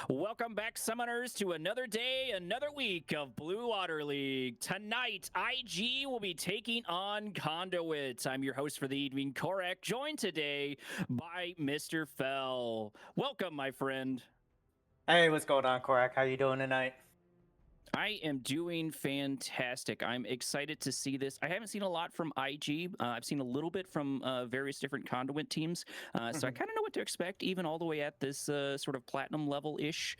Welcome back, Summoners, to another day, another week of Blue Water League. Tonight, IG will be taking on Conduit. I'm your host for the evening, Korek, joined today by Mr. Fell. Welcome, my friend. Hey, what's going on, Korak? How you doing tonight? I am doing fantastic. I'm excited to see this. I haven't seen a lot from IG. I've seen a little bit from various different Conduit teams, so I kind of know what to expect, even all the way at this sort of platinum level-ish.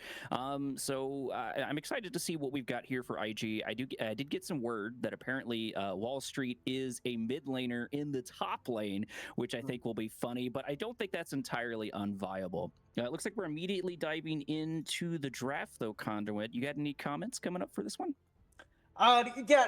So I'm excited to see what we've got here for IG. I did get some word that apparently Wall Street is a mid laner in the top lane, which I think will be funny, but I don't think that's entirely unviable. It looks like we're immediately diving into the draft, though, Conduit. You got any comments coming up for this one? Yeah,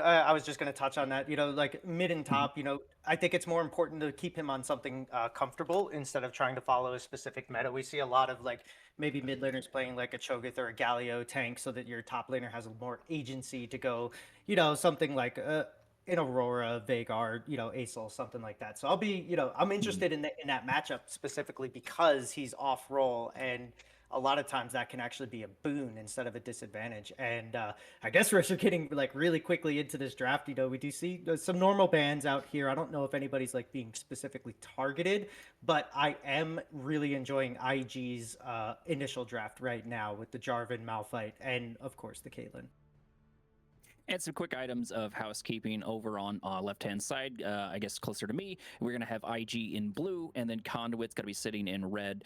I was just going to touch on that. Like mid and top. I think it's more important to keep him on something comfortable instead of trying to follow a specific meta. We see a lot of like maybe mid laners playing like a Cho'Gath or a Galio tank, so that your top laner has more agency to go. Something like an Aurora, Vhagar, Aesol, something like that. So I'll be, I'm interested in that matchup specifically because he's off role, and a lot of times that can actually be a boon instead of a disadvantage. And I guess we're getting like really quickly into this draft. We do see some normal bans out here. I don't know if anybody's like being specifically targeted, but I am really enjoying IG's initial draft right now with the Jarvan, Malphite, and of course the Caitlyn. And some quick items of housekeeping over on left-hand side, I guess closer to me. We're going to have IG in blue, and then Conduit's going to be sitting in red,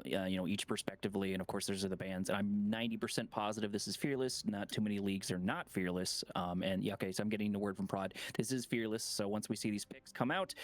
each respectively. And of course, there's the bands. And I'm 90% positive this is Fearless. Not too many leagues are not Fearless. Okay, so I'm getting the word from Prod. This is Fearless. So once we see these picks come out,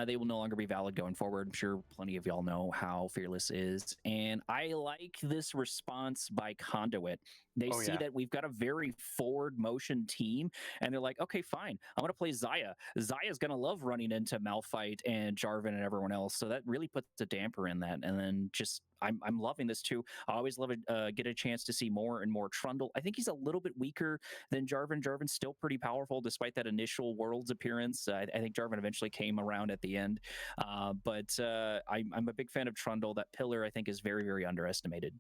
they will no longer be valid going forward. I'm sure plenty of y'all know how Fearless is. And I like this response by Conduit. They see that we've got a very forward motion team, and they're like, okay, fine, I'm going to play Xayah. Xayah's going to love running into Malphite and Jarvan and everyone else, so that really puts a damper in that. And then just, I'm loving this too. I always love it, get a chance to see more and more Trundle. I think he's a little bit weaker than Jarvan. Jarvan's still pretty powerful despite that initial Worlds appearance. I think Jarvan eventually came around at the end, but I'm a big fan of Trundle. That pillar, I think, is very, very underestimated.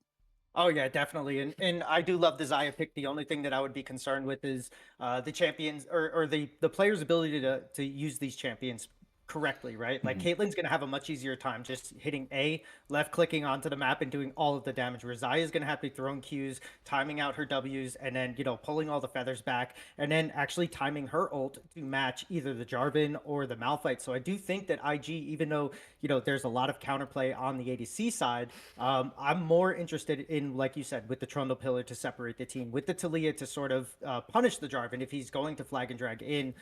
Oh yeah, definitely, and I do love the Xayah pick. The only thing that I would be concerned with is the champions or the player's ability to use these champions correctly, right? Like Caitlyn's gonna have a much easier time just hitting A, left clicking onto the map and doing all of the damage. Where Xayah's gonna have to be throwing Qs, timing out her Ws, and then pulling all the feathers back, and then actually timing her ult to match either the Jarvan or the Malphite. So I do think that IG, even though there's a lot of counterplay on the ADC side, I'm more interested in, like you said, with the Trundle pillar to separate the team, with the Talia to sort of punish the Jarvan if he's going to flag and drag in,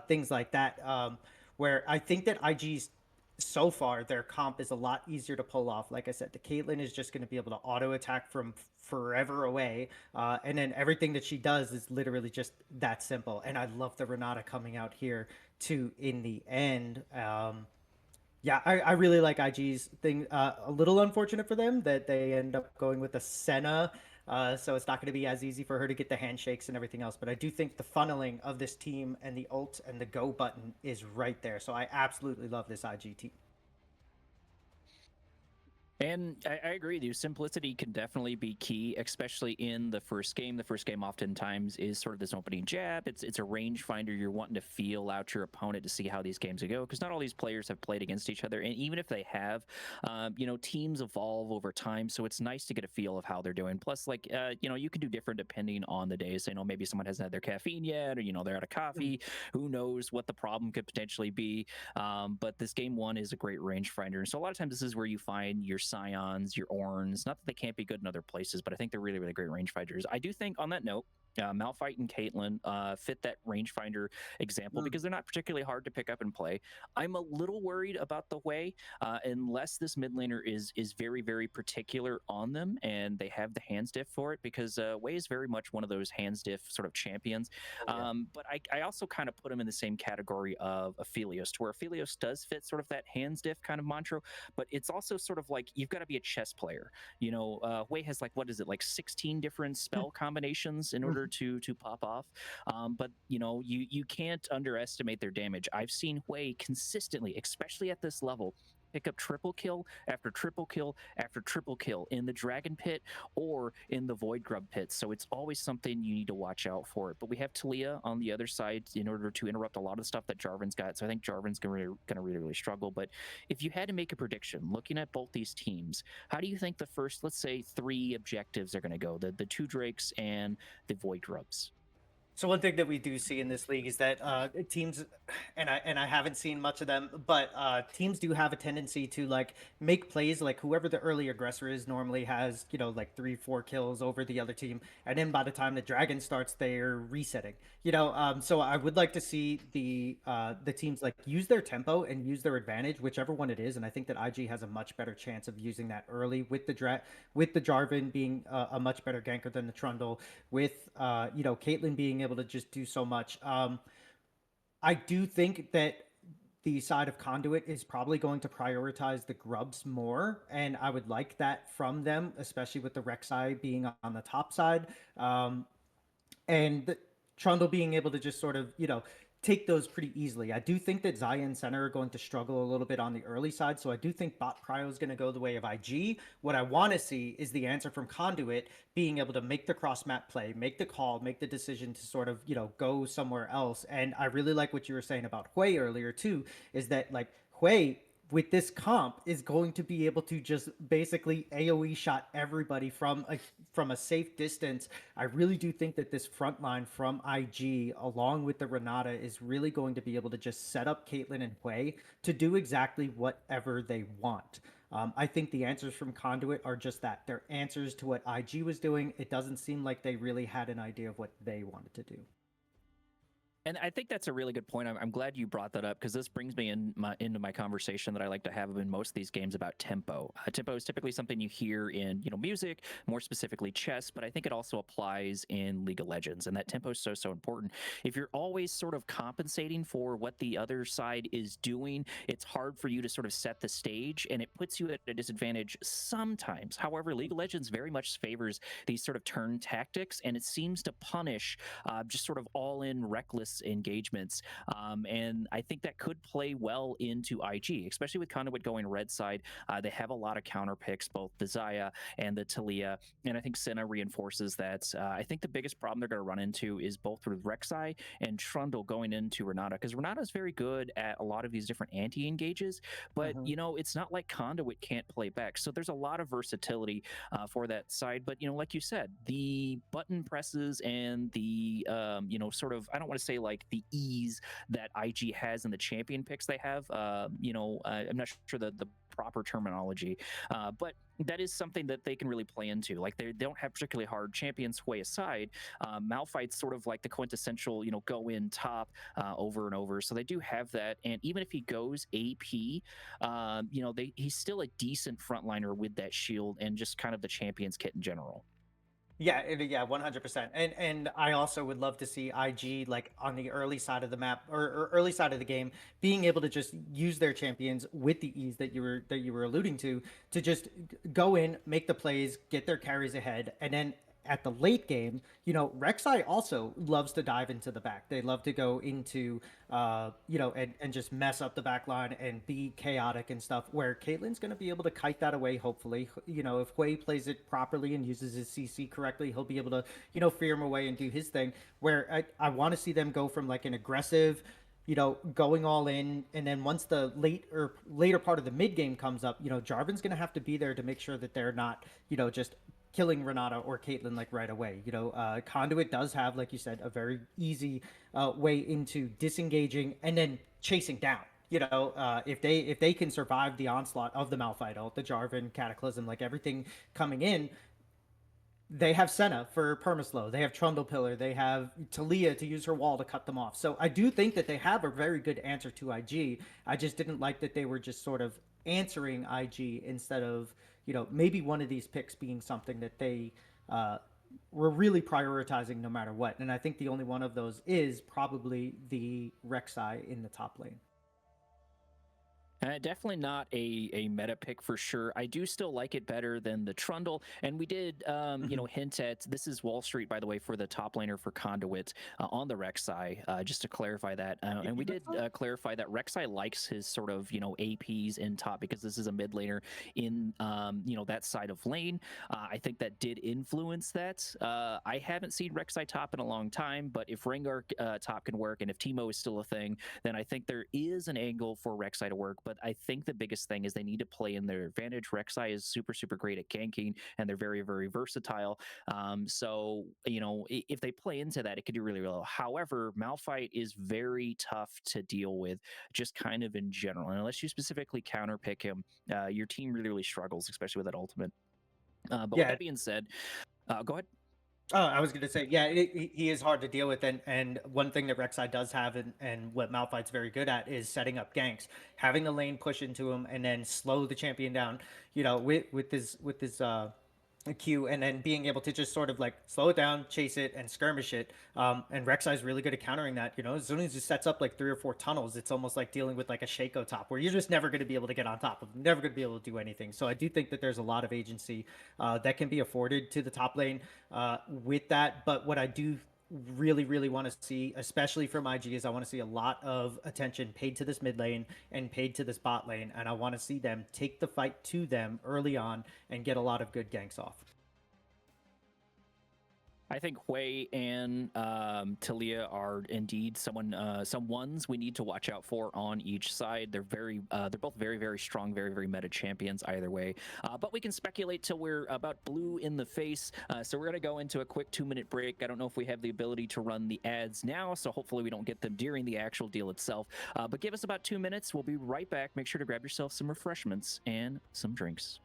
things like that. Where I think that IG's so far their comp is a lot easier to pull off. Like I said, the Caitlyn is just going to be able to auto attack from forever away, and then everything that she does is literally just that simple. And I love the Renata coming out here too in the end. Yeah, I really like IG's thing. A little unfortunate for them that they end up going with a Senna. So it's not going to be as easy for her to get the handshakes and everything else. But I do think the funneling of this team and the ult and the go button is right there. So I absolutely love this IG team. And I agree with you. Simplicity can definitely be key, especially in the first game. The first game oftentimes is sort of this opening jab. It's a rangefinder. You're wanting to feel out your opponent to see how these games go, because not all these players have played against each other, and even if they have, teams evolve over time. So it's nice to get a feel of how they're doing. Plus, like you can do different depending on the day. So maybe someone hasn't had their caffeine yet, or they're out of Mm. coffee. Who knows what the problem could potentially be? But this game one is a great rangefinder, and so a lot of times this is where you find your Scions, your Orns. Not that they can't be good in other places, but I think they're really, really great rangefinders. I do think, on that note, Malphite and Caitlyn fit that rangefinder example Mm. because they're not particularly hard to pick up and play. I'm a little worried about the way, unless this mid laner is very, very particular on them and they have the hands diff for it, because Wei is very much one of those hands diff sort of champions. Oh yeah. But I also kind of put him in the same category of Aphelios, to where Aphelios does fit sort of that hands diff kind of mantra, but it's also sort of like you've got to be a chess player. Wei has, like, what is it, like 16 different spell combinations in order to pop off. But you can't underestimate their damage. I've seen Wei consistently, especially at this level, pick up triple kill after triple kill after triple kill in the dragon pit or in the void grub pit. So it's always something you need to watch out for. But we have Talia on the other side in order to interrupt a lot of the stuff that Jarvan's got. So I think Jarvan's going to really, really struggle. But if you had to make a prediction, looking at both these teams, how do you think the first, let's say, three objectives are going to go? The two Drakes and the void grubs. So one thing that we do see in this league is that teams, and I haven't seen much of them, but teams do have a tendency to like make plays. Like whoever the early aggressor is normally has like 3-4 kills over the other team, and then by the time the dragon starts, they're resetting. So I would like to see the teams like use their tempo and use their advantage, whichever one it is. And I think that IG has a much better chance of using that early with the Jarvan being a much better ganker than the Trundle, with Caitlyn being able to just do so much. I do think that the side of Conduit is probably going to prioritize the grubs more, and I would like that from them, especially with the Rek'Sai being on the top side. And Trundle being able to just sort of, take those pretty easily. I do think that Xayah and Center are going to struggle a little bit on the early side, so I do think bot prio is going to go the way of IG. What I want to see is the answer from Conduit being able to make the cross map play, make the call, make the decision to sort of, go somewhere else. And I really like what you were saying about Hui earlier too, is that like Hui with this comp is going to be able to just basically AoE shot everybody from a safe distance. I really do think that this front line from IG, along with the Renata, is really going to be able to just set up Caitlyn and Hui to do exactly whatever they want. I think the answers from Conduit are just that. They're answers to what IG was doing. It doesn't seem like they really had an idea of what they wanted to do. And I think that's a really good point. I'm glad you brought that up, because this brings me into my conversation that I like to have in most of these games about tempo. Tempo is typically something you hear in music, more specifically chess, but I think it also applies in League of Legends, and that tempo is so important. If you're always sort of compensating for what the other side is doing, it's hard for you to sort of set the stage, and it puts you at a disadvantage sometimes. However, League of Legends very much favors these sort of turn tactics, and it seems to punish just sort of all-in reckless engagements. And I think that could play well into IG, especially with Conduit going red side. They have a lot of counter picks, both the Xayah and the Talia, and I think Senna reinforces that. I think the biggest problem they're going to run into is both with Rek'Sai and Trundle going into Renata, because Renata is very good at a lot of these different anti-engages, but Mhm. it's not like Conduit can't play back. So there's a lot of versatility for that side. But like you said, the button presses and the sort of, I don't want to say like the ease that IG has in the champion picks they have. I'm not sure the proper terminology, but that is something that they can really play into. Like they don't have particularly hard champions way aside. Malphite's sort of like the quintessential, go in top over and over. So they do have that. And even if he goes AP, he's still a decent frontliner with that shield and just kind of the champions kit in general. Yeah, 100%. And I also would love to see IG like on the early side of the map, or early side of the game, being able to just use their champions with the ease that you were alluding to just go in, make the plays, get their carries ahead, and then at the late game, Rek'Sai also loves to dive into the back. They love to go into, and just mess up the back line and be chaotic and stuff. Where Caitlyn's going to be able to kite that away. Hopefully, if Hui plays it properly and uses his CC correctly, he'll be able to, fear him away and do his thing. Where I want to see them go from like an aggressive, going all in, and then once the later part of the mid game comes up, Jarvan's gonna have to be there to make sure that they're not, just killing Renata or Caitlyn like right away. Conduit does have, like you said, a very easy way into disengaging and then chasing down. If they can survive the onslaught of the Malphite ult, the Jarvan Cataclysm, like everything coming in, they have Senna for permaslow. They have Trundle Pillar. They have Talia to use her wall to cut them off. So I do think that they have a very good answer to IG. I just didn't like that they were just sort of answering IG instead of, maybe one of these picks being something that they were really prioritizing no matter what. And I think the only one of those is probably the Rek'Sai in the top lane. Definitely not a meta pick for sure. I do still like it better than the Trundle, and we did hint at, this is Wall Street, by the way, for the top laner for Conduit on the Rek'Sai, just to clarify that. And we did clarify that Rek'Sai likes his sort of APs in top, because this is a mid laner in that side of lane. I think that did influence that. I haven't seen Rek'Sai top in a long time, but if Rengar top can work and if Teemo is still a thing, then I think there is an angle for Rek'Sai to work. But I think the biggest thing is they need to play in their advantage. Rek'Sai is super, super great at ganking, and they're very, very versatile. So, if they play into that, it could do really well. However, Malphite is very tough to deal with, just kind of in general. And unless you specifically counterpick him, your team really, really struggles, especially with that ultimate. But with that being said, go ahead. Oh, I was going to say, yeah, he is hard to deal with. And one thing that Rek'Sai does have, and what Malphite's very good at, is setting up ganks, having the lane push into him and then slow the champion down, with his Q, and then being able to just sort of like slow it down, chase it, and skirmish it. And Rek'Sai is really good at countering that. As soon as he sets up like 3 or 4 tunnels, it's almost like dealing with like a Shaco top, where you're just never going to be able to get on top of him, never going to be able to do anything. So I do think that there's a lot of agency that can be afforded to the top lane with that. But what I do really, really want to see, especially from IG, is I want to see a lot of attention paid to this mid lane and paid to this bot lane, and I want to see them take the fight to them early on and get a lot of good ganks off. I think Hui and Talia are indeed some ones we need to watch out for on each side. They're both very, very strong, very, very meta champions either way. But we can speculate till we're about blue in the face. So we're gonna go into a quick 2-minute break. I don't know if we have the ability to run the ads now, so hopefully we don't get them during the actual deal itself. But give us about 2 minutes. We'll be right back. Make sure to grab yourself some refreshments and some drinks.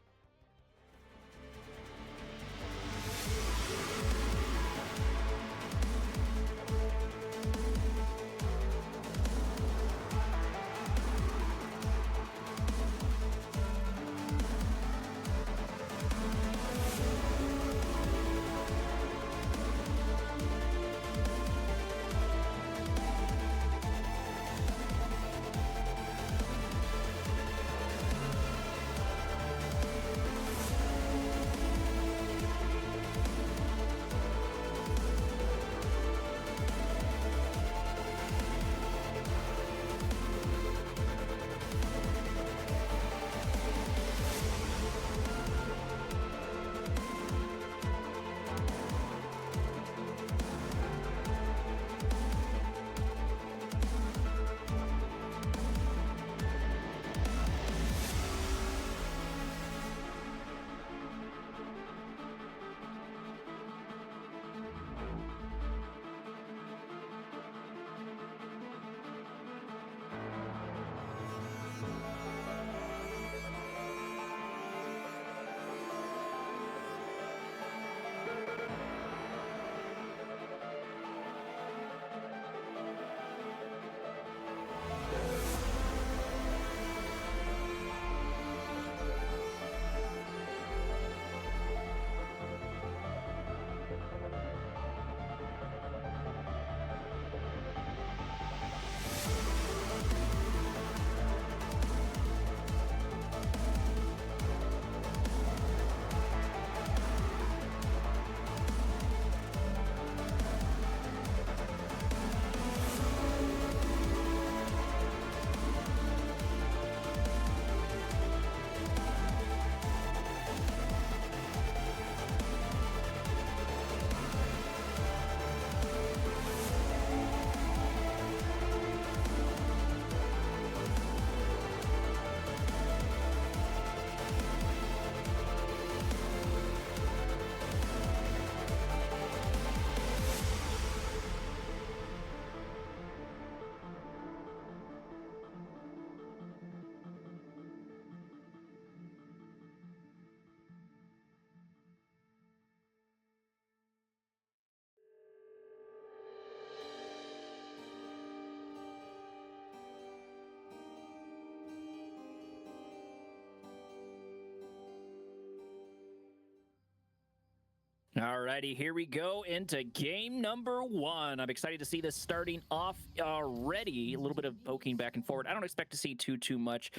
Alrighty, here we go into game number 1. I'm excited to see this starting off already. A little bit of poking back and forward. I don't expect to see too much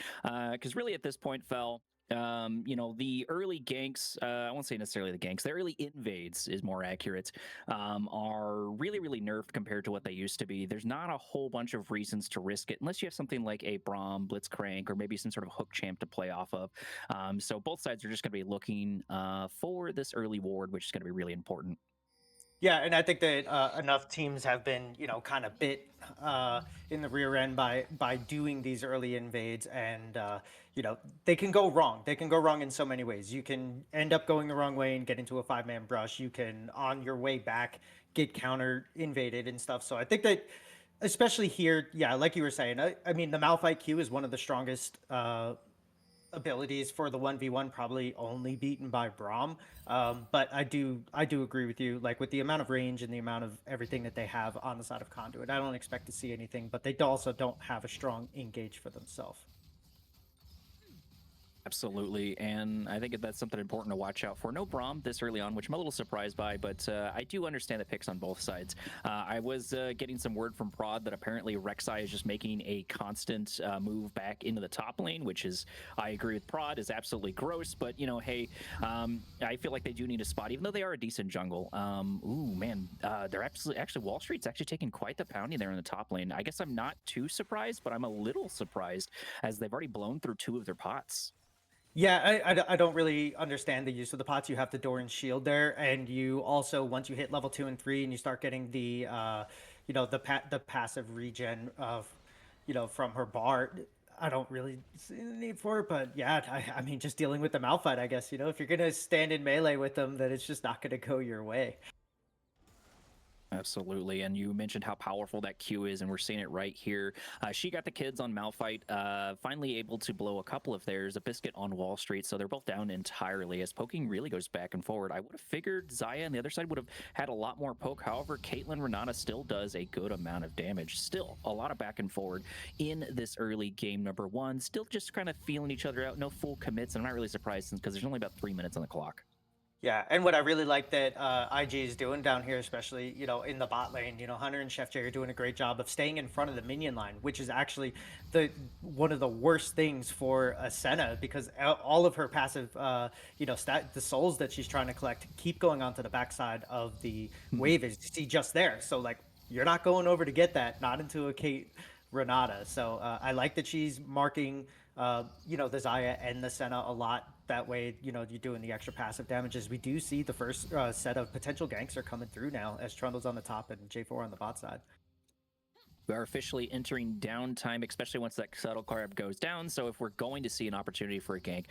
because really at this point, Fel, the early ganks, I won't say necessarily the ganks, the early invades is more accurate, are really nerfed compared to what they used to be. There's not a whole bunch of reasons to risk it unless you have something like a Braum, Blitzcrank, or maybe some sort of hook champ to play off of. So both sides are just going to be looking for this early ward, which is going to be really important. Yeah, and I think that enough teams have been, kind of bit in the rear end by doing these early invades, and they can go wrong. They can go wrong in so many ways. You can end up going the wrong way and get into a 5-man brush. You can, on your way back, get counter invaded and stuff. So I think that, especially here, yeah, like you were saying, I mean, the Malphite Q is one of the strongest abilities for the 1v1, probably only beaten by Braum. But I do agree with you, like with the amount of range and the amount of everything that they have on the side of Conduit, I don't expect to see anything, but they also don't have a strong engage for themselves. Absolutely, and I think that's something important to watch out for. No Braum this early on, which I'm a little surprised by, but I do understand the picks on both sides. I was getting some word from Prod that apparently Rek'Sai is just making a constant move back into the top lane, which is, I agree with Prod, is absolutely gross, but, hey, I feel like they do need a spot, even though they are a decent jungle. Ooh, man, they're actually, Wall Street's actually taking quite the pounding there in the top lane. I guess I'm not too surprised, but I'm a little surprised as they've already blown through 2 of their pots. Yeah, I don't really understand the use of the pots. You have the door and shield there, and you also, once you hit level 2 and 3 and you start getting the passive regen of, from her bar, I don't really see the need for it. But yeah, I mean, just dealing with the Malphite, I guess, if you're gonna stand in melee with them, then it's just not gonna go your way. Absolutely, and you mentioned how powerful that Q is, and we're seeing it right here. She got the kids on Malphite, finally able to blow a couple of theirs, a biscuit on Wall Street, so they're both down entirely as poking really goes back and forward. I would have figured Xayah on the other side would have had a lot more poke. However, Caitlyn Renata still does a good amount of damage. Still a lot of back and forward in this early game number 1. Still just kind of feeling each other out, no full commits, and I'm not really surprised because there's only about 3 minutes on the clock. Yeah, and what I really like that IG is doing down here, especially in the bot lane, Hunter and Chef J are doing a great job of staying in front of the minion line, which is actually the one of the worst things for a Senna, because all of her passive, the souls that she's trying to collect keep going onto the backside of the wave, as you see just there. So like you're not going over to get that, not into a Kate Renata. So I like that she's marking, the Xayah and the Senna a lot. That way, you're doing the extra passive damages. We do see the first set of potential ganks are coming through now as Trundle's on the top and J4 on the bot side. We are officially entering downtime, especially once that subtle carb goes down. So if we're going to see an opportunity for a gank,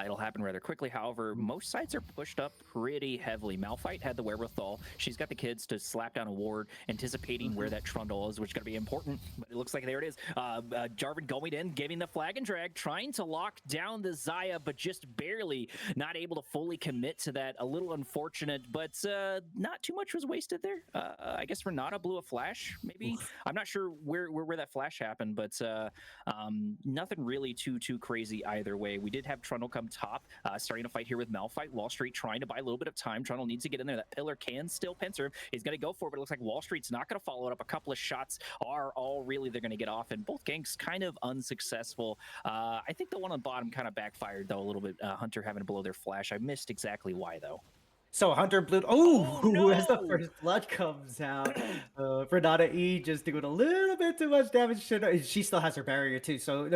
it'll happen rather quickly. However, most sides are pushed up pretty heavily. Malphite had the wherewithal. She's got the kids to slap down a ward, anticipating where that Trundle is, which is going to be important. But it looks like there it is. Jarvan going in, giving the flag and drag, trying to lock down the Xayah, but just barely not able to fully commit to that. A little unfortunate, but not too much was wasted there. I guess Renata blew a flash, maybe. I'm not sure where that flash happened, but nothing really too crazy either way. We did have Trundle come top, starting to fight here with Malphite. Wall Street trying to buy a little bit of time. Trundle needs to get in there. That pillar can still pincer him. He's going to go for it, but it looks like Wall Street's not going to follow it up. A couple of shots are all really they're going to get off, and both ganks kind of unsuccessful. I think the one on the bottom kind of backfired, though, a little bit. Hunter having to blow their flash. I missed exactly why, though. So Hunter blew. Oh, no! As the first blood comes out, Renata E just doing a little bit too much damage. She still has her barrier too. So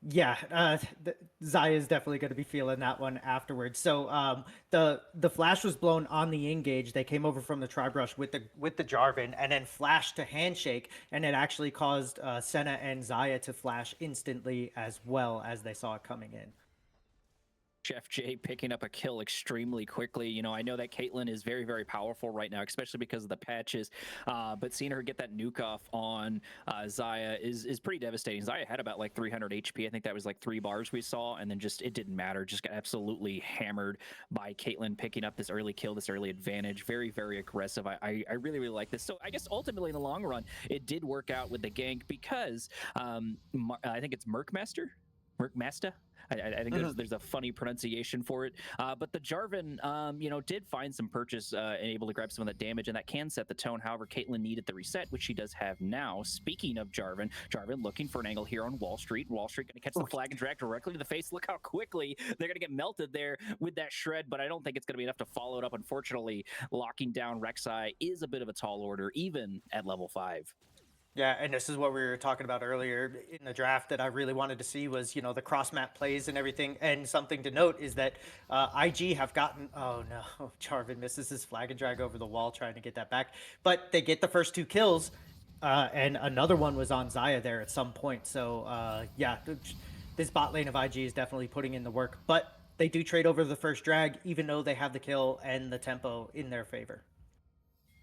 yeah, Xayah is definitely going to be feeling that one afterwards. So the flash was blown on the engage. They came over from the tri-brush with the Jarvan and then flashed to handshake, and it actually caused Senna and Xayah to flash instantly as well as they saw it coming in. Chef J picking up a kill extremely quickly. I know that Caitlyn is very powerful right now, especially because of the patches. But seeing her get that nuke off on Xayah is pretty devastating. Xayah had about like 300 HP. I think that was like 3 bars we saw, and then just it didn't matter. Just got absolutely hammered by Caitlyn picking up this early kill, this early advantage. Very aggressive. I really like this. So I guess ultimately in the long run, it did work out with the gank because I think it's Merkmaster. Merkmasta. I think Mhm. there's a funny pronunciation for it. But the Jarvan, did find some purchase and able to grab some of that damage, and that can set the tone. However, Caitlyn needed the reset, which she does have now. Speaking of Jarvan, Jarvan looking for an angle here on Wall Street. Wall Street going to catch the Ooh, flag and drag directly to the face. Look how quickly they're going to get melted there with that shred, but I don't think it's going to be enough to follow it up. Unfortunately, locking down Rek'Sai is a bit of a tall order, even at level 5. yeah, and this is what we were talking about earlier in the draft that I really wanted to see was, the cross map plays and everything. And something to note is that IG have gotten, oh no, Jarvan misses his flag and drag over the wall trying to get that back. But they get the first 2 kills, and another one was on Xayah there at some point. So yeah, this bot lane of IG is definitely putting in the work. But they do trade over the first drag, even though they have the kill and the tempo in their favor.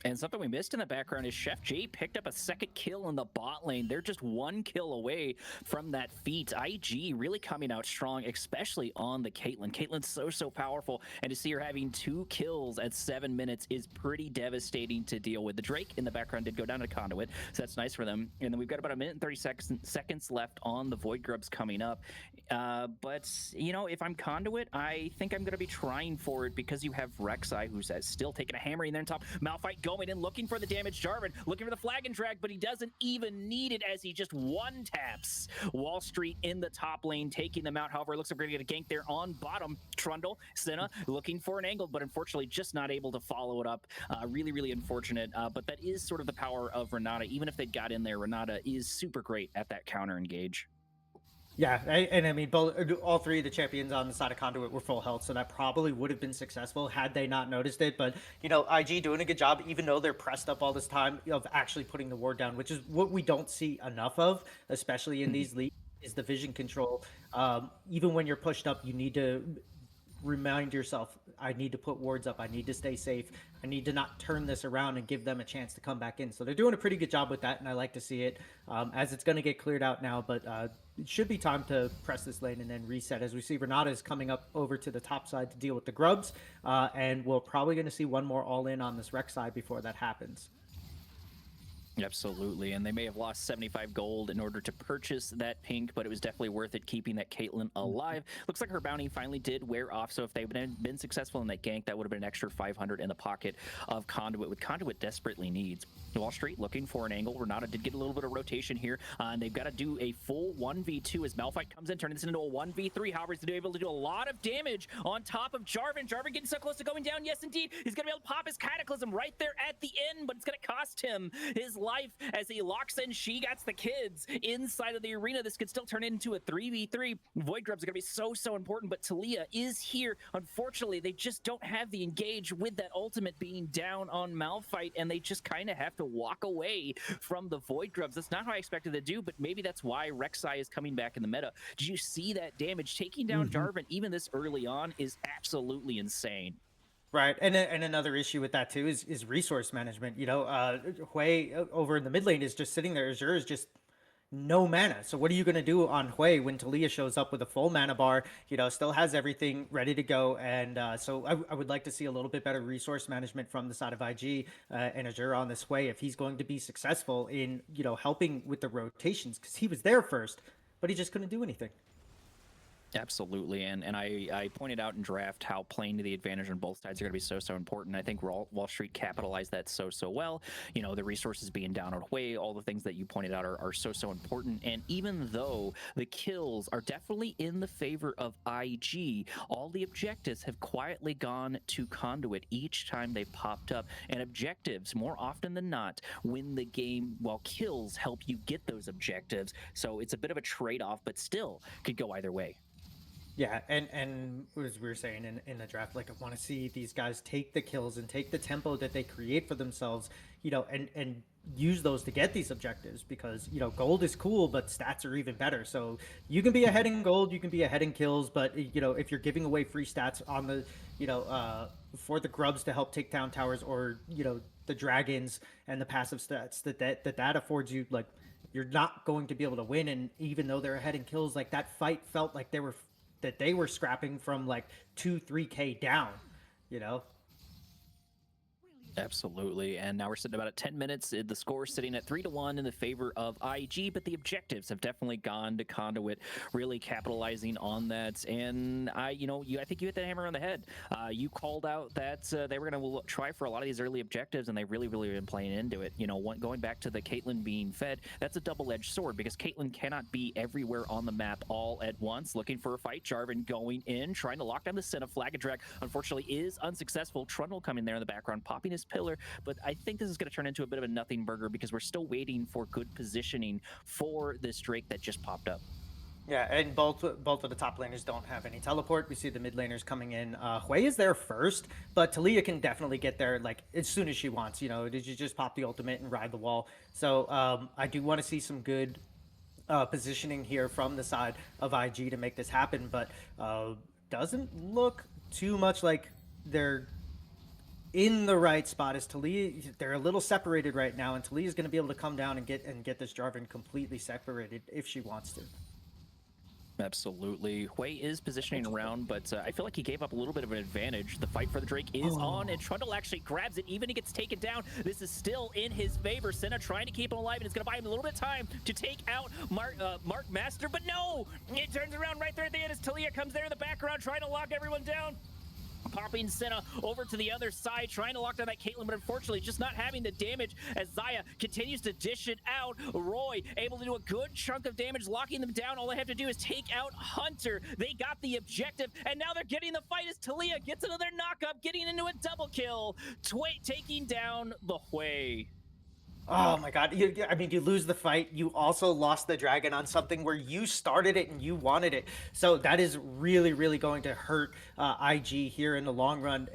And something we missed in the background is Chef J picked up a second kill in the bot lane. They're just 1 kill away from that feat. IG really coming out strong, especially on the Caitlyn. Caitlyn's so powerful, and to see her having 2 kills at 7 minutes is pretty devastating to deal with. The Drake in the background did go down to Conduit, so that's nice for them. And then we've got about 1 minute and 30 seconds left on the Void Grubs coming up. But, if I'm Conduit, I think I'm going to be trying for it because you have Rek'Sai, who's still taking a hammering there on top. Malphite going in, looking for the damage. Jarvan looking for the flag and drag, but he doesn't even need it as he just one-taps Wall Street in the top lane, taking them out. However, it looks like we're going to get a gank there on bottom. Trundle, Senna looking for an angle, but unfortunately just not able to follow it up. Really unfortunate, but that is sort of the power of Renata. Even if they got in there, Renata is super great at that counter engage. Yeah, and I mean, all three of the champions on the side of Conduit were full health, so that probably would have been successful had they not noticed it. But IG doing a good job, even though they're pressed up all this time, of actually putting the ward down, which is what we don't see enough of, especially in these leagues, is the vision control. Even when you're pushed up, you need to remind yourself, I need to put wards up, I need to stay safe, I need to not turn this around and give them a chance to come back in. So they're doing a pretty good job with that, and I like to see it, as it's going to get cleared out now. But it should be time to press this lane and then reset, as we see Renata is coming up over to the top side to deal with the grubs, and we're probably going to see one more all in on this Rex side before that happens. Absolutely, and they may have lost 75 gold in order to purchase that pink, but it was definitely worth it keeping that Caitlyn alive. Looks like her bounty finally did wear off, so if they've been successful in that gank, that would have been an extra 500 in the pocket of Conduit, with Conduit desperately needs. Wall Street looking for an angle. Renata did get a little bit of rotation here, and they've got to do a full 1v2 as Malphite comes in, turning this into a 1v3. However, he's able to do a lot of damage on top of Jarvan. Jarvan getting so close to going down. Yes, indeed. He's going to be able to pop his Cataclysm right there at the end, but it's going to cost him his life as he locks in She Gots the Kids inside of the arena. This could still turn into a 3v3. Void Grubs are going to be so important, but Taliyah is here. Unfortunately, they just don't have the engage with that ultimate being down on Malphite, and they just kind of have to walk away from the Void Grubs. That's not how I expected to do, but maybe that's why Rek'Sai is coming back in the meta. Did you see that damage? Taking down Jarvan even this early on is absolutely insane. Right, and another issue with that too is resource management. Hui over in the mid lane is just sitting there. Azure is just no mana. So what are you going to do on Hui when Taliyah shows up with a full mana bar? Still has everything ready to go, and so I would like to see a little bit better resource management from the side of IG and Azure on this Hui if he's going to be successful in helping with the rotations, because he was there first, but he just couldn't do anything. Absolutely, and I pointed out in draft how playing to the advantage on both sides are going to be so important. I think Wall Street capitalized that so well. The resources being down on Hui, all the things that you pointed out are so important. And even though the kills are definitely in the favor of IG, all the objectives have quietly gone to Conduit each time they popped up. And objectives, more often than not, win the game, while kills help you get those objectives. So it's a bit of a trade-off, but still could go either way. Yeah, and as we were saying in the draft, like, I want to see these guys take the kills and take the tempo that they create for themselves, and use those to get these objectives, because gold is cool, but stats are even better. So you can be ahead in gold, you can be ahead in kills, but if you're giving away free stats on the for the grubs to help take down towers, or the dragons and the passive stats that affords you, like, you're not going to be able to win. And even though they're ahead in kills, like, that fight felt like they were scrapping from like 2-3K down, you know? Absolutely. And now we're sitting about at 10 minutes. The score is sitting at 3-1 in the favor of IG, but the objectives have definitely gone to Conduit, really capitalizing on that. And I think you hit the hammer on the head. You called out that they were going to try for a lot of these early objectives, and they really, really been playing into it. Going back to the Caitlyn being fed, that's a double-edged sword because Caitlyn cannot be everywhere on the map all at once, looking for a fight. Jarvan going in, trying to lock down the Senna. Flag and drag, unfortunately, is unsuccessful. Trundle coming there in the background, popping his pillar, but I think this is going to turn into a bit of a nothing burger because we're still waiting for good positioning for this Drake that just popped up. Yeah, and both of the top laners don't have any teleport. We see the mid laners coming in. Hui is there first, but Talia can definitely get there like as soon as she wants. Did you just pop the ultimate and ride the wall? So I do want to see some good positioning here from the side of IG to make this happen, but doesn't look too much like they're in the right spot. Is Talia? They're a little separated right now, and Talia is going to be able to come down and get this Jarvan completely separated if she wants to. Absolutely. Hui is positioning around, but I feel like he gave up a little bit of an advantage. The fight for the Drake is on, and Trundle actually grabs it. Even if he gets taken down, this is still in his favor. Senna trying to keep him alive, and it's going to buy him a little bit of time to take out Mark Master, but no! It turns around right there at the end as Talia comes there in the background, trying to lock everyone down. Popping Senna over to the other side, trying to lock down that Caitlyn, but unfortunately just not having the damage as Xayah continues to dish it out. Roy able to do a good chunk of damage, locking them down. All they have to do is take out Hunter. They got the objective, and now they're getting the fight as Talia gets another knock-up, getting into a double kill. Taking down the Hui. Oh my god. You lose the fight. You also lost the dragon on something where you started it and you wanted it. So that is really, really going to hurt IG here in the long run.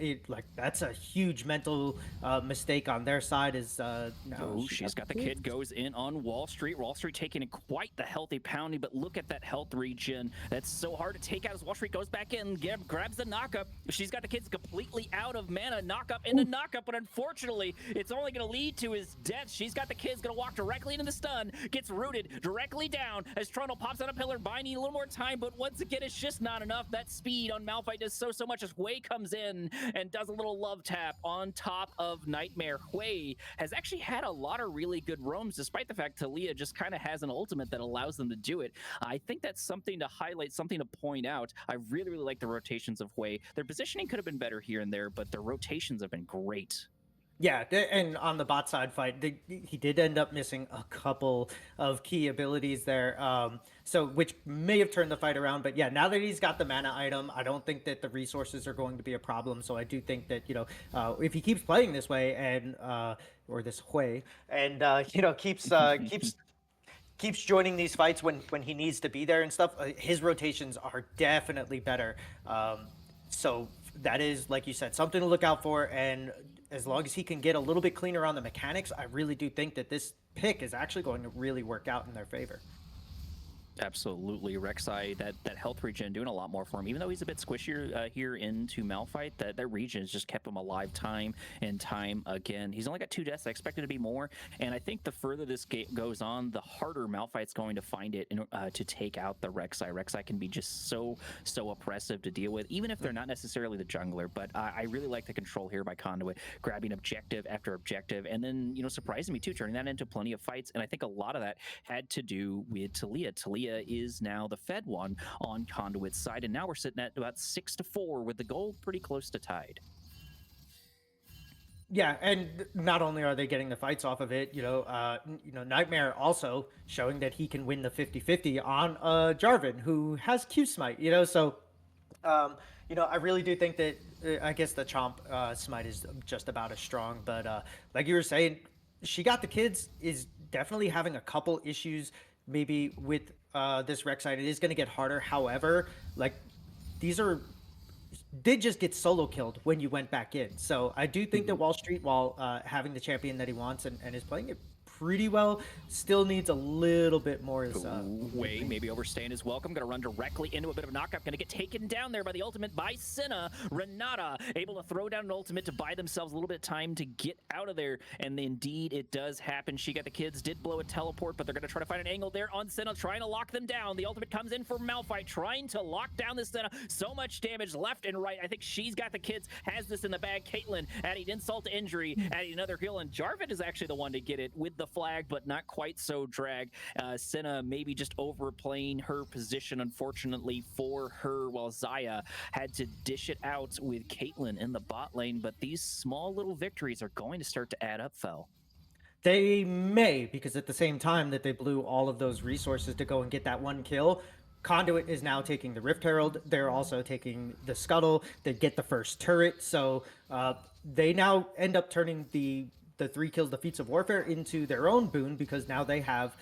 That's a huge mental mistake on their side. She's got the kid, goes in on Wall Street. Wall Street taking quite the healthy pounding, but look at that health regen. That's so hard to take out as Wall Street goes back in, grabs the knockup. She's got the kids completely out of mana. Knockup and a knockup, but unfortunately, it's only going to lead to his death. She's got the kids, going to walk directly into the stun, gets rooted directly down as Trundle pops on a pillar, binding a little more time, but once again, it's just not enough. That speed on Malphite does so much as Hui comes in and does a little love tap on top of Nightmare. Hui has actually had a lot of really good roams, despite the fact Talia just kind of has an ultimate that allows them to do it. I think that's something to highlight, something to point out. I really, really like the rotations of Hui. Their positioning could have been better here and there, but their rotations have been great. Yeah, and on the bot side fight, he did end up missing a couple of key abilities there, so which may have turned the fight around. But yeah, now that he's got the mana item, I don't think that the resources are going to be a problem. So I do think that if he keeps playing this way and or this way and keeps joining these fights when he needs to be there and stuff, his rotations are definitely better. So that is, like you said, something to look out for. And as long as he can get a little bit cleaner on the mechanics, I really do think that this pick is actually going to really work out in their favor. Absolutely. Rek'Sai, that health regen doing a lot more for him. Even though he's a bit squishier here into Malphite, that regen has just kept him alive time and time again. He's only got 2 deaths. I expected to be more. And I think the further this game goes on, the harder Malphite's going to find it to take out the Rek'Sai. Rek'Sai can be just so oppressive to deal with, even if they're not necessarily the jungler. But I really like the control here by Conduit, grabbing objective after objective, and then, surprising me too, turning that into plenty of fights. And I think a lot of that had to do with Talia. Talia is now the fed one on Conduit's side, and now we're sitting at about 6-4 with the goal pretty close to tied. Yeah, and not only are they getting the fights off of it, Nightmare also showing that he can win the 50-50 on Jarvan, who has Q Smite, so I really do think that I guess the Chomp Smite is just about as strong, but like you were saying, she got the kids is definitely having a couple issues maybe with this Rek'Sai. It is going to get harder. However, did just get solo killed when you went back in. So I do think that Wall Street, while having the champion that he wants and is playing it pretty well. Still needs a little bit more as Way, maybe overstaying his welcome. Going to run directly into a bit of a knockup. Going to get taken down there by the ultimate by Senna. Renata able to throw down an ultimate to buy themselves a little bit of time to get out of there. And indeed, it does happen. She got the kids, did blow a teleport, but they're going to try to find an angle there on Senna, trying to lock them down. The ultimate comes in for Malphite, trying to lock down this Senna. So much damage left and right. I think she's got the kids, has this in the bag. Caitlyn adding insult to injury, adding another heal. And Jarvan is actually the one to get it with the flag, but not quite so drag. Senna maybe just overplaying her position, unfortunately for her, while Xayah had to dish it out with Caitlyn in the bot lane. But these small little victories are going to start to add up, Fel. They may, because at the same time that they blew all of those resources to go and get that one kill, Conduit is now taking the Rift Herald. They're also taking the Scuttle. They get the first turret. So they now end up turning the 3 kills, the feats of warfare, into their own boon, because now they have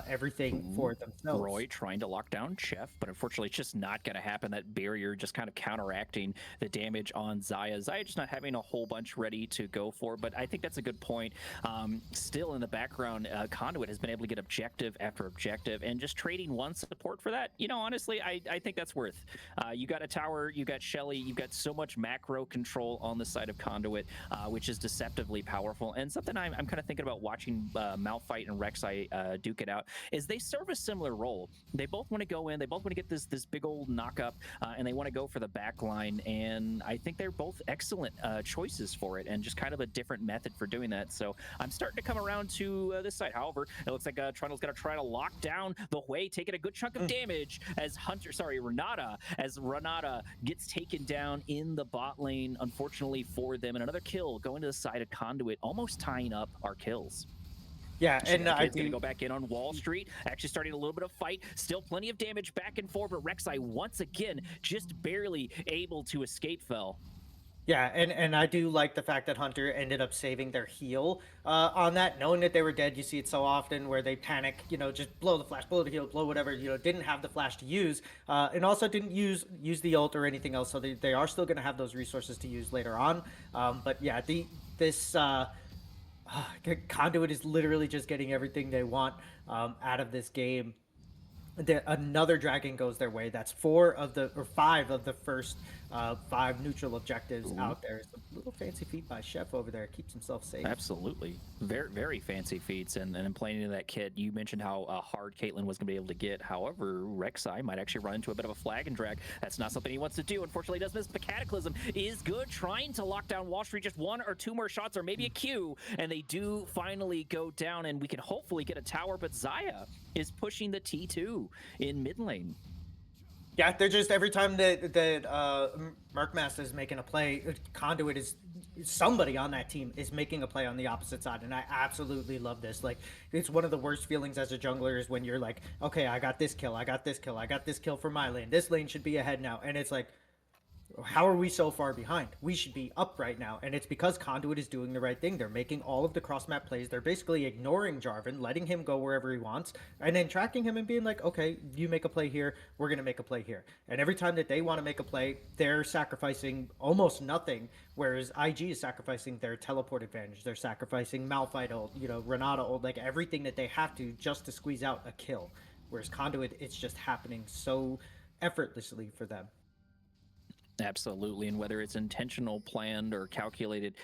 everything for themselves. Roy trying to lock down Chef, but unfortunately it's just not going to happen. That barrier just kind of counteracting the damage on Xayah. Xayah just not having a whole bunch ready to go for, but I think that's a good point. Still in the background, Conduit has been able to get objective after objective, and just trading one support for that, honestly, I think that's worth. You got a tower, you got Shelly, you've got so much macro control on the side of Conduit, which is deceptively powerful. And something I'm kind of thinking about watching Malphite and Rek'Sai duke it out is they serve a similar role. They both want to go in, they both want to get this big old knock-up, and they want to go for the back line. And I think they're both excellent choices for it, and just kind of a different method for doing that. So I'm starting to come around to this side. However, it looks like Trundle's going to try to lock down the Hui, taking a good chunk of damage as Renata gets taken down in the bot lane, unfortunately for them. And another kill going to the side of Conduit, almost tying up our kills. Yeah, and it's going to go back in on Wall Street, actually starting a little bit of fight. Still plenty of damage back and forth, but Rek'Sai once again just barely able to escape. Fell. Yeah, and I do like the fact that Hunter ended up saving their heal on that, knowing that they were dead. You see it so often where they panic, just blow the flash, blow the heal, blow whatever, didn't have the flash to use, and also didn't use the ult or anything else, so they are still going to have those resources to use later on. But yeah, this Conduit is literally just getting everything they want out of this game. Another dragon goes their way. That's 5 of the first 5 neutral objectives out there. It's a little fancy feat by Chef over there. Keeps himself safe. Absolutely. Very, very fancy feats. And in playing into that kit, you mentioned how hard Caitlyn was going to be able to get. However, Rek'Sai might actually run into a bit of a flag and drag. That's not something he wants to do. Unfortunately, he does miss. The Cataclysm is good, trying to lock down Wall Street. Just 1 or 2 more shots, or maybe a Q, and they do finally go down, and we can hopefully get a tower. But Xayah is pushing the T2 in mid lane. Yeah, they're just, every time that Mercmaster is making a play, Conduit is, somebody on that team is making a play on the opposite side, and I absolutely love this. Like, it's one of the worst feelings as a jungler is when you're like, okay, I got this kill, I got this kill, I got this kill for my lane. This lane should be ahead now, and it's like, how are we so far behind? We should be up right now. And it's because Conduit is doing the right thing. They're making all of the cross map plays. They're basically ignoring Jarvan, letting him go wherever he wants, and then tracking him and being like, okay, you make a play here, we're going to make a play here. And every time that they want to make a play, they're sacrificing almost nothing, whereas IG is sacrificing their teleport advantage. They're sacrificing Malphite ult, Renata ult, like everything that they have to just to squeeze out a kill. Whereas Conduit, it's just happening so effortlessly for them. Absolutely, and whether it's intentional, planned, or calculated,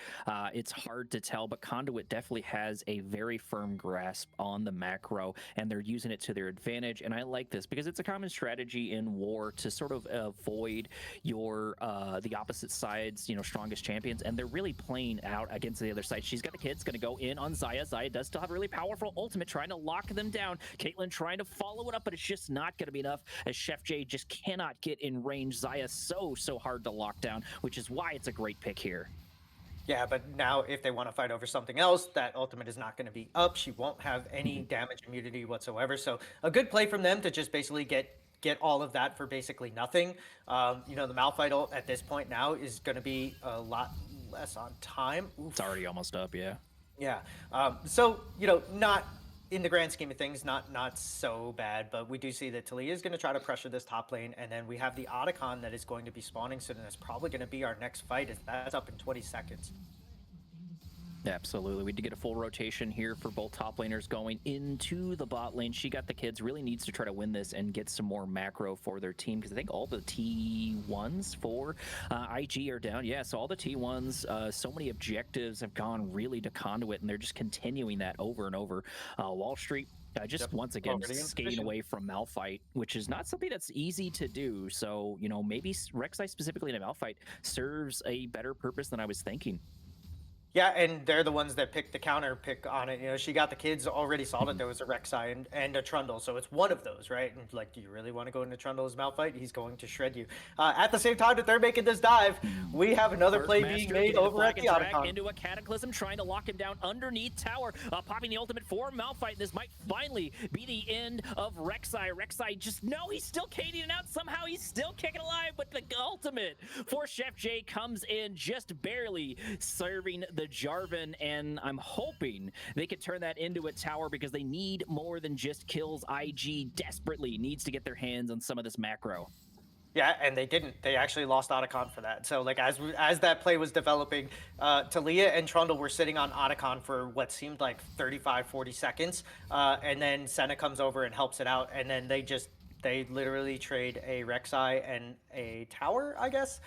it's hard to tell, but Conduit definitely has a very firm grasp on the macro, and they're using it to their advantage. And I like this because it's a common strategy in war to sort of avoid your the opposite side's strongest champions, and they're really playing out against the other side. She's got the kids, going to go in on Xayah. Xayah does still have a really powerful ultimate, trying to lock them down. Caitlyn trying to follow it up, but it's just not going to be enough, as Chef J just cannot get in range. Xayah so hard to lock down, which is why it's a great pick here. Yeah, but now if they want to fight over something else, that ultimate is not going to be up. She won't have any damage immunity whatsoever. So a good play from them to just basically get all of that for basically nothing. The Malphite ult at this point now is going to be a lot less on time. Oof. It's already almost up, yeah. Yeah. So, not in the grand scheme of things, not so bad, but we do see that Taliyah is going to try to pressure this top lane, and then we have the Otacon that is going to be spawning soon, and it's probably going to be our next fight, as that's up in 20 seconds. Absolutely. We did get a full rotation here for both top laners going into the bot lane. She got the kids, really needs to try to win this and get some more macro for their team because I think all the T1s for IG are down. Yeah, so all the T1s, so many objectives have gone really to Conduit, and they're just continuing that over and over. Wall Street just Yep. once again Already in skating position. away from Malphite, which is not something that's easy to do. So, maybe Rek'Sai specifically in a Malphite serves a better purpose than I was thinking. Yeah, and they're the ones that picked the counter pick on it. You know, she got the kids already saw that there was a Rek'Sai and a Trundle, so it's one of those, right? And like, do you really want to go into Trundle's Malphite? He's going to shred you. At the same time that they're making this dive, we have another play being made over at the Otacon. Into a Cataclysm, trying to lock him down underneath tower, popping the ultimate for Malphite. This might finally be the end of Rek'Sai. Rek'Sai just, no, he's still cading it out. Somehow he's still kicking alive, but the ultimate for Chef J comes in just barely, serving the Jarvan, and I'm hoping they could turn that into a tower because they need more than just kills. IG desperately needs to get their hands on some of this macro. Yeah, and they didn't. They actually lost Otacon for that. So like as that play was developing, Talia and Trundle were sitting on Otacon for what seemed like 35, 40 seconds, and then Senna comes over and helps it out, and then they literally trade a Rek'Sai and a tower, I guess,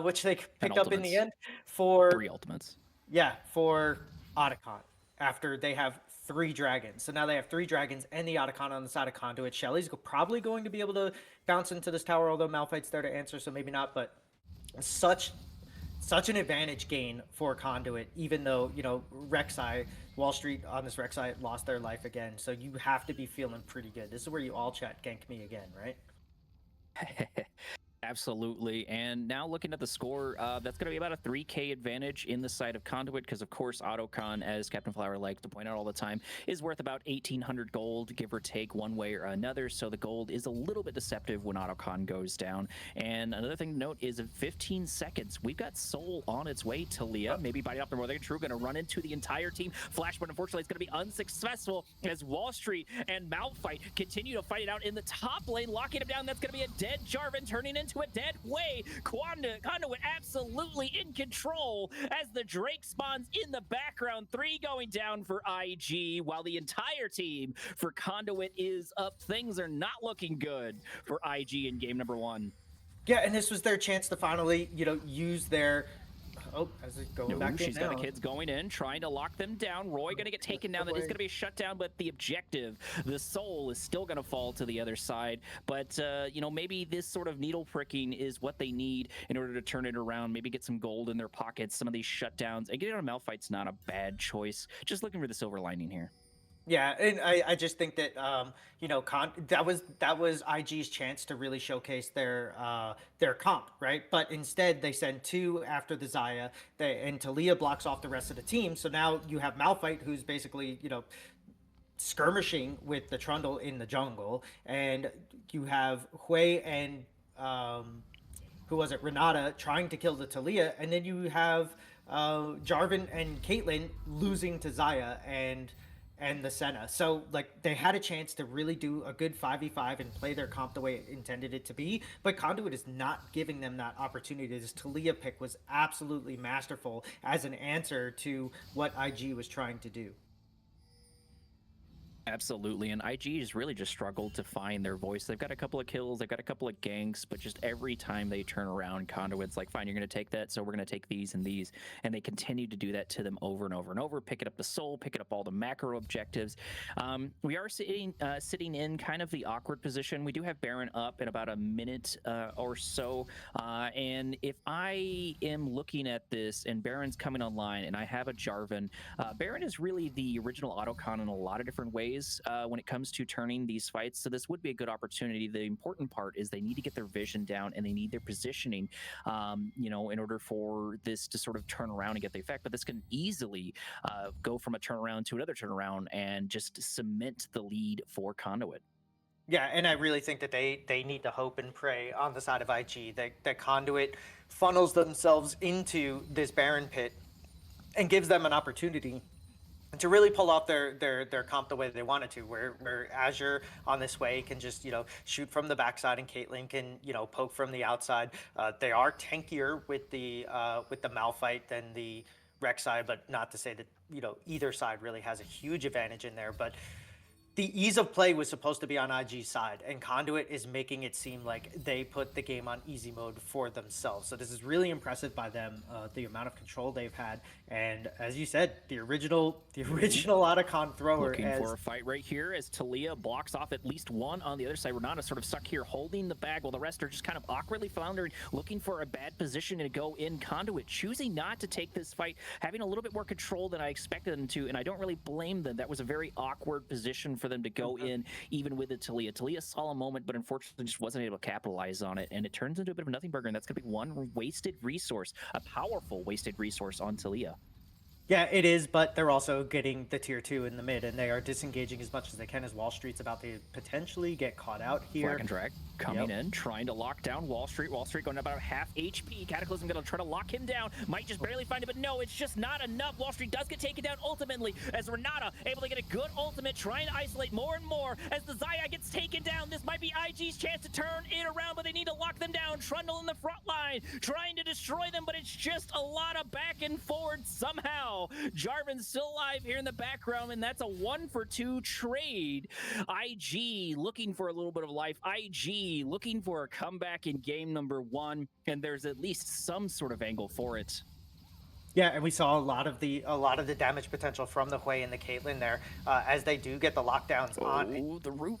which they picked up in the end for 3 ultimates. Yeah, for Otacon. After they have 3 dragons. So now they have 3 dragons and the Otacon on the side of Conduit. Shelly's probably going to be able to bounce into this tower, although Malphite's there to answer, so maybe not. But such an advantage gain for Conduit, even though, Rek'Sai, Wall Street on this Rek'Sai lost their life again. So you have to be feeling pretty good. This is where you all chat gank me again, right? Absolutely. And now looking at the score, that's going to be about a 3K advantage in the side of Conduit because, of course, Autocon, as Captain Flower likes to point out all the time, is worth about 1,800 gold, give or take one way or another. So the gold is a little bit deceptive when Autocon goes down. And another thing to note is in 15 seconds, we've got Soul on its way to Leah, maybe biting off the Northern True, going to run into the entire team. Flash, but unfortunately, it's going to be unsuccessful as Wall Street and Malphite continue to fight it out in the top lane, locking him down. That's going to be a dead Jarvan turning into a dead way. Conduit absolutely in control as the Drake spawns in the background. 3 going down for IG, while the entire team for Conduit is up. Things are not looking good for IG in game number 1. Yeah, and this was their chance to finally, use their... Oh, as it's going back in she's now. got the kids going in, trying to lock them down. Roy going to get taken down. That is going to be a shutdown, but the objective, the soul, is still going to fall to the other side. But, maybe this sort of needle pricking is what they need in order to turn it around, maybe get some gold in their pockets, some of these shutdowns. And getting on a Malphite's not a bad choice. Just looking for the silver lining here. Yeah, and I just think that that was IG's chance to really showcase their comp, right? But instead they send 2 after the Xayah, and Talia blocks off the rest of the team. So now you have Malphite, who's basically skirmishing with the Trundle in the jungle, and you have Hui and who was it, Renata, trying to kill the Talia, and then you have Jarvan and Caitlyn losing to Xayah and the Senna. So like they had a chance to really do a good 5v5 and play their comp the way it intended it to be, but Conduit is not giving them that opportunity. This Talia pick was absolutely masterful as an answer to what IG was trying to do. Absolutely, and IG has really just struggled to find their voice. They've got a couple of kills, they've got a couple of ganks, but just every time they turn around, Conduit's like, fine, you're going to take that, so we're going to take these and these. And they continue to do that to them over and over and over, picking up the soul, picking up all the macro objectives. We are sitting in kind of the awkward position. We do have Baron up in about a minute or so. And if I am looking at this and Baron's coming online and I have a Jarvan, Baron is really the original Autocon in a lot of different ways. When it comes to turning these fights. So this would be a good opportunity. The important part is they need to get their vision down and they need their positioning, in order for this to sort of turn around and get the effect. But this can easily go from a turnaround to another turnaround and just cement the lead for Conduit. Yeah, and I really think that they need to hope and pray on the side of IG that Conduit funnels themselves into this Baron pit and gives them an opportunity to really pull off their comp the way they wanted to, where Azure on this way can just shoot from the backside and Caitlyn can poke from the outside. They are tankier with the Malphite than the Rec side, but not to say that, either side really has a huge advantage in there. But the ease of play was supposed to be on IG's side, and Conduit is making it seem like they put the game on easy mode for themselves. So this is really impressive by them, the amount of control they've had, and as you said, the original Otacon thrower. Looking for a fight right here as Talia blocks off at least one on the other side. Renata sort of stuck here holding the bag while the rest are just kind of awkwardly floundering, looking for a bad position to go in. Conduit choosing not to take this fight, having a little bit more control than I expected them to, and I don't really blame them. That was a very awkward position for them to go in, even with the Talia. Talia saw a moment, but unfortunately just wasn't able to capitalize on it, and it turns into a bit of a nothing burger, and that's going to be one wasted resource, a powerful wasted resource on Talia. Yeah, it is, but they're also getting the tier 2 in the mid, and they are disengaging as much as they can as Wall Street's about to potentially get caught out here. Flag and drag coming in, trying to lock down Wall Street. Wall Street going about half HP. Cataclysm going to try to lock him down. Might just barely find it, but no, it's just not enough. Wall Street does get taken down ultimately as Renata able to get a good ultimate, trying to isolate more and more as the Xayah gets taken down. This might be IG's chance to turn it around, but they need to lock them down. Trundle in the front line, trying to destroy them, but it's just a lot of back and forward somehow. Jarvan's still alive here in the background, and that's a 1-for-2 trade. IG looking for a little bit of life. IG looking for a comeback in game number 1, and there's at least some sort of angle for it. Yeah, and we saw a lot of the damage potential from the Hui and the Caitlyn there, as they do get the lockdowns on. Oh, the root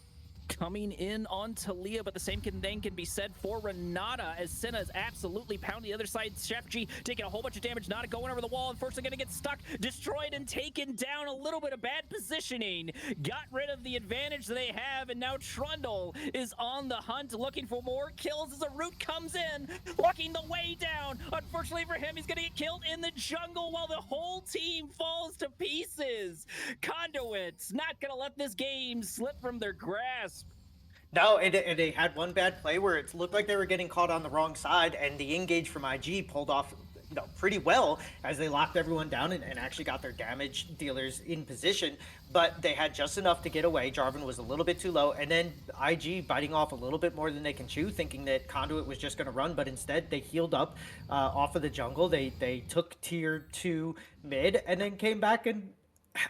coming in on Talia, but the same thing can be said for Renata as Senna is absolutely pounding the other side. Chef G taking a whole bunch of damage, Nada going over the wall, unfortunately going to get stuck, destroyed, and taken down. A little bit of bad positioning, got rid of the advantage they have, and now Trundle is on the hunt looking for more kills as a root comes in, locking the way down. Unfortunately for him, he's going to get killed in the jungle while the whole team falls to pieces. Conduit's not going to let this game slip from their grasp. No, and they had one bad play where it looked like they were getting caught on the wrong side, and the engage from IG pulled off pretty well as they locked everyone down and actually got their damage dealers in position, but they had just enough to get away. Jarvan was a little bit too low, and then IG biting off a little bit more than they can chew, thinking that Conduit was just going to run, but instead they healed up off of the jungle. They took tier 2 mid and then came back, and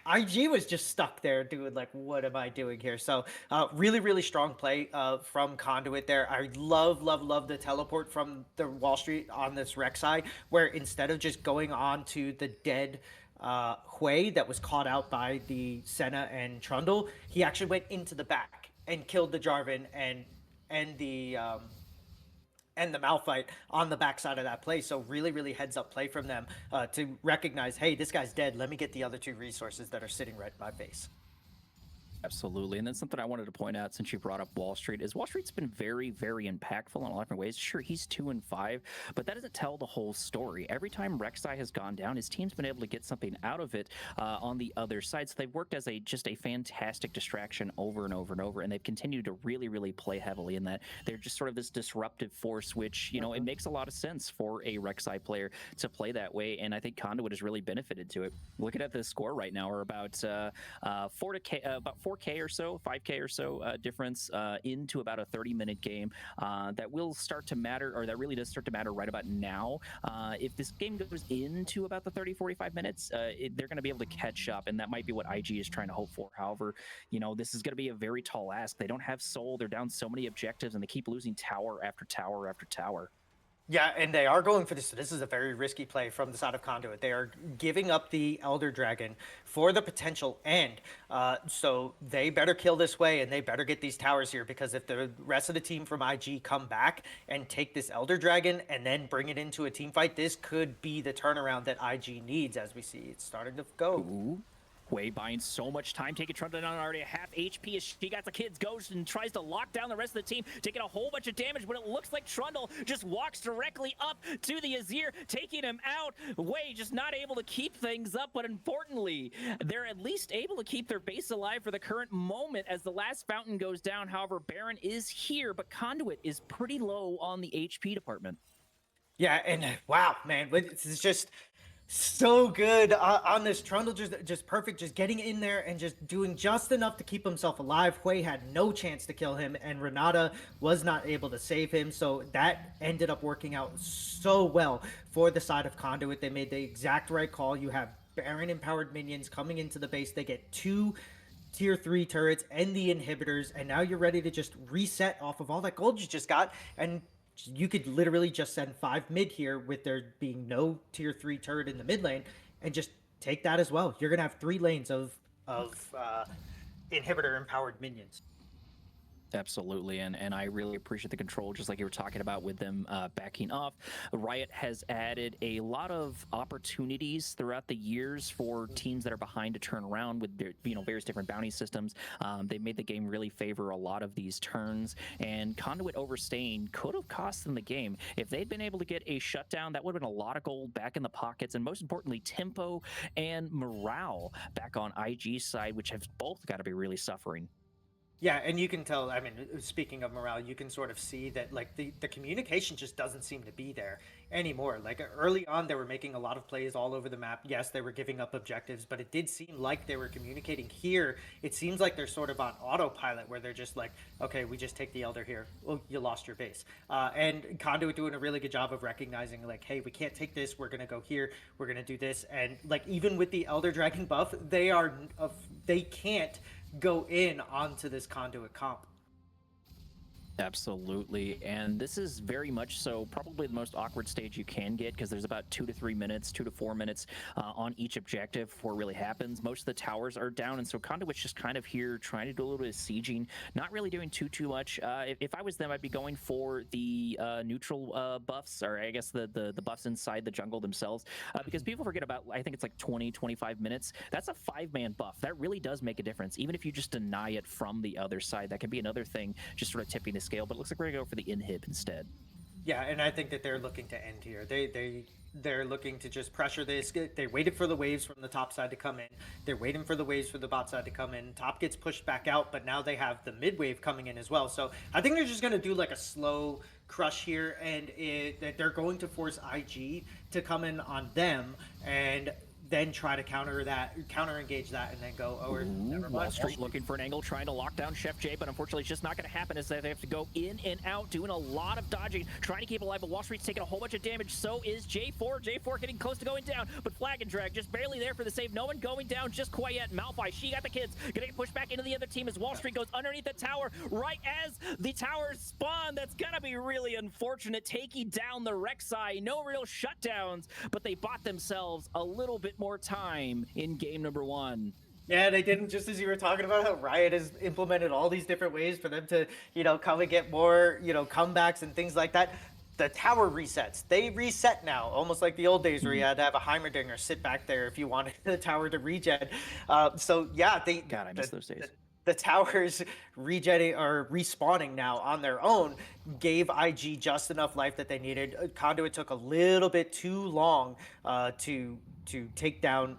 IG was just stuck there doing like, what am I doing here? So really, really strong play from Conduit there. I love the teleport from the Wall Street on this Rec side, where instead of just going on to the dead Hui that was caught out by the Senna and Trundle, he actually went into the back and killed the Jarvan and the Malphite on the backside of that play. So really, really heads up play from them to recognize, hey, this guy's dead. Let me get the other 2 resources that are sitting right in my face. Absolutely. And then something I wanted to point out since you brought up Wall Street is Wall Street's been very, very impactful in a lot of different ways. Sure, he's 2-5, but that doesn't tell the whole story. Every time Rek'Sai has gone down, his team's been able to get something out of it on the other side. So they've worked as just a fantastic distraction over and over and over, and they've continued to really, really play heavily in that. They're just sort of this disruptive force, which, it makes a lot of sense for a Rek'Sai player to play that way, and I think Conduit has really benefited to it. Looking at the score right now, we're about 4K or so, 5K or so difference into about a 30-minute game that will start to matter, or that really does start to matter right about now. If this game goes into about the 30-45 minutes, they're going to be able to catch up, and that might be what IG is trying to hope for. However, this is going to be a very tall ask. They don't have soul. They're down so many objectives, and they keep losing tower after tower after tower. Yeah, and they are going for this. This is a very risky play from the side of Conduit. They are giving up the Elder Dragon for the potential end. So they better kill this way, and they better get these towers here, because if the rest of the team from IG come back and take this Elder Dragon and then bring it into a team fight, this could be the turnaround that IG needs, as we see it's starting to go. Ooh. Hui buying so much time, taking Trundle down already a half HP as she got the kids, goes and tries to lock down the rest of the team, taking a whole bunch of damage, but it looks like Trundle just walks directly up to the Azir, taking him out. Hui just not able to keep things up, but importantly, they're at least able to keep their base alive for the current moment as the last fountain goes down. However, Baron is here, but Conduit is pretty low on the HP department. Yeah, and wow, man, this is just So good on this trundle, just perfect, just getting in there and just doing just enough to keep himself alive. Hui had no chance to kill him, and Renata was not able to save him. So that ended up working out so well for the side of Conduit. They made the exact right call. You have Baron empowered minions coming into the base. They get two tier 3 turrets and the inhibitors, and now you're ready to just reset off of all that gold you just got, and you could literally just send 5 mid here with there being no tier 3 turret in the mid lane, and just take that as well. You're gonna have 3 lanes of inhibitor empowered minions. Absolutely, and I really appreciate the control, just like you were talking about with them backing off. Riot has added a lot of opportunities throughout the years for teams that are behind to turn around with their, various different bounty systems. They made the game really favor a lot of these turns, and Conduit overstaying could have cost them the game. If they'd been able to get a shutdown, that would have been a lot of gold back in the pockets, and most importantly, tempo and morale back on IG side, which have both got to be really suffering. Yeah, and you can tell, I mean, speaking of morale, you can sort of see that like the communication just doesn't seem to be there anymore. Like early on they were making a lot of plays all over the map. Yes, they were giving up objectives, but it did seem like they were communicating. Here, it seems like they're sort of on autopilot where they're just like, okay, we just take the Elder here. Well, you lost your base. And Conduit doing a really good job of recognizing like, hey, we can't take this. We're going to go here. We're going to do this. And like even with the Elder Dragon buff, they can't go in onto this Conduit comp. Absolutely. And this is very much so probably the most awkward stage you can get because there's about 2 to 3 minutes, 2 to 4 minutes on each objective before it really happens. Most of the towers are down. And so Conduit's just kind of here trying to do a little bit of sieging, not really doing too much. If I was them, I'd be going for the neutral buffs, or I guess the buffs inside the jungle themselves, because people forget about, I think it's like 20, 25 minutes. That's a 5-man buff. That really does make a difference. Even if you just deny it from the other side, that can be another thing, just sort of tipping the scale, but it looks like we're gonna go for the inhib instead. Yeah, and I think that they're looking to end here. They're looking to just pressure this. They waited for the waves from the top side to come in. They're waiting for the waves for the bot side to come in. Top gets pushed back out, but now they have the mid wave coming in as well. So I think they're just gonna do like a slow crush here, and they're going to force IG to come in on them, and then try to counter engage that, and then go, oh, never mind. Wall Street looking for an angle, trying to lock down Chef J, but unfortunately it's just not going to happen as they have to go in and out, doing a lot of dodging, trying to keep alive, but Wall Street's taking a whole bunch of damage. So is J4. J4 getting close to going down, but Flag and Drag just barely there for the save. No one going down just quite yet. Malphite, she got the kids, gonna get pushed back into the other team as Wall Street goes underneath the tower right as the towers spawn. That's gonna be really unfortunate, taking down the Rek'Sai. No real shutdowns, but they bought themselves a little bit more time in game number 1. Yeah, they didn't. Just as you were talking about how Riot has implemented all these different ways for them to, come and get more, comebacks and things like that. The tower resets. They reset now, almost like the old days where you had to have a Heimerdinger sit back there if you wanted the tower to regen. So yeah, God, I miss those days. The towers regenerating or respawning now on their own gave IG just enough life that they needed. Conduit took a little bit too long to take down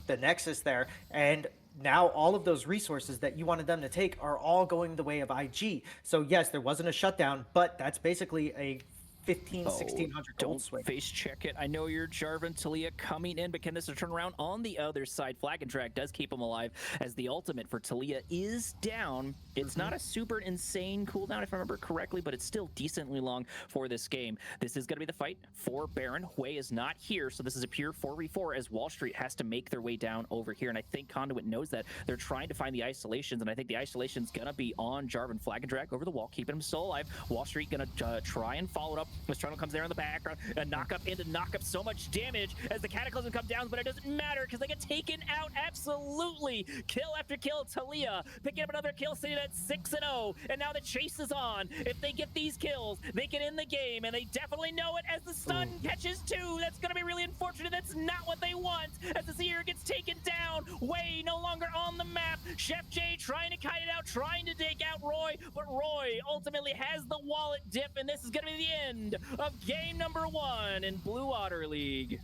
the Nexus there, and now all of those resources that you wanted them to take are all going the way of IG. So yes, there wasn't a shutdown, but that's basically a 1,600 gold swing. Face check it. I know you're Jarvan. Taliyah coming in, but can this turn around on the other side? Flag and Drag does keep him alive as the ultimate for Taliyah is down. It's not a super insane cooldown if I remember correctly, but it's still decently long for this game. This is going to be the fight for Baron. Hui is not here, so this is a pure 4v4 as Wall Street has to make their way down over here, and I think Conduit knows that. They're trying to find the isolations, and I think the isolation's going to be on Jarvan. Flag and Drag over the wall, keeping him still alive. Wall Street going to try and follow it up. Mistrano comes there in the background, a knock up into knock up, so much damage as the Cataclysm come down, but it doesn't matter because they get taken out absolutely. Kill after kill. Taliyah picking up another kill, sitting at 6-0, and now the chase is on. If they get these kills, they get in the game, and they definitely know it as the stun catches 2. That's going to be really unfortunate. That's not what they want as the Seer gets taken down. Way no longer on the map. Chef J trying to kite it out, trying to take out Roy, but Roy ultimately has the wallet dip, and this is going to be the end of game number 1 in Blue Water League.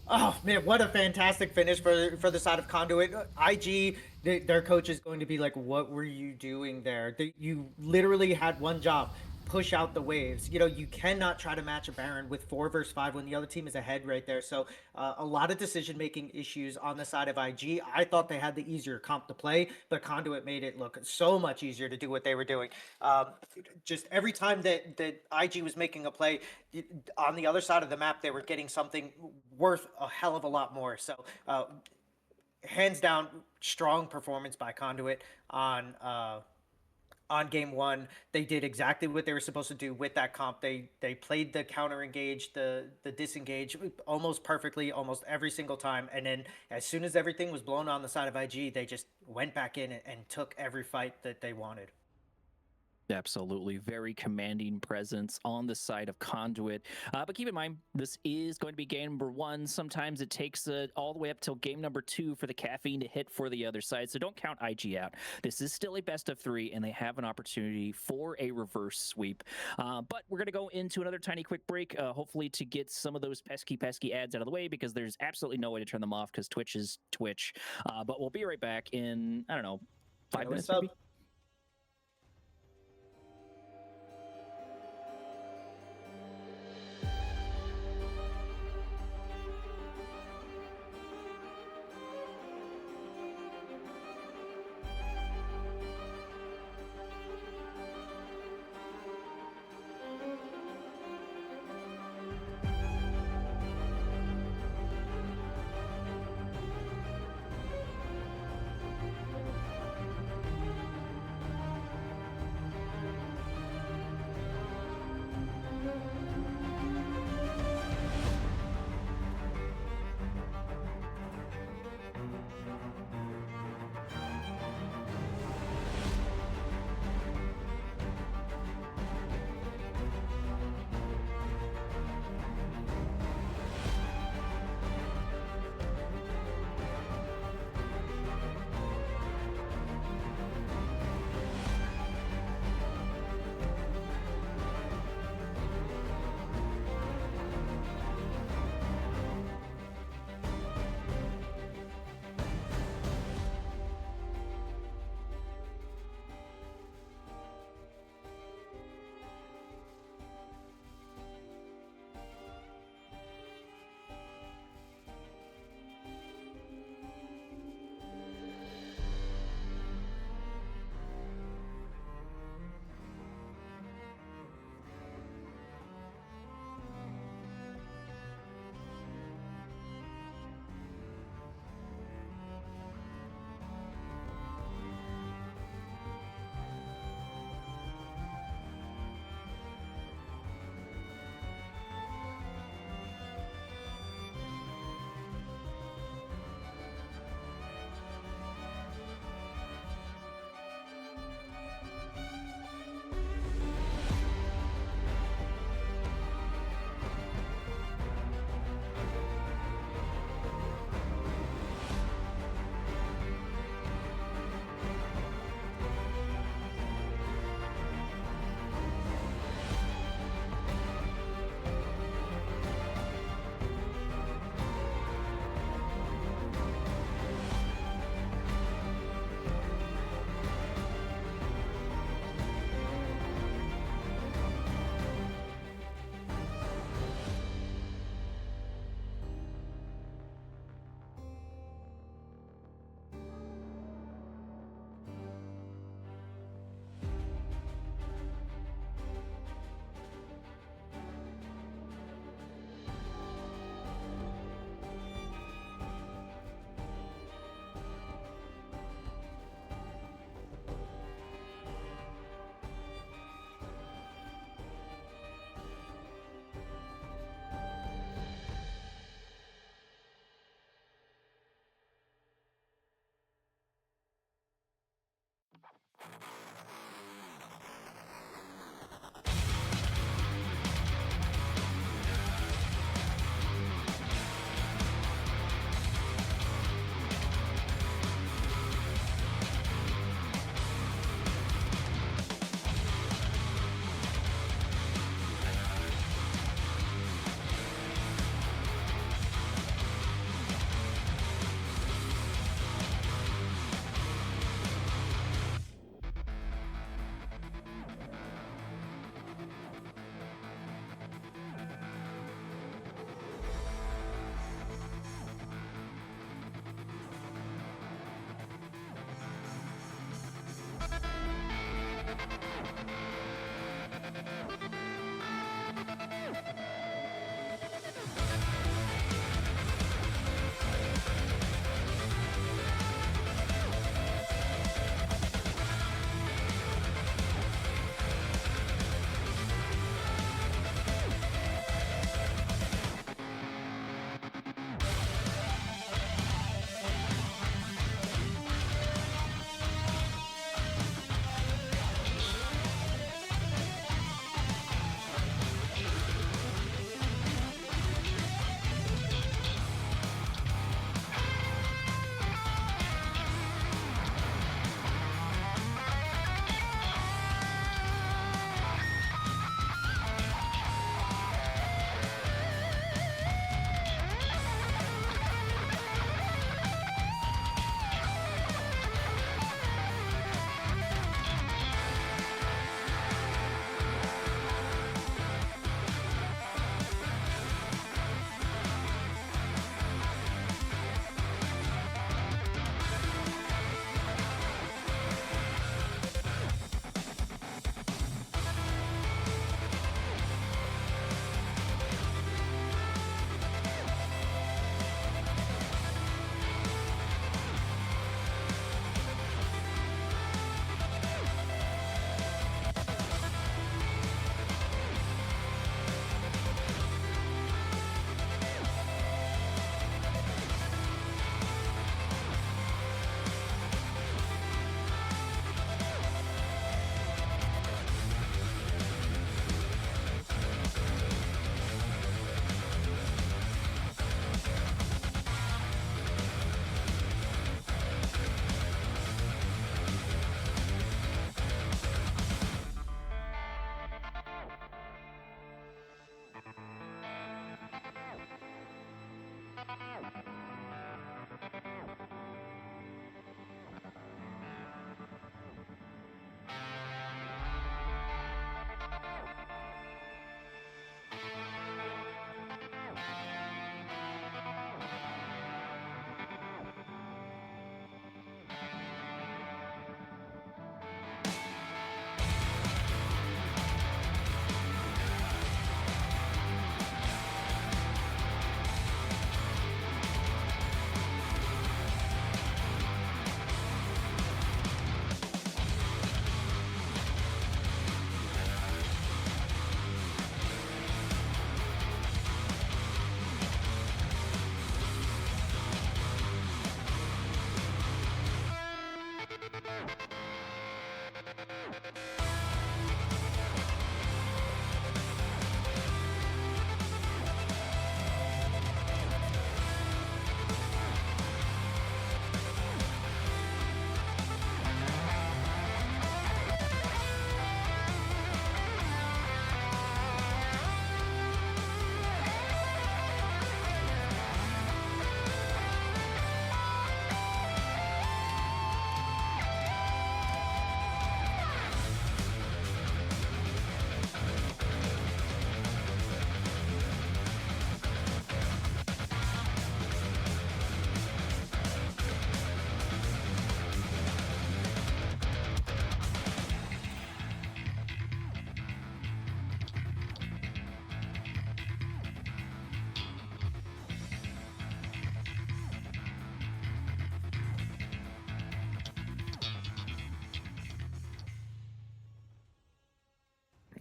Oh man, what a fantastic finish for the side of Conduit. IG, their coach is going to be like, "What were you doing there? You literally had one job: push out the waves. You know, you cannot try to match a Baron with 4 versus 5 when the other team is ahead right there. So a lot of decision making issues on the side of IG. I thought they had the easier comp to play, but Conduit made it look so much easier to do what they were doing. Just every time that IG was making a play, on the other side of the map, they were getting something worth a hell of a lot more. So hands down, strong performance by Conduit on game one. They did exactly what they were supposed to do with that comp. They played the counter engage, the disengage almost perfectly, almost every single time. And then as soon as everything was blown on the side of IG, they just went back in and took every fight that they wanted. Absolutely. Very commanding presence on the side of Conduit. But keep in mind, this is going to be game number one. Sometimes it takes all the way up till game number two for the caffeine to hit for the other side. So don't count IG out. This is still a best of three, and they have an opportunity for a reverse sweep. But we're going to go into another tiny quick break, hopefully to get some of those pesky ads out of the way, because there's absolutely no way to turn them off because Twitch is Twitch. But we'll be right back in, I don't know, 5 minutes maybe?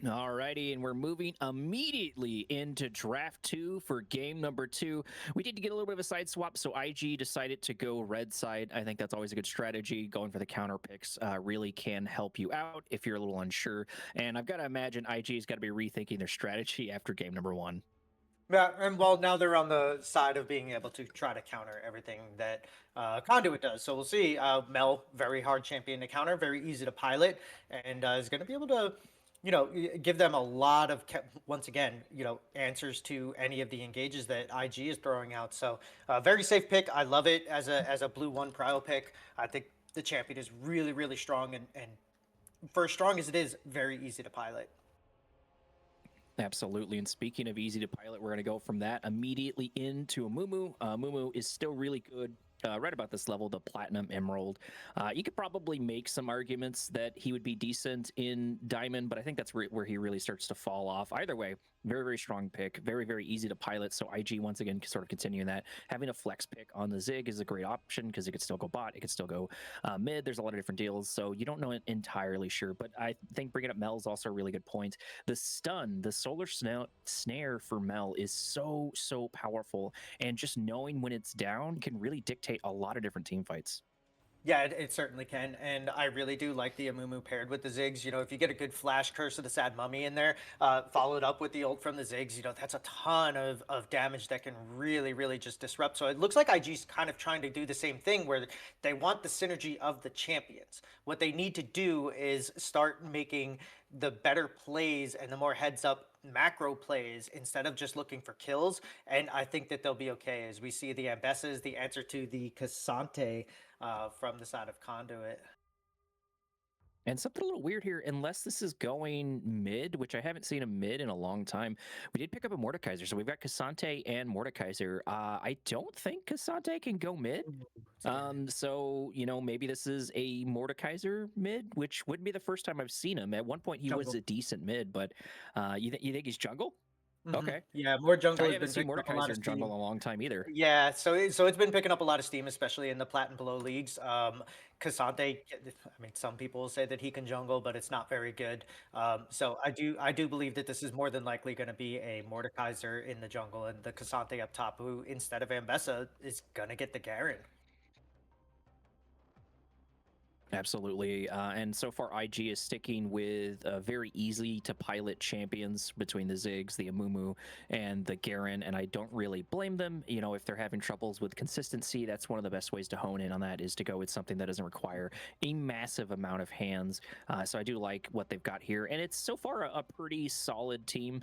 Alrighty, and we're moving immediately into draft 2 for game number 2. We did get a little bit of a side swap, so IG decided to go red side. I think that's always a good strategy. Going for the counter picks really can help you out if you're a little unsure. And I've got to imagine IG's got to be rethinking their strategy after game number 1. Yeah, and well, now they're on the side of being able to try to counter everything that Conduit does. So we'll see. Mel, very hard champion to counter, very easy to pilot, and is going to be able to, give them a lot of, once again, answers to any of the engages that IG is throwing out. So very safe pick. I love it as a blue one prio pick. I think the champion is really, really strong, and for as strong as it is, very easy to pilot. Absolutely. And speaking of easy to pilot, we're going to go from that immediately into a Mumu. Mumu is still really good. Right about this level, the Platinum Emerald. You could probably make some arguments that he would be decent in Diamond, but I think that's where he really starts to fall off. Either way, very, very strong pick. Very, very easy to pilot. So IG, once again, sort of continuing that. Having a flex pick on the Zig is a great option because it could still go bot. It could still go mid. There's a lot of different deals. So you don't know it entirely sure. But I think bringing up Mel is also a really good point. The stun, the solar snare for Mel is so, so powerful. And just knowing when it's down can really dictate a lot of different team fights. Yeah, it certainly can, and I really do like the Amumu paired with the Ziggs. If you get a good flash curse of the Sad Mummy in there, followed up with the ult from the Ziggs, that's a ton of damage that can really, really just disrupt. So it looks like IG's kind of trying to do the same thing where they want the synergy of the champions. What they need to do is start making the better plays and the more heads up macro plays instead of just looking for kills. And I think that they'll be okay as we see the Ambesses, the answer to the Cassante from the side of Conduit. And something a little weird here, unless this is going mid, which I haven't seen a mid in a long time, we did pick up a Mordekaiser. So we've got Cassante and Mordekaiser. I don't think Cassante can go mid. So, maybe this is a Mordekaiser mid, which wouldn't be the first time I've seen him. At one point, he was Jungle. a decent mid, but you think he's jungle? Okay. Yeah, more jungle I has haven't been seen picking up a lot Mordekaiser of in jungle steam. in a long time either. Yeah, so it's been picking up a lot of steam, especially in the plat and below leagues. Cassante, I mean, some people will say that he can jungle, but it's not very good. So I do believe that this is more than likely going to be a Mordekaiser in the jungle and the Cassante up top, who instead of Ambessa is gonna get the Garen. Absolutely. And so far, IG is sticking with very easy to pilot champions between the Ziggs, the Amumu, and the Garen. And I don't really blame them. If they're having troubles with consistency, that's one of the best ways to hone in on that is to go with something that doesn't require a massive amount of hands. So I do like what they've got here. And it's so far a pretty solid team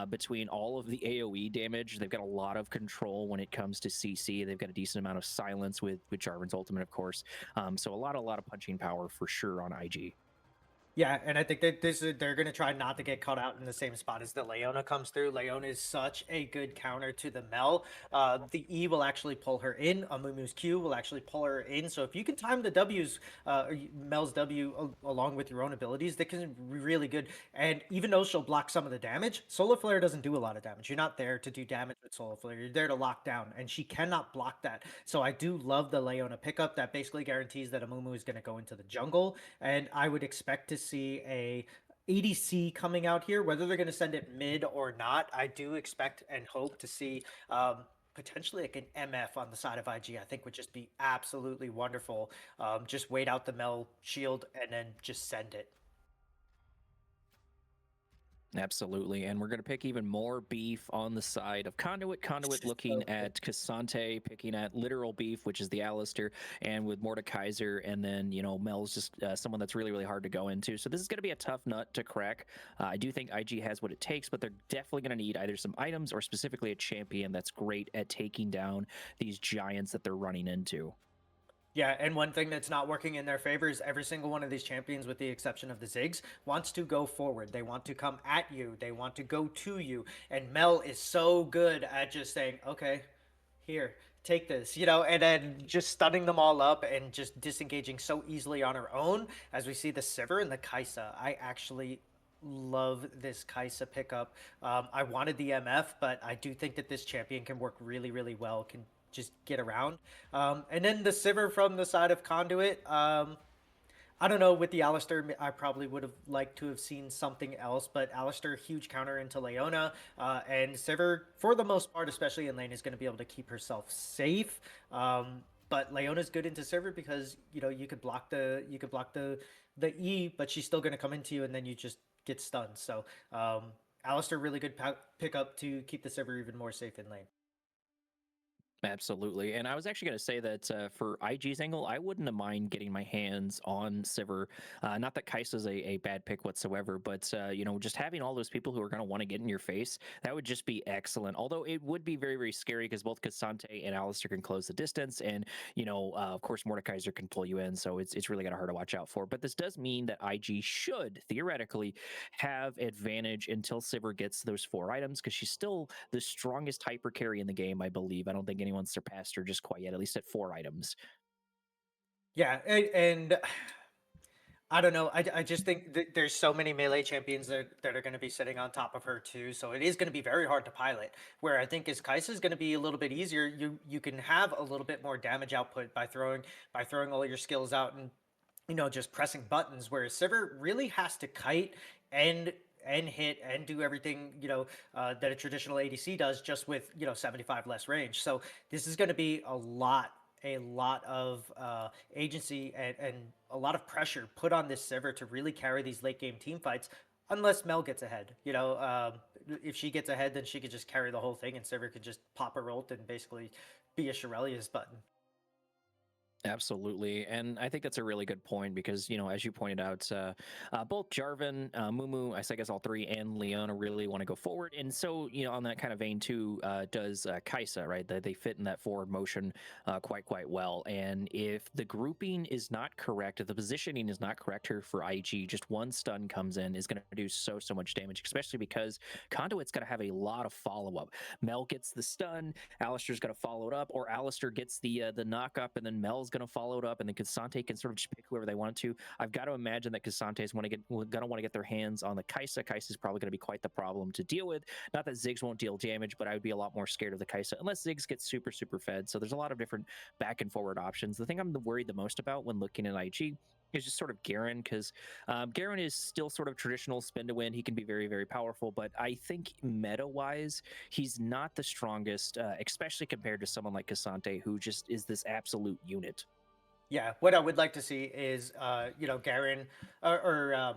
between all of the AoE damage. They've got a lot of control when it comes to CC. They've got a decent amount of silence with Jarvan's ultimate, of course. So a lot of punching power for sure on IG. Yeah, and I think that they're going to try not to get caught out in the same spot as the Leona comes through. Leona is such a good counter to the Mel. The E will actually pull her in. Amumu's Q will actually pull her in. So if you can time the W's, Mel's W along with your own abilities, that can be really good. And even though she'll block some of the damage, Solar Flare doesn't do a lot of damage. You're not there to do damage with Solar Flare. You're there to lock down, and she cannot block that. So I do love the Leona pickup. That basically guarantees that Amumu is going to go into the jungle, and I would expect to see a ADC coming out here. Whether they're going to send it mid or not, I do expect and hope to see potentially like an MF on the side of IG. I think would just be absolutely wonderful. Just wait out the Mel shield and then just send it. Absolutely. And we're going to pick even more beef on the side of Conduit. Conduit looking at Cassante, picking at literal beef, which is the Alistair, and with Mordekaiser. And then, Mel's just someone that's really, really hard to go into. So this is going to be a tough nut to crack. I do think IG has what it takes, but they're definitely going to need either some items or specifically a champion that's great at taking down these giants that they're running into. Yeah, and one thing that's not working in their favor is every single one of these champions, with the exception of the Ziggs, wants to go forward. They want to come at you. They want to go to you. And Mel is so good at just saying, okay, here, take this, and then just stunning them all up and just disengaging so easily on her own. As we see the Sivir and the Kaisa, I actually love this Kaisa pickup. I wanted the MF, but I do think that this champion can work really, really well, can just get around. And then the Sivir from the side of Conduit. I don't know with the Alistair. I probably would have liked to have seen something else, but Alistair, huge counter into Leona, and Sivir, for the most part, especially in lane, is going to be able to keep herself safe. But Leona's good into Sivir because you could block the E, but she's still going to come into you, and then you just get stunned. So Alistair, really good pickup to keep the Sivir even more safe in lane. Absolutely. And I was actually going to say that for IG's angle, I wouldn't have mind getting my hands on Sivir. Not that Kai'Sa's a bad pick whatsoever, but, just having all those people who are going to want to get in your face, that would just be excellent. Although it would be very, very scary because both Cassante and Alistair can close the distance. And, of course, Mordekaiser can pull you in. So it's really going to hard to watch out for. But this does mean that IG should theoretically have advantage until Sivir gets those 4 items because she's still the strongest hyper carry in the game, I believe. I don't think anyone's surpassed her just quite yet, at least at 4 items. Yeah, and I don't know. I just think there's so many melee champions that are going to be sitting on top of her too. So it is going to be very hard to pilot. Where I think as Kai'Sa is going to be a little bit easier. You can have a little bit more damage output by throwing all your skills out and just pressing buttons. Whereas Sivir really has to kite and and hit and do everything that a traditional ADC does, just with 75 less range. So this is going to be a lot of agency and a lot of pressure put on this Sivir to really carry these late game team fights. Unless Mel gets ahead, if she gets ahead, then she could just carry the whole thing, and Sivir could just pop her ult and basically be a Shirelia's button. Absolutely. And I think that's a really good point because, as you pointed out, both Jarvan, Mumu, I guess all three, and Leona really want to go forward. And so, on that kind of vein too, does Kai'Sa, right? They fit in that forward motion quite well. And if the grouping is not correct, if the positioning is not correct here for IG, just one stun comes in is going to do so much damage, especially because Conduit's going to have a lot of follow up. Mel gets the stun, Alistair's going to follow it up, or Alistair gets the knock up, and then Mel's going to follow it up, and then Cassante can sort of just pick whoever they want to. I've got to imagine that Cassante's going to want to get their hands on the Kai'Sa. Kai'Sa's probably going to be quite the problem to deal with. Not that Ziggs won't deal damage, but I would be a lot more scared of the Kai'Sa unless Ziggs gets super fed. So there's a lot of different back and forward options. The thing I'm worried the most about when looking at IG is just sort of Garen, because Garen is still sort of traditional spin to win. He can be very powerful, but I think meta wise, he's not the strongest, especially compared to someone like Cassante, who just is this absolute unit. Yeah, what I would like to see is, Garen or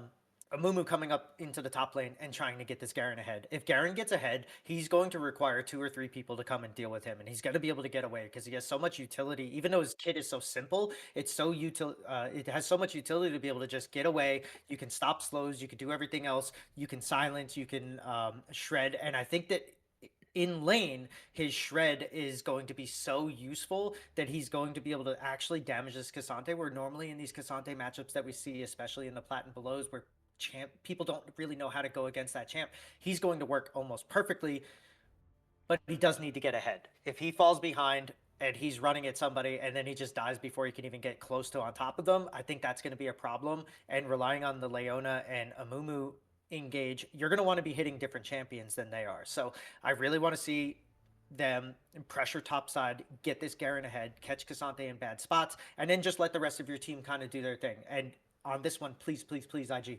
Amumu coming up into the top lane and trying to get this Garen ahead. If Garen gets ahead, he's going to require 2 or 3 people to come and deal with him, and he's going to be able to get away because he has so much utility. Even though his kit is so simple, it's so it has so much utility to be able to just get away. You can stop slows, you can do everything else, you can silence, you can shred, and I think that in lane, his shred is going to be so useful that he's going to be able to actually damage this Cassante. Where normally in these Cassante matchups that we see, especially in the plat and belows, where people don't really know how to go against that champ, he's going to work almost perfectly, but he does need to get ahead. If he falls behind and he's running at somebody and then he just dies before he can even get close to on top of them, I think that's going to be a problem. And relying on the Leona and Amumu engage, you're going to want to be hitting different champions than they are. So I really want to see them pressure top side, get this Garen ahead, catch Cassante in bad spots, and then just let the rest of your team kind of do their thing. And on this one, please, IG,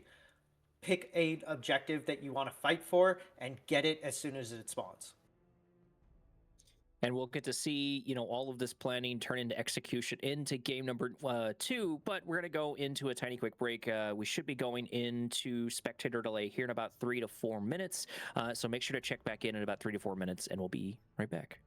pick a objective that you want to fight for and get it as soon as it spawns. And we'll get to see, all of this planning turn into execution into game number 2. But we're going to go into a tiny quick break. We should be going into spectator delay here in about 3 to 4 minutes. So make sure to check back in about 3 to 4 minutes, and we'll be right back.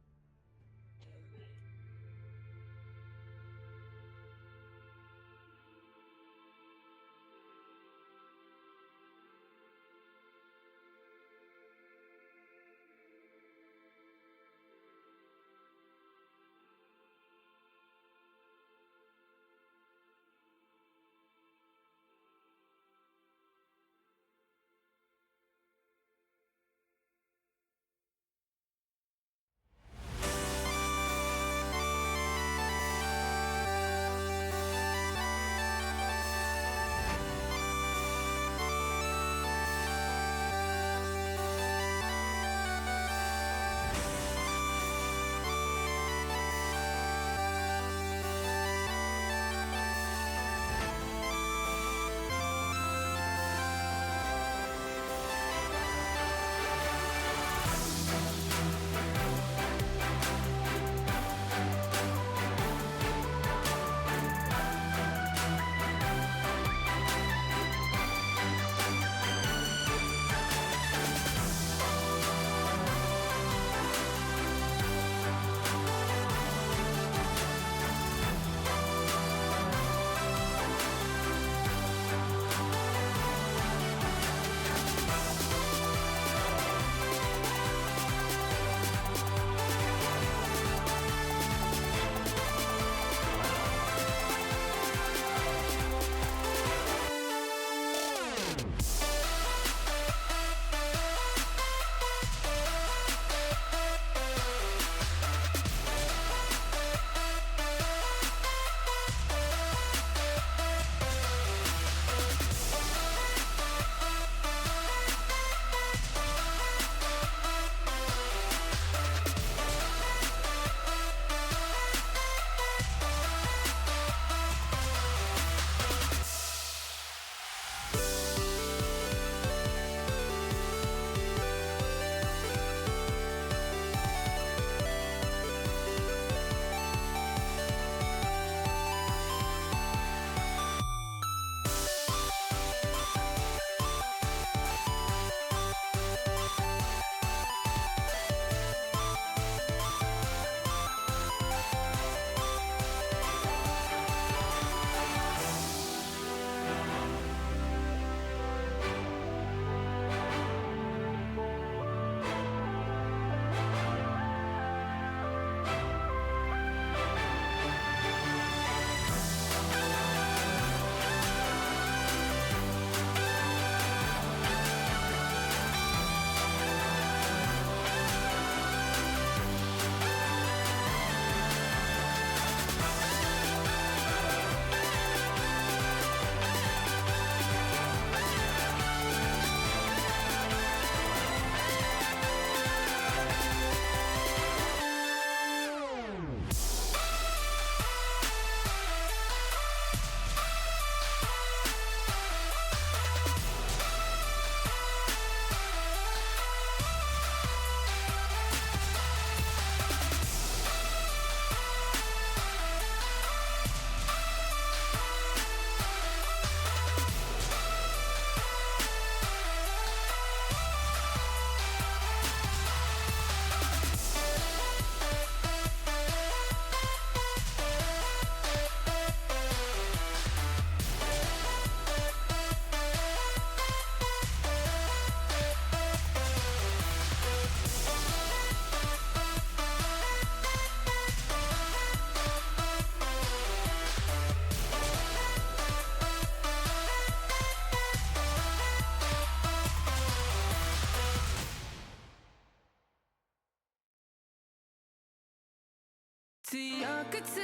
強く強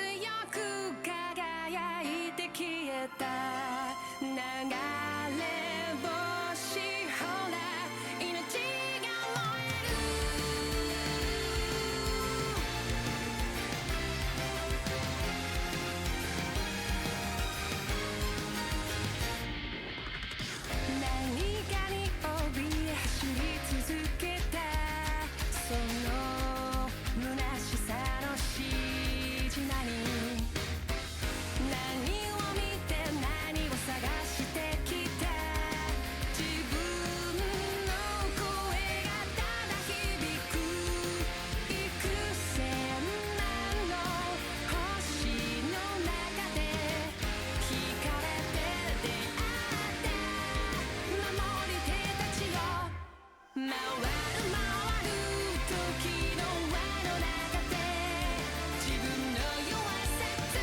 く輝いて消えた流れ星ほら命が燃える何かに怯え走り続けたその虚しさのしじまに何を見て何を探してきた自分の声がただ響く幾千万の星の中で惹かれて出会った守り手たちよ回る回る時の輪の中で自分の弱さ強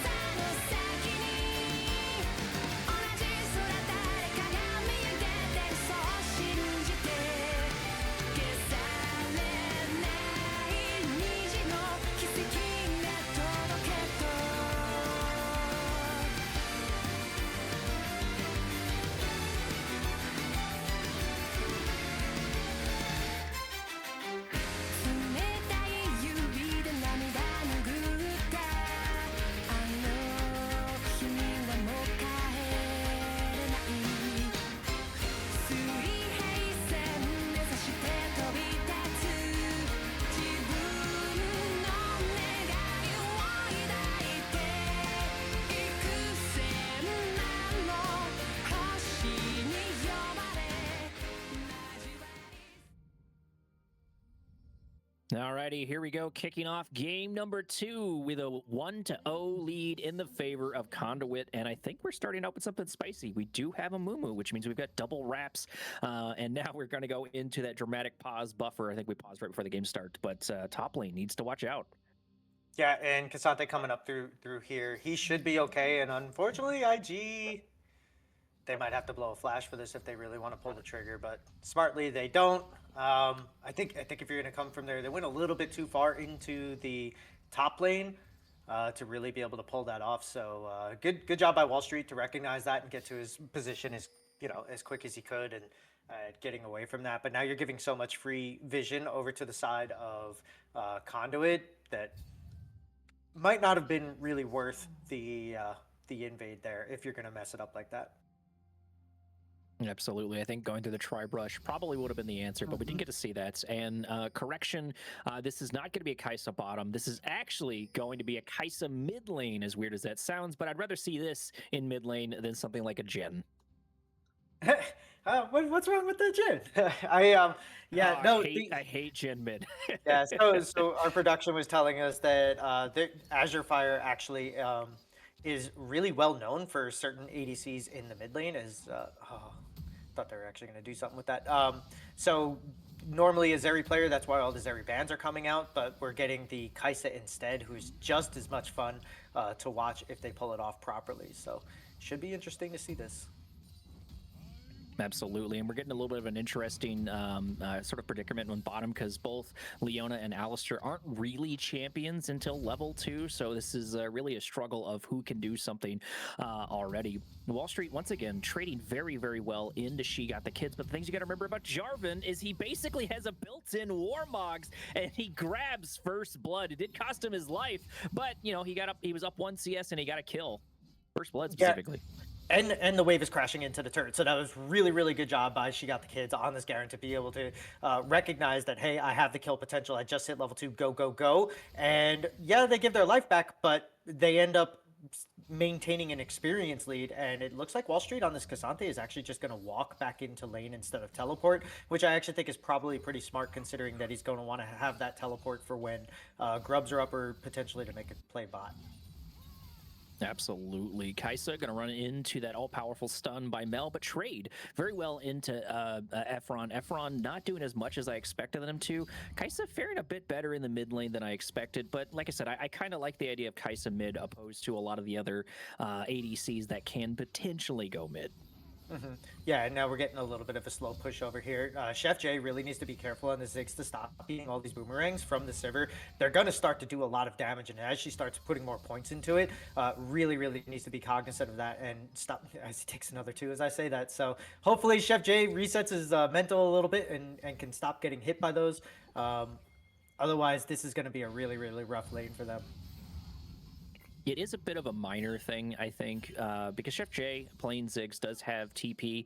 さの先に同じ空誰かが見上げてるそう信じて消されない虹の奇跡が届けと冷たい指で涙拭ったあの日にはもう帰れない水平線目指して飛び立つ自分の願いを抱いて幾千万の星に呼ばれ交わりAlrighty, here we go. Kicking off game number 2 with a 1-0 lead in the favor of Conduit. And I think we're starting out with something spicy. We do have a Moo, which means we've got double wraps. And now we're going to go into that dramatic pause buffer. I think we paused right before the game starts. But top lane needs to watch out. Yeah, and Cassante coming up through here. He should be okay. And unfortunately, IG, they might have to blow a flash for this if they really want to pull the trigger, but smartly they don't. I think if you're going to come from there, they went a little bit too far into the top lane to really be able to pull that off. So good job by Wall Street to recognize that and get to his position as quick as he could and getting away from that. But now you're giving so much free vision over to the side of Conduit that might not have been really worth the invade there if you're going to mess it up like that. Absolutely. I think going through the tri-brush probably would have been the answer, but we didn't get to see that. And correction, this is not going to be a Kai'Sa bottom. This is actually going to be a Kai'Sa mid lane, as weird as that sounds, but I'd rather see this in mid lane than something like a Jhin. What's wrong with the Jhin? I hate Jhin mid. Yeah, so our production was telling us that the Azure Fire actually is really well known for certain ADCs in the mid lane. Thought they were actually going to do something with that. So normally a Zeri player, that's why all the Zeri bans are coming out, but we're getting the Kai'Sa instead, who's just as much fun to watch if they pull it off properly. So should be interesting to see this. Absolutely, and we're getting a little bit of an interesting sort of predicament on bottom because both Leona and Alistair aren't really champions until level 2, so this is really a struggle of who can do something already. Wall Street, once again, trading very, very well into She Got the Kids, but the things you got to remember about Jarvan is he basically has a built-in Warmogs, and he grabs first blood. It did cost him his life, but, you know, he was up 1 CS and he got a kill. First blood specifically. Yeah. And the wave is crashing into the turret. So that was really, really good job by She Got the Kids on this Garen to be able to recognize that, hey, I have the kill potential. I just hit level 2, go, go, go. And yeah, they give their life back, but they end up maintaining an experience lead. And it looks like Wall Street on this Cassante is actually just going to walk back into lane instead of teleport, which I actually think is probably pretty smart considering that he's going to want to have that teleport for when grubs are up or potentially to make a play bot. Absolutely. Kai'Sa going to run into that all-powerful stun by Mel, but trade very well into Efron. Efron not doing as much as I expected him to. Kai'Sa faring a bit better in the mid lane than I expected, but like I said, I kind of like the idea of Kai'Sa mid opposed to a lot of the other ADCs that can potentially go mid. Yeah, and now we're getting a little bit of a slow push over here. Chef J really needs to be careful on the Ziggs to stop beating all these boomerangs from the Sivir. They're going to start to do a lot of damage, and as she starts putting more points into it, really, really needs to be cognizant of that and stop as he takes another two as I say that. So hopefully Chef J resets his mental a little bit and can stop getting hit by those. Otherwise, this is going to be a really, really rough lane for them. It is a bit of a minor thing, I think, because Chef J playing Ziggs does have TP.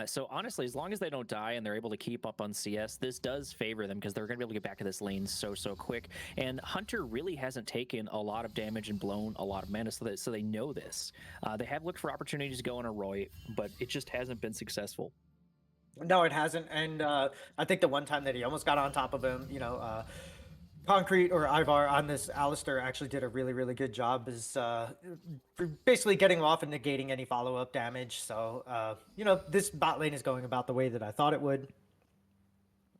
So honestly, as long as they don't die and they're able to keep up on CS, this does favor them because they're going to be able to get back to this lane so quick. And Hunter really hasn't taken a lot of damage and blown a lot of mana, so they know this. They have looked for opportunities to go on a Roy, but it just hasn't been successful. No, it hasn't. And I think the one time that he almost got on top of him, Concrete or Ivar on this Alistair actually did a really, really good job is basically getting him off and negating any follow-up damage. So, this bot lane is going about the way that I thought it would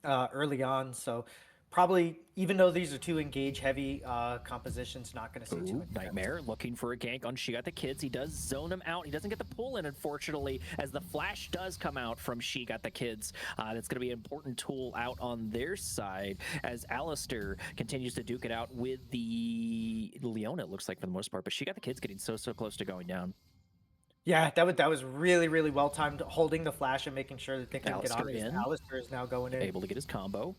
early on. So probably, even though these are two engage heavy compositions, not going to see too many. Nightmare looking for a gank on She Got the Kids. He does zone him out. He doesn't get the pull in, unfortunately, as the flash does come out from She Got the Kids. That's going to be an important tool out on their side as Alistair continues to duke it out with the Leona, it looks like, for the most part. But She Got the Kids getting so close to going down. Yeah, that was really, really well timed, holding the flash and making sure that they can Alistair get on. Alistair is now going in. Able to get his combo.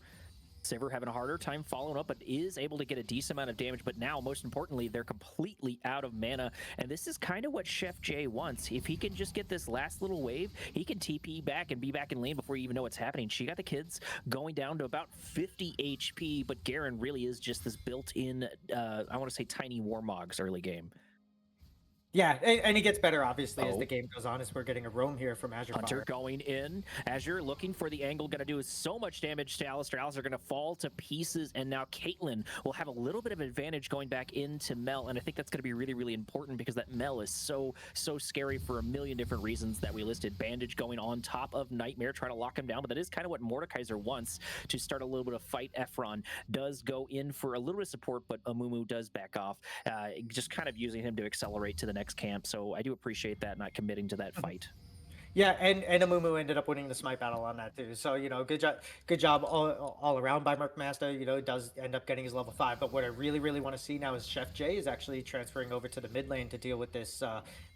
Sivir having a harder time following up, but is able to get a decent amount of damage. But now, most importantly, they're completely out of mana. And this is kind of what Chef J wants. If he can just get this last little wave, he can TP back and be back in lane before you even know what's happening. She Got the Kids going down to about 50 HP, but Garen really is just this built-in, I want to say, tiny Warmogs early game. Yeah, and he gets better, obviously, as the game goes on, as we're getting a roam here from Azure Hunter Fire. going in. Azure looking for the angle, going to do so much damage to Alistair. Alistair going to fall to pieces, and now Caitlyn will have a little bit of advantage going back into Mel, and I think that's going to be really, really important because that Mel is so scary for a million different reasons that we listed. Bandage going on top of Nightmare, trying to lock him down, but that is kind of what Mordekaiser wants to start a little bit of fight. Efron does go in for a little bit of support, but Amumu does back off, just kind of using him to accelerate to the next camp. So I do appreciate that, not committing to that fight. Yeah, and Amumu ended up winning the smite battle on that too. So good job all around by Mercmaster. Does end up getting his level 5. But what I really, really want to see now is Chef J is actually transferring over to the mid lane to deal with this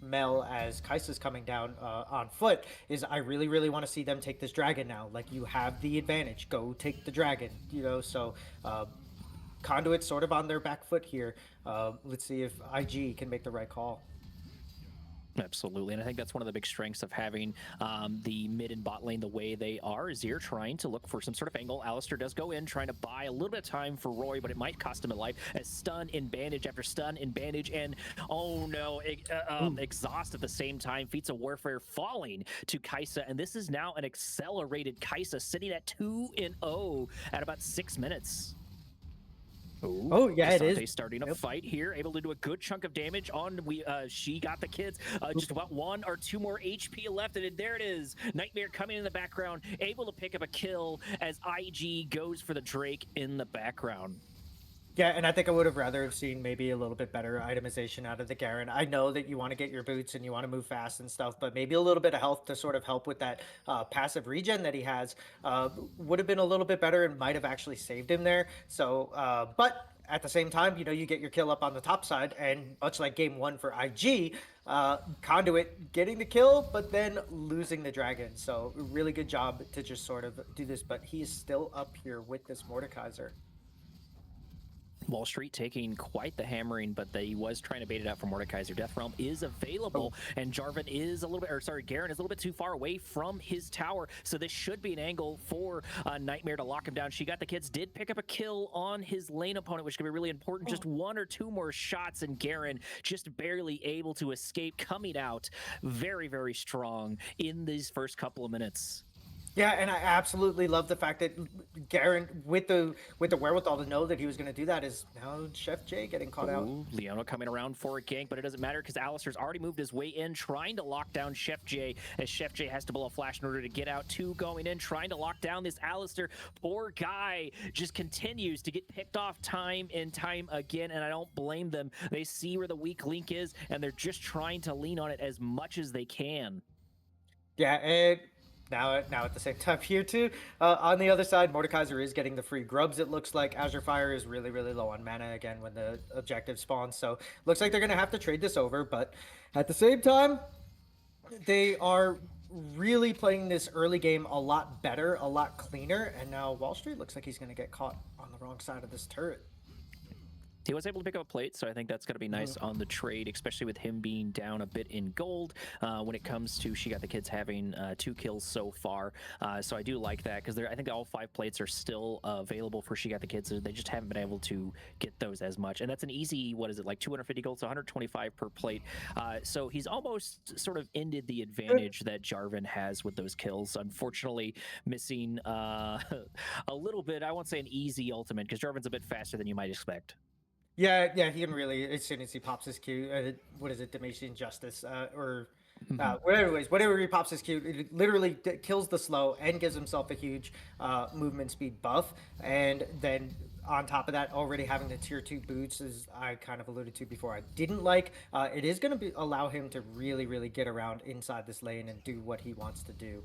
Mel as Kai'Sa's coming down on foot. I really, really want to see them take this dragon now. Like, you have the advantage, go take the dragon. So Conduit sort of on their back foot here. Let's see if IG can make the right call. Absolutely, and I think that's one of the big strengths of having the mid and bot lane the way they are, is you're trying to look for some sort of angle. Alistair does go in, trying to buy a little bit of time for Roy, but it might cost him a life, as stun and bandage after stun and bandage, and oh no, exhaust at the same time. Feats of Warfare falling to Kai'Sa, and this is now an accelerated Kai'Sa, sitting at 2-0 at about 6 minutes. Oh yeah, it is. Starting a fight here, able to do a good chunk of damage on She Got the Kids. Just about 1 or 2 more HP left, and there it is. Nightmare coming in the background, able to pick up a kill as IG goes for the Drake in the background. Yeah, and I think I would have rather have seen maybe a little bit better itemization out of the Garen. I know that you want to get your boots and you want to move fast and stuff, but maybe a little bit of health to sort of help with that passive regen that he has would have been a little bit better and might have actually saved him there. So, but at the same time, you get your kill up on the top side, and much like game 1 for IG, Conduit getting the kill, but then losing the dragon. So really good job to just sort of do this, but he's still up here with this Mordekaiser. Wall Street taking quite the hammering, but he was trying to bait it out for Mordekaiser. Death Realm is available, and Jarvan is Garen is a little bit too far away from his tower, so this should be an angle for Nightmare to lock him down. She Got the Kids did pick up a kill on his lane opponent, which could be really important. Just 1 or 2 more shots, and Garen just barely able to escape, coming out very, very strong in these first couple of minutes. Yeah, and I absolutely love the fact that Garen, with the wherewithal to know that he was going to do that, is now Chef J getting caught out. Leona coming around for a gank, but it doesn't matter because Alistair's already moved his way in, trying to lock down Chef J, as Chef J has to blow a flash in order to get out. 2 going in, trying to lock down this Alistair. Poor guy just continues to get picked off time and time again, and I don't blame them. They see where the weak link is, and they're just trying to lean on it as much as they can. Yeah, and now at the same time here too, on the other side, Mordekaiser is getting the free grubs. It looks like Azure Fire is really low on mana again when the objective spawns. So looks like they're gonna have to trade this over. But at the same time, they are really playing this early game a lot better, a lot cleaner. And now Wall Street looks like he's gonna get caught on the wrong side of this turret. He was able to pick up a plate, so I think that's going to be nice on the trade, especially with him being down a bit in gold. When it comes to She Got the Kids having 2 kills so far, so I do like that because I think all 5 plates are still available for She Got the Kids. They just haven't been able to get those as much, and that's an easy, what is it, like 250 gold, so 125 per plate. So he's almost sort of ended the advantage that Jarvan has with those kills. Unfortunately, missing a little bit. I won't say an easy ultimate because Jarvan's a bit faster than you might expect. Yeah, he can really, as soon as he pops his Q, what is it, Damasian Justice, whatever he pops his Q, it literally kills the slow and gives himself a huge movement speed buff. And then on top of that, already having the tier 2 boots, as I kind of alluded to before, I didn't like. It is going to allow him to really get around inside this lane and do what he wants to do.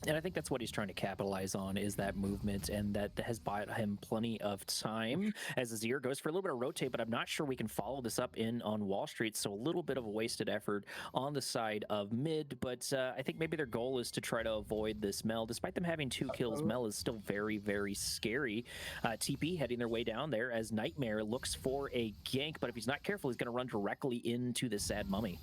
And I think that's what he's trying to capitalize on is that movement, and that has bought him plenty of time as Azir goes for a little bit of rotate, but I'm not sure we can follow this up in on Wall Street, so a little bit of a wasted effort on the side of mid, but I think maybe their goal is to try to avoid this Mel. Despite them having 2 kills, Mel is still very scary. TP heading their way down there as Nightmare looks for a gank, but if he's not careful, he's going to run directly into the sad mummy.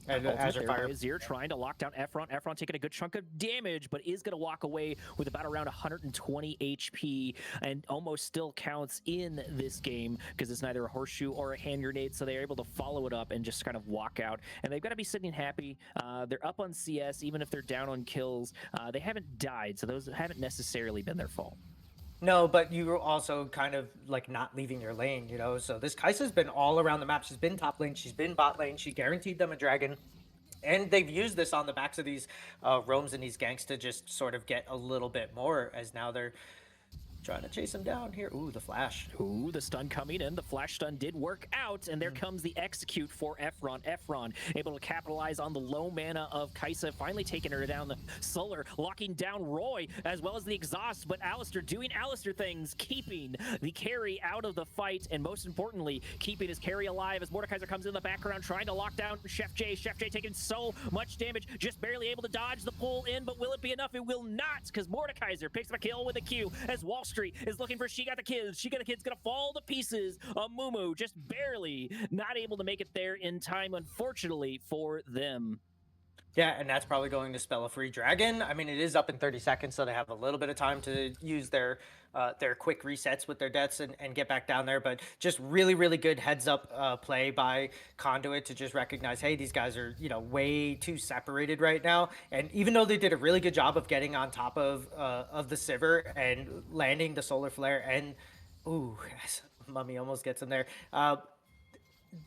And Azure Fire. Azir trying to lock down Efron. Efron taking a good chunk of damage, but is going to walk away with about around 120 HP and almost still counts in this game because it's neither a horseshoe or a hand grenade, so they're able to follow it up and just kind of walk out. And they've got to be sitting happy. They're up on CS, even if they're down on kills. They haven't died, so those haven't necessarily been their fault. No, but you're also kind of like not leaving your lane, you know? So this Kai'Sa's been all around the map. She's been top lane, she's been bot lane, she guaranteed them a dragon. And they've used this on the backs of these roams and these ganks to just sort of get a little bit more, as now they're trying to chase him down here. Ooh, the flash. Ooh, the stun coming in. The flash stun did work out, and there comes the execute for Efron. Efron able to capitalize on the low mana of Kai'Sa, finally taking her down. The Solar locking down Roy, as well as the exhaust, but Alistar doing Alistar things, keeping the carry out of the fight, and most importantly, keeping his carry alive as Mordekaiser comes in the background, trying to lock down Chef J. Chef J taking so much damage, just barely able to dodge the pull in, but will it be enough? It will not, because Mordekaiser picks up a kill with a Q as Wall Street is looking for She Got the Kids. She Got the Kids gonna fall to pieces. Mumu just barely not able to make it there in time, unfortunately for them. Yeah, and that's probably going to spell a free dragon. I mean, it is up in 30 seconds, so they have a little bit of time to use their quick resets with their deaths and get back down there. But just really good heads up play by Conduit to just recognize, hey, these guys are, you know, way too separated right now. And even though they did a really good job of getting on top of the Sivir and landing the solar flare, and ooh, Mummy almost gets in there.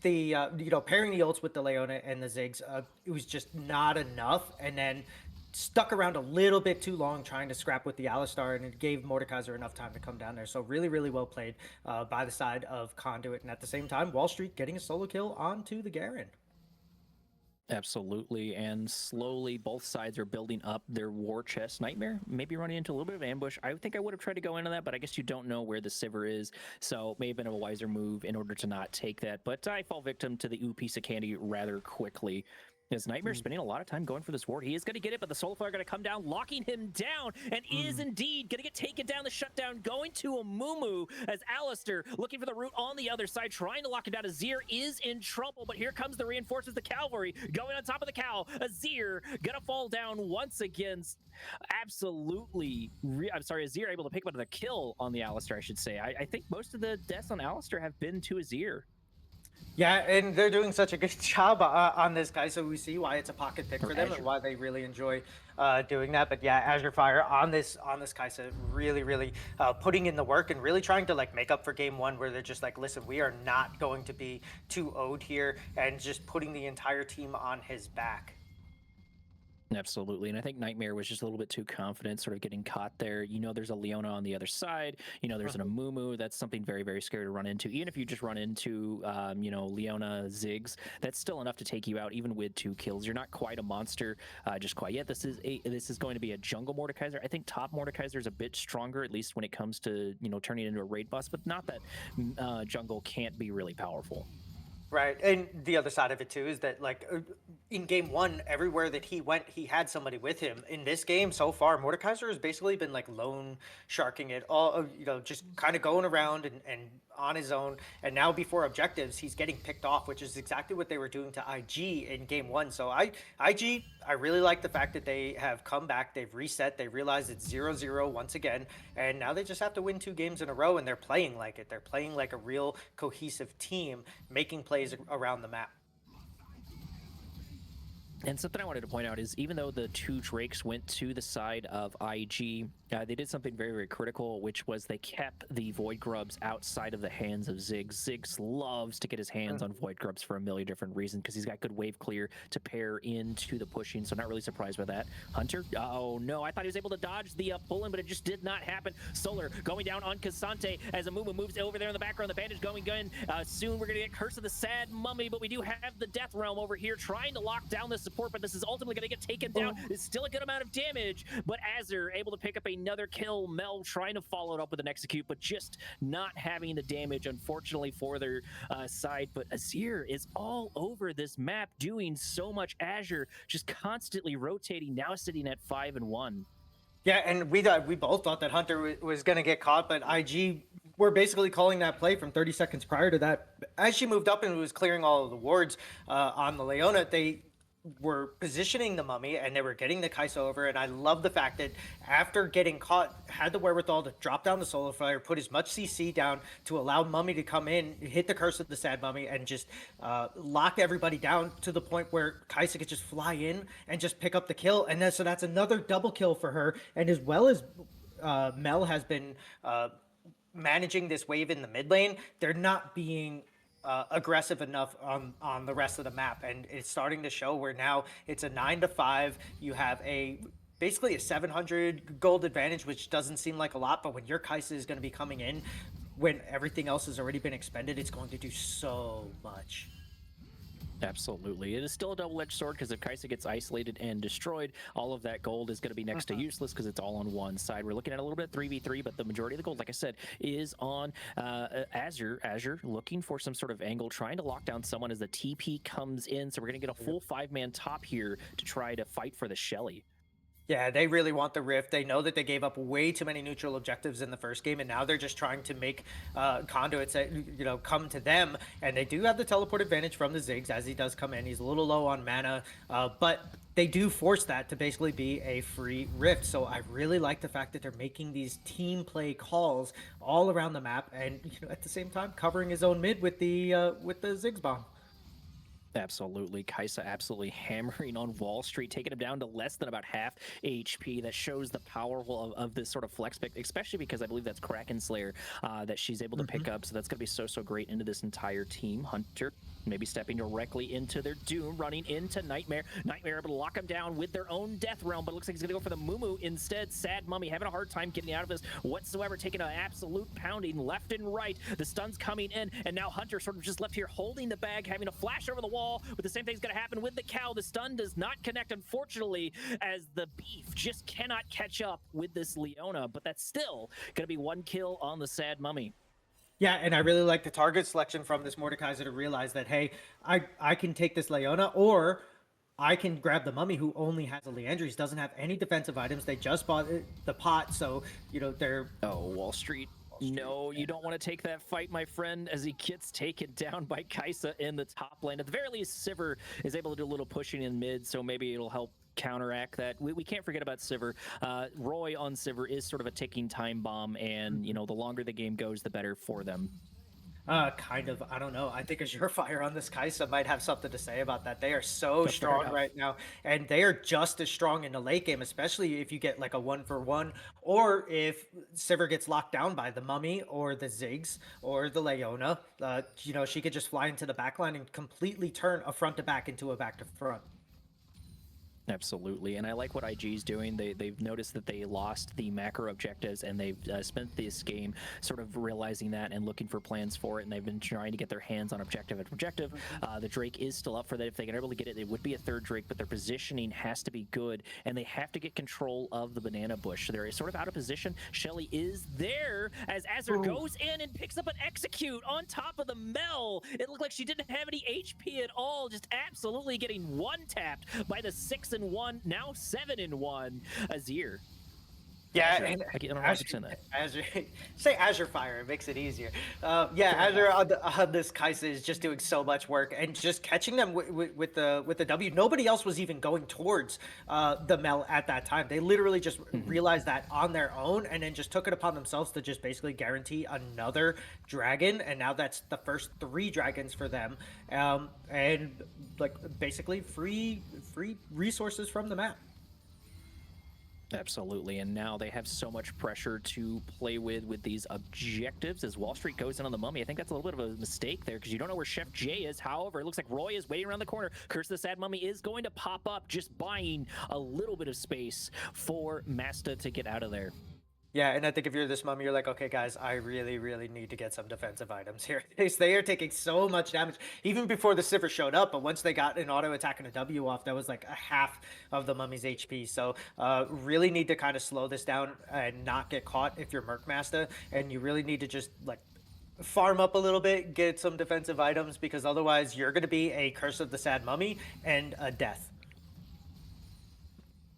You know, pairing the ults with the Leona and the Ziggs, it was just not enough, and then stuck around a little bit too long trying to scrap with the Alistar, and it gave Mordekaiser enough time to come down there. So really well played by the side of Conduit, and at the same time, Wall Street getting a solo kill onto the Garen. Absolutely, and slowly both sides are building up their war chest. Nightmare maybe running into a little bit of ambush. I think I would have tried to go into that, but I guess you don't know where the Sivir is, so may have been a wiser move in order to not take that. But I fall victim to the ooh piece of candy rather quickly. As Nightmare spending a lot of time going for this ward. He is going to get it, but the Soul Flare going to come down, locking him down, and is indeed going to get taken down. The shutdown going to a Mumu as Alistar looking for the root on the other side, trying to lock him down. Azir is in trouble, but here comes the reinforcements, the cavalry going on top of the cow. Azir going to fall down once again. Absolutely. Azir able to pick up the kill on the Alistar, I should say. I think most of the deaths on Alistar have been to Azir. Yeah, and they're doing such a good job on this guy, so we see why it's a pocket pick for them and why they really enjoy doing that. But yeah, Azure Fire on this Kai'Sa really putting in the work and really trying to like make up for game one, where they're just like, listen, we are not going to be too owed here, and just putting the entire team on his back. Absolutely. And I think Nightmare was just a little bit too confident, sort of getting caught there. There's a Leona on the other side. There's an Amumu. That's something very, very scary to run into. Even if you just run into, Leona Ziggs, that's still enough to take you out, even with 2 kills. You're not quite a monster just quite yet. This is going to be a jungle Mordekaiser. I think top Mordekaiser is a bit stronger, at least when it comes to, turning into a raid boss, but not that jungle can't be really powerful. Right. And the other side of it too is that like in game one, everywhere that he went, he had somebody with him. In this game so far, Mordekaiser has basically been like lone sharking it all, just kind of going around and on his own. And now before objectives, he's getting picked off, which is exactly what they were doing to IG in game one. So IG, I really like the fact that they have come back, they've reset, they realize it's 0-0 once again, and now they just have to win 2 games in a row, and they're playing like it. They're playing like a real cohesive team, making plays around the map. And something I wanted to point out is even though the 2 Drakes went to the side of IG, they did something very, very critical, which was they kept the Void Grubs outside of the hands of Ziggs. Ziggs loves to get his hands on Void Grubs for a million different reasons because he's got good wave clear to pair into the pushing, so not really surprised by that. Hunter, oh no, I thought he was able to dodge the pull-in, but it just did not happen. Solar going down on Kasante as Amumu moves over there in the background. The bandage going gun. Soon we're going to get Curse of the Sad Mummy, but we do have the Death Realm over here trying to lock down the support, but this is ultimately going to get taken down. It's still a good amount of damage, but Azir able to pick up another kill. Mel trying to follow it up with an execute, but just not having the damage, unfortunately, for their side. But Azir is all over this map, doing so much. Azure just constantly rotating, now sitting at 5-1. Yeah, and we both thought that Hunter was going to get caught, but IG were basically calling that play from 30 seconds prior to that. As she moved up and was clearing all of the wards on the Leona, they were positioning the Mummy and they were getting the Kai'Sa over, and I love the fact that after getting caught, had the wherewithal to drop down the Solar Flare, put as much CC down to allow Mummy to come in, hit the Curse of the Sad Mummy, and just lock everybody down to the point where Kai'Sa could just fly in and just pick up the kill, and then so that's another double kill for her, and as well as Mel has been managing this wave in the mid lane, they're not being aggressive enough on the rest of the map, and it's starting to show where now it's a 9-5. You have basically a 700 gold advantage, which doesn't seem like a lot, but when your Kai'Sa is going to be coming in, when everything else has already been expended, it's going to do so much. Absolutely. It is still a double-edged sword because if Kai'Sa gets isolated and destroyed, all of that gold is going to be next to useless because it's all on one side. We're looking at a little bit 3v3, but the majority of the gold, like I said, is on Azure. Azure looking for some sort of angle, trying to lock down someone as the TP comes in. So we're going to get a full 5-man top here to try to fight for the Shelly. Yeah, they really want the Rift. They know that they gave up way too many neutral objectives in the first game, and now they're just trying to make conduits, come to them. And they do have the teleport advantage from the Ziggs as he does come in. He's a little low on mana, but they do force that to basically be a free Rift. So I really like the fact that they're making these team play calls all around the map, and at the same time covering his own mid with the Ziggs bomb. Absolutely. Kai'Sa absolutely hammering on Wall Street, taking him down to less than about half HP. That shows the power of this sort of flex pick, especially because I believe that's Kraken Slayer that she's able to pick up. So that's going to be so great into this entire team. Hunter maybe stepping directly into their doom, running into Nightmare. Nightmare able to lock him down with their own Death Realm, but it looks like he's going to go for the Mumu instead. Sad Mummy having a hard time getting out of this whatsoever, taking an absolute pounding left and right. The stun's coming in, and now Hunter sort of just left here holding the bag, having a flash over the wall, but the same thing's going to happen with the cow. The stun does not connect, unfortunately, as the beef just cannot catch up with this Leona, but that's still going to be 1 kill on the Sad Mummy. Yeah, and I really like the target selection from this Mordekaiser to realize that, hey, I can take this Leona, or I can grab the Mummy who only has a Leandries, doesn't have any defensive items. They just bought the pot, so, they're... Oh, Wall Street. No, you don't want to take that fight, my friend, as he gets taken down by Kai'Sa in the top lane. At the very least, Sivir is able to do a little pushing in mid, so maybe it'll help counteract that. We can't forget about Sivir. Roy on Sivir is sort of a ticking time bomb, and, the longer the game goes, the better for them. Kind of. I don't know. I think Azure Fire on this Kai'Sa might have something to say about that. They are so strong right now, and they are just as strong in the late game, especially if you get like a 1-for-1, or if Sivir gets locked down by the Mummy or the Ziggs or the Leona. She could just fly into the backline and completely turn a front to back into a back to front. Absolutely, and I like what IG's doing. They've noticed that they lost the macro objectives, and they've spent this game sort of realizing that and looking for plans for it. And they've been trying to get their hands on objective after objective. The Drake is still up for that. If they can able to get it, it would be a third Drake, but their positioning has to be good, and they have to get control of the banana bush. So they're sort of out of position. Shelly is there as Azure goes in and picks up an execute on top of the Mel. It looked like she didn't have any HP at all, just absolutely getting one tapped by the 6-1, now 7-1 Azir. Yeah, Azure. and I don't know how to say that. Azure, say Azure Fire, it makes it easier. Yeah, Azure on this Kai'Sa is just doing so much work and just catching them with the W. Nobody else was even going towards the Mel at that time. They literally just realized that on their own and then just took it upon themselves to just basically guarantee another dragon. And now that's the first 3 dragons for them, and like basically free resources from the map. Absolutely, and now they have so much pressure to play with these objectives as Wall Street goes in on the Mummy. I think that's a little bit of a mistake there because you don't know where Chef J is. However, it looks like Roy is waiting around the corner. Curse of the Sad Mummy is going to pop up, just buying a little bit of space for Masta to get out of there. Yeah, and I think if you're this Mummy, you're like, okay, guys, I really, really need to get some defensive items here. They are taking so much damage, even before the Sivir showed up, but once they got an auto attack and a W off, that was like a half of the Mummy's HP. So really need to kind of slow this down and not get caught if you're Merc Master, and you really need to just like farm up a little bit, get some defensive items, because otherwise you're going to be a Curse of the Sad Mummy and a death.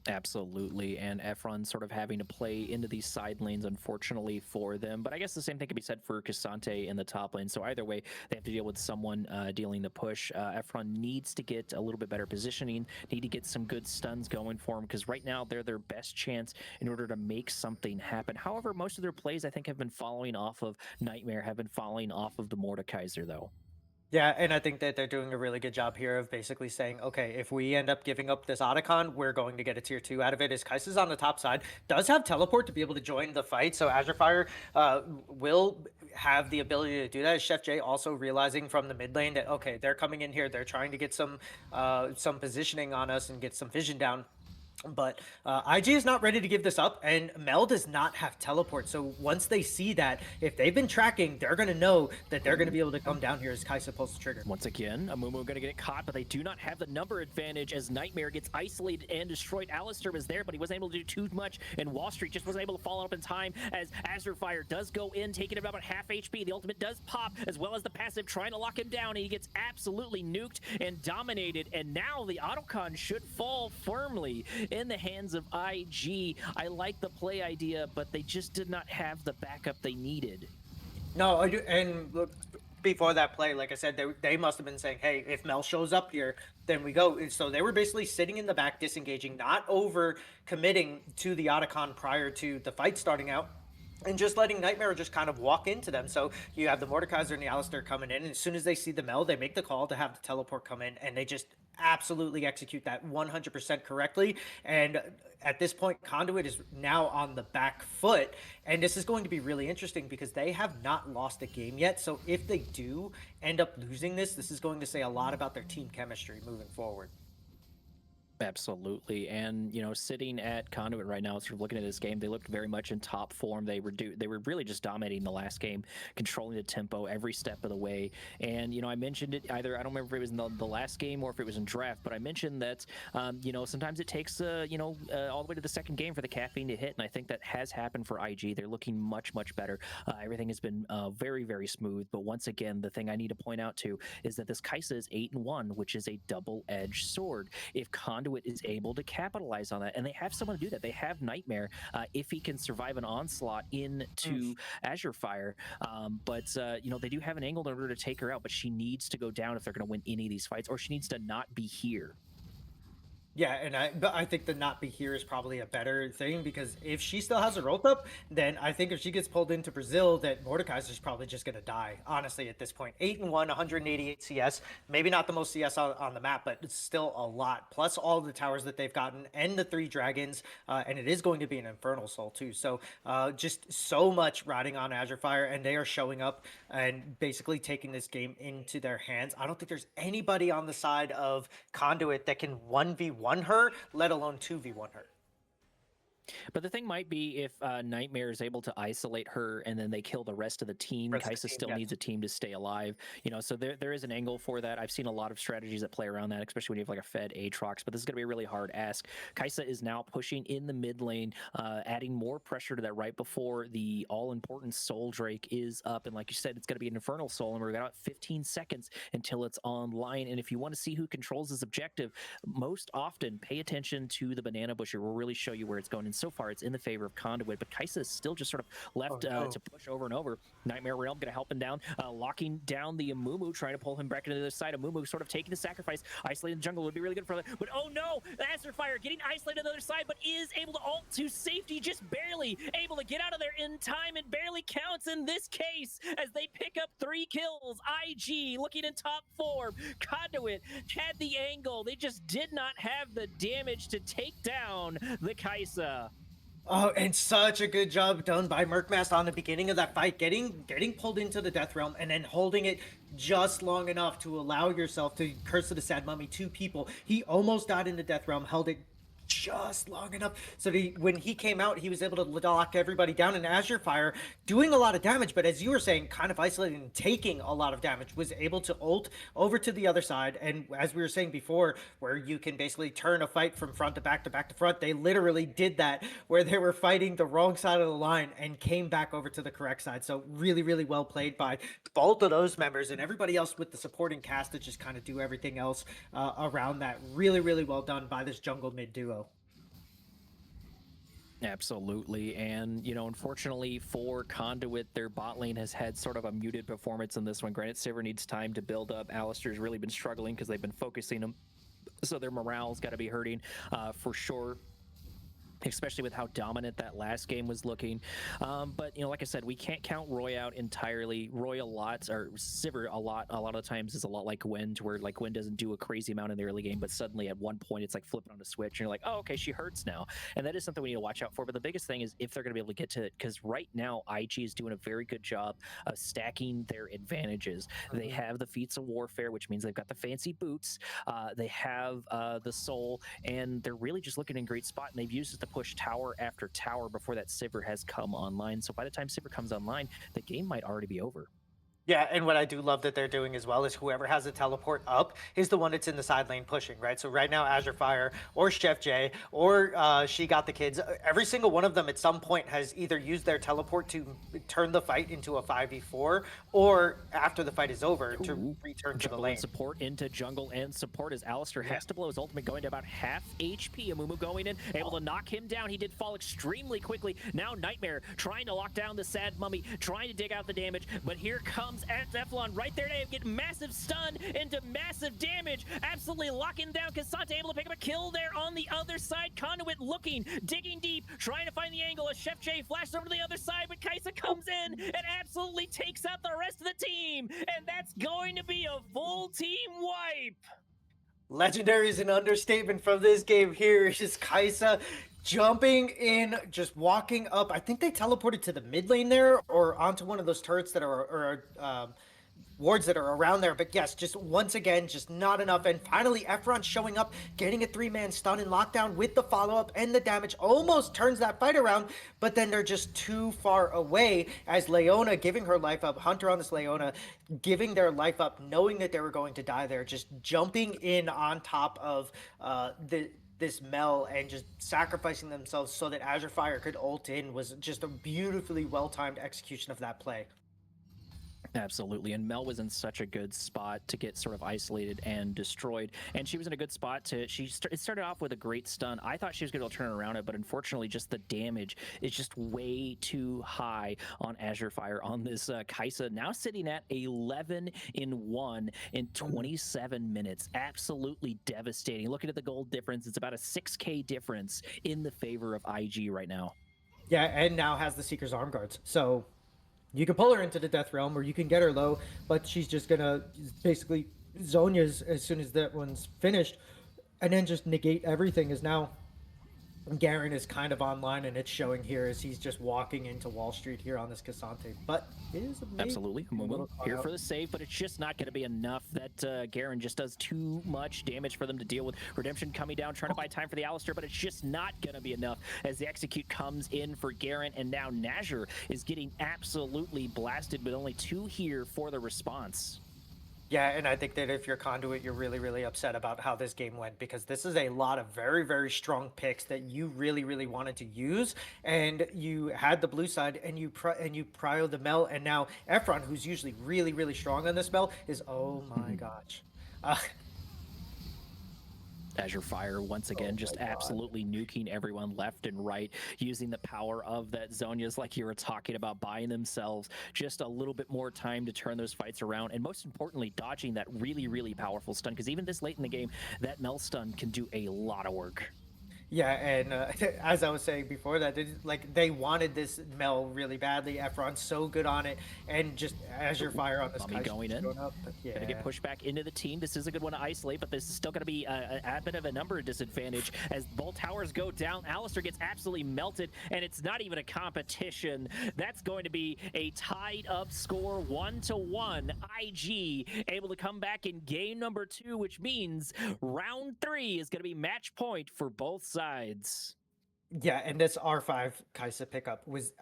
Absolutely, and Efron sort of having to play into these side lanes, unfortunately for them. But I guess the same thing can be said for Cassante in the top lane. So either way, they have to deal with someone dealing the push. Efron needs to get a little bit better positioning, need to get some good stuns going for him, because right now they're their best chance in order to make something happen. However, most of their plays, I think, have been following off of Nightmare, have been following off of the Mordekaiser, though. Yeah, and I think that they're doing a really good job here of basically saying, okay, if we end up giving up this Otacon, we're going to get a tier 2 out of it. As Kai'Sa's on the top side, does have teleport to be able to join the fight, so Azure Fire will have the ability to do that. Chef J also realizing from the mid lane that, okay, they're coming in here, they're trying to get some positioning on us and get some vision down. But IG is not ready to give this up, and Mel does not have teleport. So once they see that, if they've been tracking, they're going to know that they're going to be able to come down here as Kai'Sa pulls the trigger. Once again, Amumu going to get caught, but they do not have the number advantage as Nightmare gets isolated and destroyed. Alistair was there, but he wasn't able to do too much, and Wall Street just wasn't able to follow up in time as Azure Fire does go in, taking about half HP. The ultimate does pop, as well as the passive, trying to lock him down, and he gets absolutely nuked and dominated, and now the Autocon should fall firmly in the hands of IG. I like the play idea, but they just did not have the backup they needed. No, I do, and look, before that play, like I said, they must have been saying, hey, if Mel shows up here, then we go. And so they were basically sitting in the back, disengaging, not over committing to the Otacon prior to the fight starting out, and just letting Nightmare just kind of walk into them. So you have the Mordekaiser and the Alistair coming in, and as soon as they see the Mel, they make the call to have the teleport come in, and they just absolutely execute that 100% correctly. And at this point, Conduit is now on the back foot, and this is going to be really interesting because they have not lost a game yet. So if they do end up losing this is going to say a lot about their team chemistry moving forward. Absolutely, and sitting at Conduit right now, sort of looking at this game, they looked very much in top form. They were really just dominating the last game, controlling the tempo every step of the way. And I mentioned it either, I don't remember if it was in the last game or if it was in draft, but I mentioned that sometimes it takes all the way to the second game for the caffeine to hit, and I think that has happened for IG. They're looking much better. Everything has been very smooth. But once again, the thing I need to point out too is that this Kai'Sa is 8-1, which is a double-edged sword. If Conduit is able to capitalize on that, and they have someone to do that. They have Nightmare if he can survive an onslaught into Azure Fire, but they do have an angle in order to take her out, but she needs to go down if they're going to win any of these fights, or she needs to not be here. Yeah, and I think the not be here is probably a better thing, because if she still has her ult up, then I think if she gets pulled into Brazil, that Mordekaiser's probably just gonna die. Honestly, at this point, 8-1, 188 CS, maybe not the most CS on the map, but it's still a lot. Plus all the towers that they've gotten and the 3 dragons, and it is going to be an Infernal Soul too. So just so much riding on Azure Fire, and they are showing up and basically taking this game into their hands. I don't think there's anybody on the side of Conduit that can 1v1 1v1 her, let alone 2v1 her. But the thing might be if Nightmare is able to isolate her and then they kill the rest of the team, Rest of the Kaisa team, still yes. needs a team to stay alive. So there is an angle for that. I've seen a lot of strategies that play around that, especially when you have like a fed Aatrox, but this is going to be a really hard ask. Kaisa is now pushing in the mid lane, adding more pressure to that right before the all-important Soul Drake is up. And like you said, it's going to be an Infernal Soul, and we've got 15 seconds until it's online. And if you want to see who controls this objective, most often pay attention to the banana bush. It will really show you where it's going. And so far, it's in the favor of Conduit, but Kaisa is still just sort of left to push over and over. Nightmare Realm going to help him down, locking down the Amumu, trying to pull him back into the other side. Amumu sort of taking the sacrifice. Isolating the jungle would be really good for that. But oh no, the Azure Fire getting isolated on the other side, but is able to ult to safety, just barely able to get out of there in time. It barely counts in this case as they pick up 3 kills. IG looking in top form. Conduit had the angle. They just did not have the damage to take down the Kaisa. Oh, and such a good job done by Merkmast on the beginning of that fight, getting pulled into the Death Realm and then holding it just long enough to allow yourself to Curse of the Sad Mummy 2 people. He almost died in the Death Realm, held it just long enough so that when he came out, he was able to lock everybody down. And Azure Fire doing a lot of damage, but as you were saying, kind of isolating and taking a lot of damage, was able to ult over to the other side. And as we were saying before, where you can basically turn a fight from front to back to back to front, they literally did that, where they were fighting the wrong side of the line and came back over to the correct side. So really, really well played by both of those members, and everybody else with the supporting cast to just kind of do everything else around that. Really, really well done by this jungle mid duo. Absolutely. And, unfortunately for Conduit, their bot lane has had sort of a muted performance in this one. Granted, Sivir needs time to build up. Alistair's really been struggling because they've been focusing him. So their morale's got to be hurting for sure, especially with how dominant that last game was looking. But, like I said, we can't count Roy out entirely. Roy Sivir a lot of the times is a lot like Gwen, to where like Gwen doesn't do a crazy amount in the early game, but suddenly at one point it's like flipping on a switch and you're like, oh, okay, she hurts now. And that is something we need to watch out for. But the biggest thing is if they're going to be able to get to it, because right now IG is doing a very good job of stacking their advantages. They have the feats of warfare, which means they've got the fancy boots. They have the soul, and they're really just looking in a great spot, and they've used it to push tower after tower before that Sivir has come online. So by the time Sivir comes online, the game might already be over. Yeah, and what I do love that they're doing as well is whoever has a teleport up is the one that's in the side lane pushing, right? So right now, Azure Fire or Chef J or She Got the Kids, every single one of them at some point has either used their teleport to turn the fight into a 5v4 or after the fight is over to return to the lane. And support into jungle and support as Alistair has to blow his ultimate, going to about half HP. Amumu going in, able to knock him down. He did fall extremely quickly. Now Nightmare trying to lock down the Sad Mummy, trying to dig out the damage, but here comes Epsilon right there to get massive stun into massive damage, absolutely locking down Cassante, able to pick up a kill there on the other side. Conduit looking, digging deep, trying to find the angle as Chef J flashes over to the other side, but Kaisa comes in and absolutely takes out the rest of the team, and that's going to be a full team wipe. Legendary is an understatement from this game. Here is Kaisa jumping in, just walking up. I think they teleported to the mid lane there or onto one of those turrets that are wards that are around there. But yes, just once again, just not enough. And finally, Efron showing up, getting a 3-man stun and lockdown with the follow-up and the damage. Almost turns that fight around, but then they're just too far away as Leona giving her life up. Hunter on this Leona giving their life up, knowing that they were going to die there, just jumping in on top of this Mel and just sacrificing themselves so that Azure Fire could ult in was just a beautifully well-timed execution of that play. Absolutely, and Mel was in such a good spot to get sort of isolated and destroyed, and she was in a good spot to. It started off with a great stun. I thought she was going to turn around it, but unfortunately, just the damage is just way too high on Azure Fire on this Kaisa. Now sitting at 11-1 in 27 minutes, absolutely devastating. Looking at the gold difference, it's about a 6K difference in the favor of IG right now. Yeah, and now has the Seeker's Arm Guards, so. You can pull her into the Death Realm or you can get her low, but she's just going to basically Zonya's as soon as that one's finished and then just negate everything is now Garen is kind of online, and it's showing here as he's just walking into Wall Street here on this Cassante. But it is a Absolutely. a Mumu little caught here out. for the save, but it's just not going to be enough. That Garen just does too much damage for them to deal with. Redemption coming down, trying to buy time for the Alistair, but it's just not going to be enough as the execute comes in for Garen, and now Nazir is getting absolutely blasted with only 2 here for the response. Yeah, and I think that if you're Conduit, you're really, really upset about how this game went, because this is a lot of very, very strong picks that you really, really wanted to use, and you had the blue side, and you prio the Mel, and now Efron, who's usually really, really strong on this Mel, is oh my gosh. Azure Fire once again just my God. absolutely nuking everyone left and right, using the power of that Zhonya's, like you were talking about, buying themselves just a little bit more time to turn those fights around, and most importantly, dodging that really, really powerful stun, because even this late in the game, that Mel stun can do a lot of work. Yeah, and as I was saying before that, like they wanted this Mel really badly. Efron's so good on it, and just Azure Fire on this Mummy Kai'Sa going in. showing up. Yeah, Gonna get pushed back into the team. This is a good one to isolate, but this is still gonna be a bit of a number disadvantage as both towers go down. Alistair gets absolutely melted, and it's not even a competition. That's going to be a tied up score, 1-1. IG able to come back in game number 2, which means round 3 is gonna be match point for both sides. Yeah, and this R5 Kai'Sa pickup was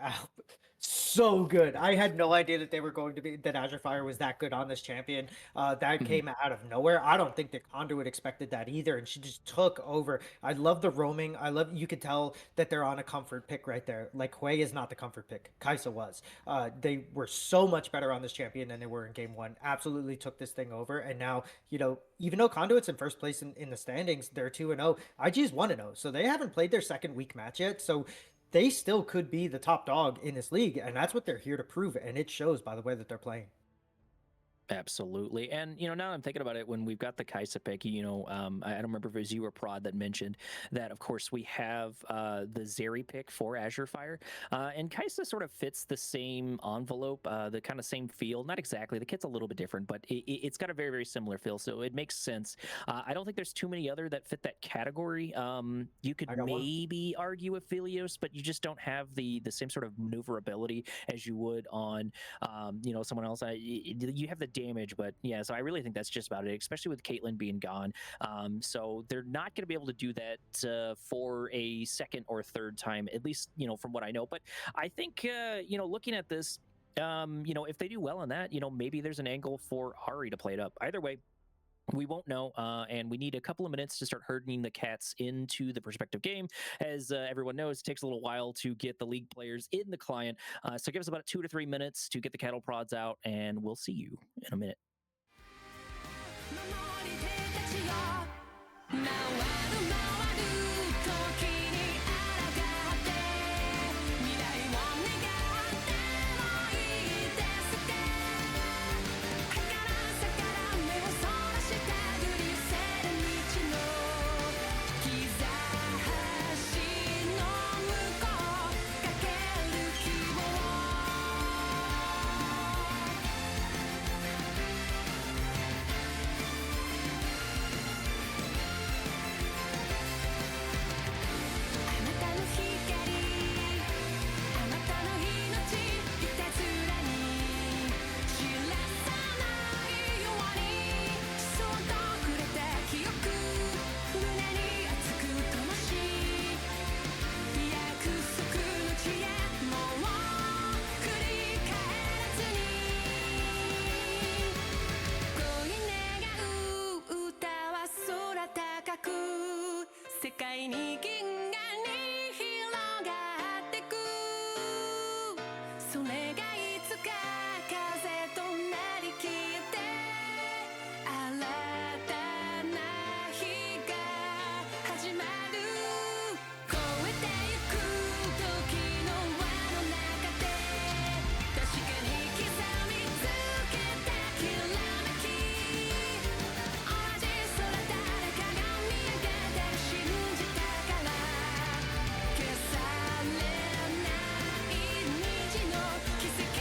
so good. I had no idea that they were going to be that Azure Fire was that good on this champion. That came out of nowhere. I don't think the Conduit expected that either, and she just took over. I love the roaming. You could tell that they're on a comfort pick right there. Like Hui is not the comfort pick. Kai'Sa was. They were so much better on this champion than they were in game 1. Absolutely took this thing over, and now, even though Conduit's in first place in the standings, they're 2-0. IG is 1-0, so they haven't played their second week match yet. So they still could be the top dog in this league, and that's what they're here to prove, and it shows by the way that they're playing. Absolutely. And, now I'm thinking about it, when we've got the Kai'Sa pick, I don't remember if it was you or Prod that mentioned that, of course, we have the Zeri pick for Azure Fire. And Kai'Sa sort of fits the same envelope, the kind of same feel. Not exactly. The kit's a little bit different, but it's got a very, very similar feel. So it makes sense. I don't think there's too many other that fit that category. You could maybe argue with Philios, but you just don't have the same sort of maneuverability as you would on, someone else. You have the damage, but yeah, so I really think that's just about it, especially with Caitlyn being gone. So they're not going to be able to do that for a second or third time, at least, from what I know. But I think, looking at this, if they do well on that, maybe there's an angle for Ari to play it up. Either way, we won't know, and we need a couple of minutes to start herding the cats into the perspective game. As everyone knows, it takes a little while to get the league players in the client. So give us about 2 to 3 minutes to get the cattle prods out, and we'll see you in a minute. 守り手たちよ回る回る時に抗って未来を願ってもいいですか儚さから目をそらして繰り寄せる道の兆しの向こうかける希望 世界に銀河に広がってくそれがいつか風となりきって新たな日が始まる越えてゆく時の輪の中で確かに刻みつけたきらめき同じ空誰かが見上げてる信じたから消されない虹の奇跡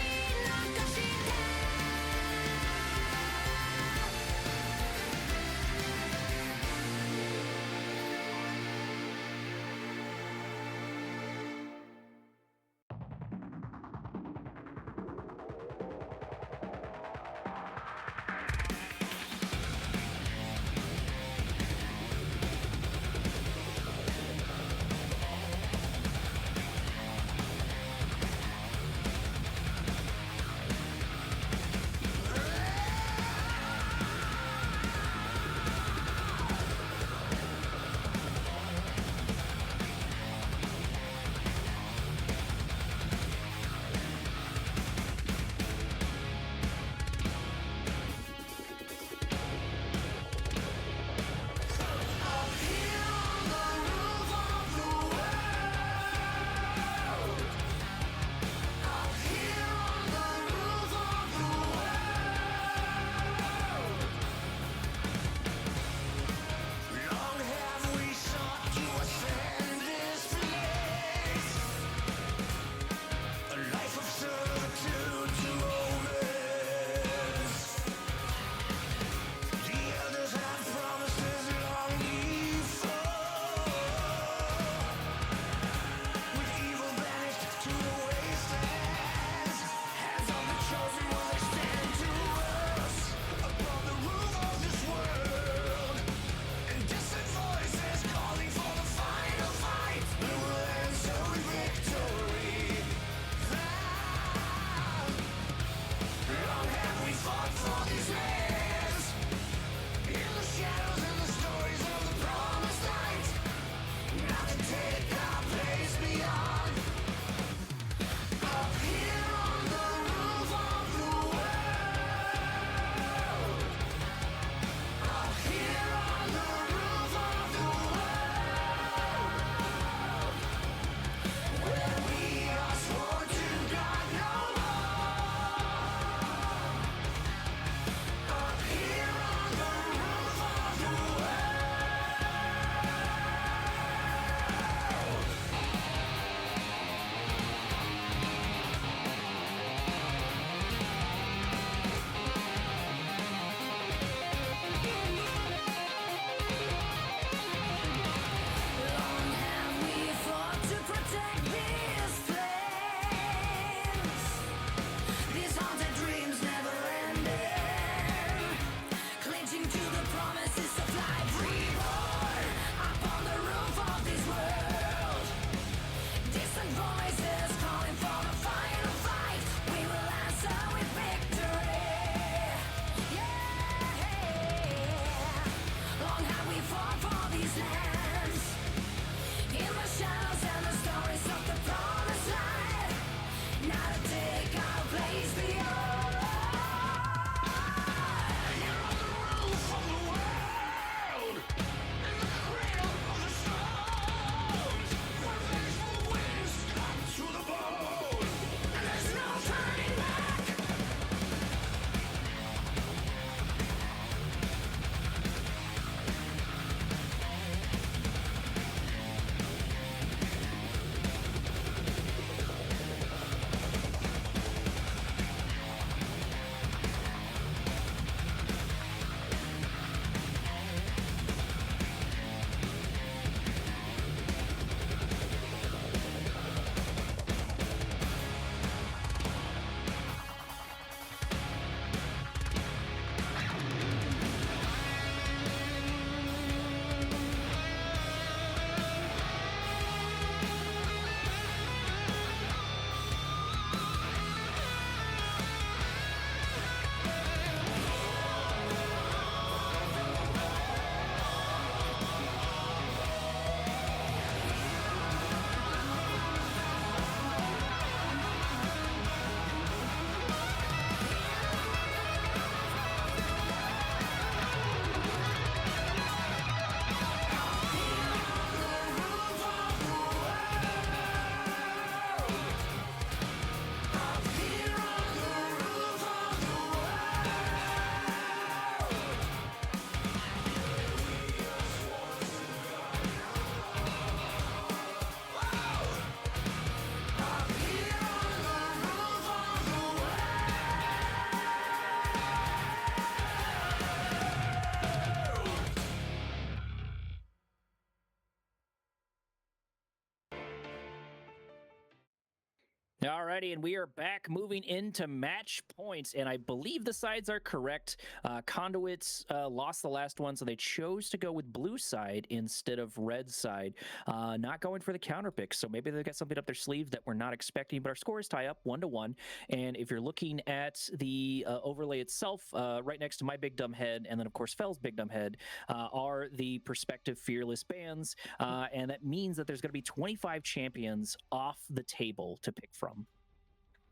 Alrighty, and we are back moving into match points, and I believe the sides are correct. Conduits lost the last one, so they chose to go with blue side instead of red side, not going for the counter pick. So maybe they've got something up their sleeve that we're not expecting, but our scores tie up 1-1. And if you're looking at the overlay itself, right next to my big dumb head, and then of course Fell's big dumb head, are the prospective fearless bands, and that means that there's going to be 25 champions off the table to pick from.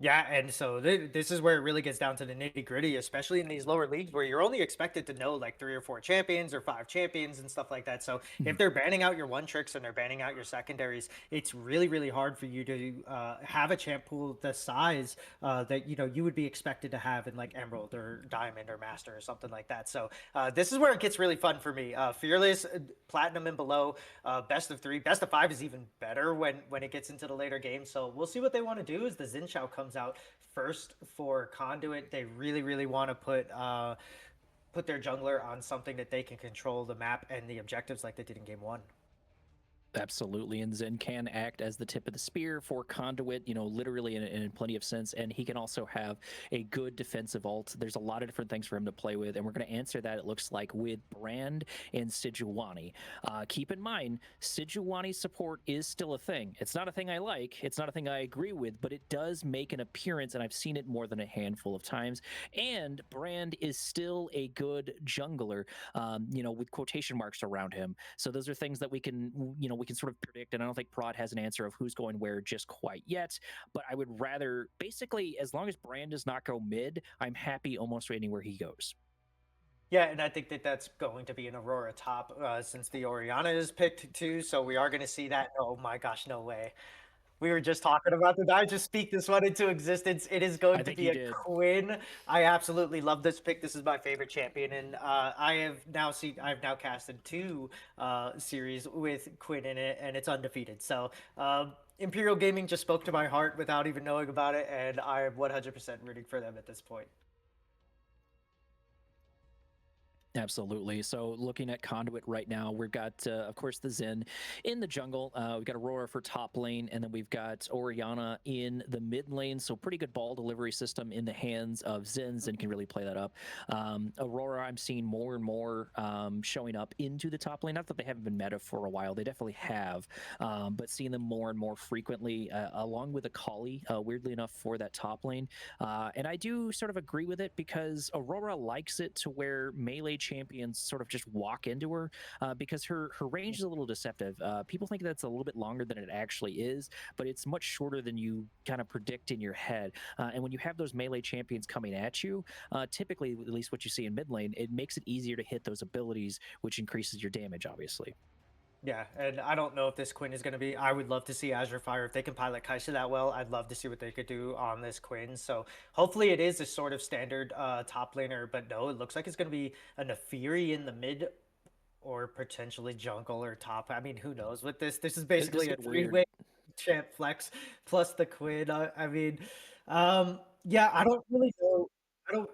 Yeah, and so this is where it really gets down to the nitty gritty, especially in these lower leagues where you're only expected to know like 3 or 4 champions or 5 champions and stuff like that. So if they're banning out your one tricks and they're banning out your secondaries, it's really, really hard for you to have a champ pool the size that you would be expected to have in like Emerald or Diamond or Master or something like that. So this is where it gets really fun for me. Fearless, Platinum and below, best of 3, best of 5 is even better when it gets into the later games. So we'll see what they want to do as the Xin Shao comes out first for Conduit. They really, really want to put their jungler on something that they can control the map and the objectives like they did in game 1. Absolutely, and Zen can act as the tip of the spear for Conduit, literally in plenty of sense, and he can also have a good defensive ult. There's a lot of different things for him to play with, and we're going to answer that, it looks like, with Brand and Sejuani. Keep in mind, Sejuani's support is still a thing. It's not a thing I like, it's not a thing I agree with, but it does make an appearance, and I've seen it more than a handful of times, and Brand is still a good jungler, with quotation marks around him. So those are things that we can, we can sort of predict, and I don't think Prod has an answer of who's going where just quite yet, but I would rather, basically, as long as Brand does not go mid, I'm happy almost anywhere he goes. Yeah, and I think that that's going to be an Aurora top since the Oriana is picked too, so we are going to see that. Oh my gosh, no way. We were just talking about it. I just speak this one into existence. It is going to be a Quinn. I absolutely love this pick. This is my favorite champion, and I've now casted 2 series with Quinn in it, and it's undefeated. So Imperial Gaming just spoke to my heart without even knowing about it, and I am 100% rooting for them at this point. Absolutely. So looking at Conduit right now, we've got, of course, the Zen in the jungle. We've got Aurora for top lane, and then we've got Oriana in the mid lane. So pretty good ball delivery system in the hands of Zen. Zen can really play that up. Aurora, I'm seeing more and more showing up into the top lane. Not that they haven't been meta for a while. They definitely have, but seeing them more and more frequently, along with Akali, weirdly enough, for that top lane. And I do sort of agree with it because Aurora likes it to where melee champions sort of just walk into her because her range is a little deceptive. People think that's a little bit longer than it actually is, but it's much shorter than you kind of predict in your head. And when you have those melee champions coming at you, typically, at least what you see in mid lane, it makes it easier to hit those abilities, which increases your damage, obviously. Yeah, and I don't know if this Quinn is going to be. I would love to see Azure Fire. If they can pilot Kaisa that well, I'd love to see what they could do on this Quinn. So hopefully it is a sort of standard top laner, but no, it looks like it's going to be a Nefiri in the mid or potentially jungle or top. I mean, who knows with this? This is basically a 3-way champ flex plus the Quinn. I mean, yeah, I don't really know.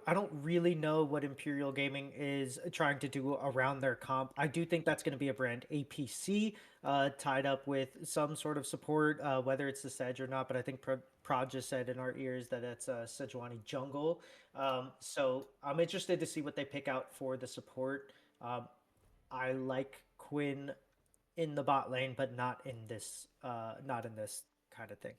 I don't really know what Imperial Gaming is trying to do around their comp. I do think that's going to be a brand APC tied up with some sort of support, whether it's the Sedge or not. But I think Prod just said in our ears that it's a Sejuani jungle. So I'm interested to see what they pick out for the support. I like Quinn in the bot lane, but not in this kind of thing.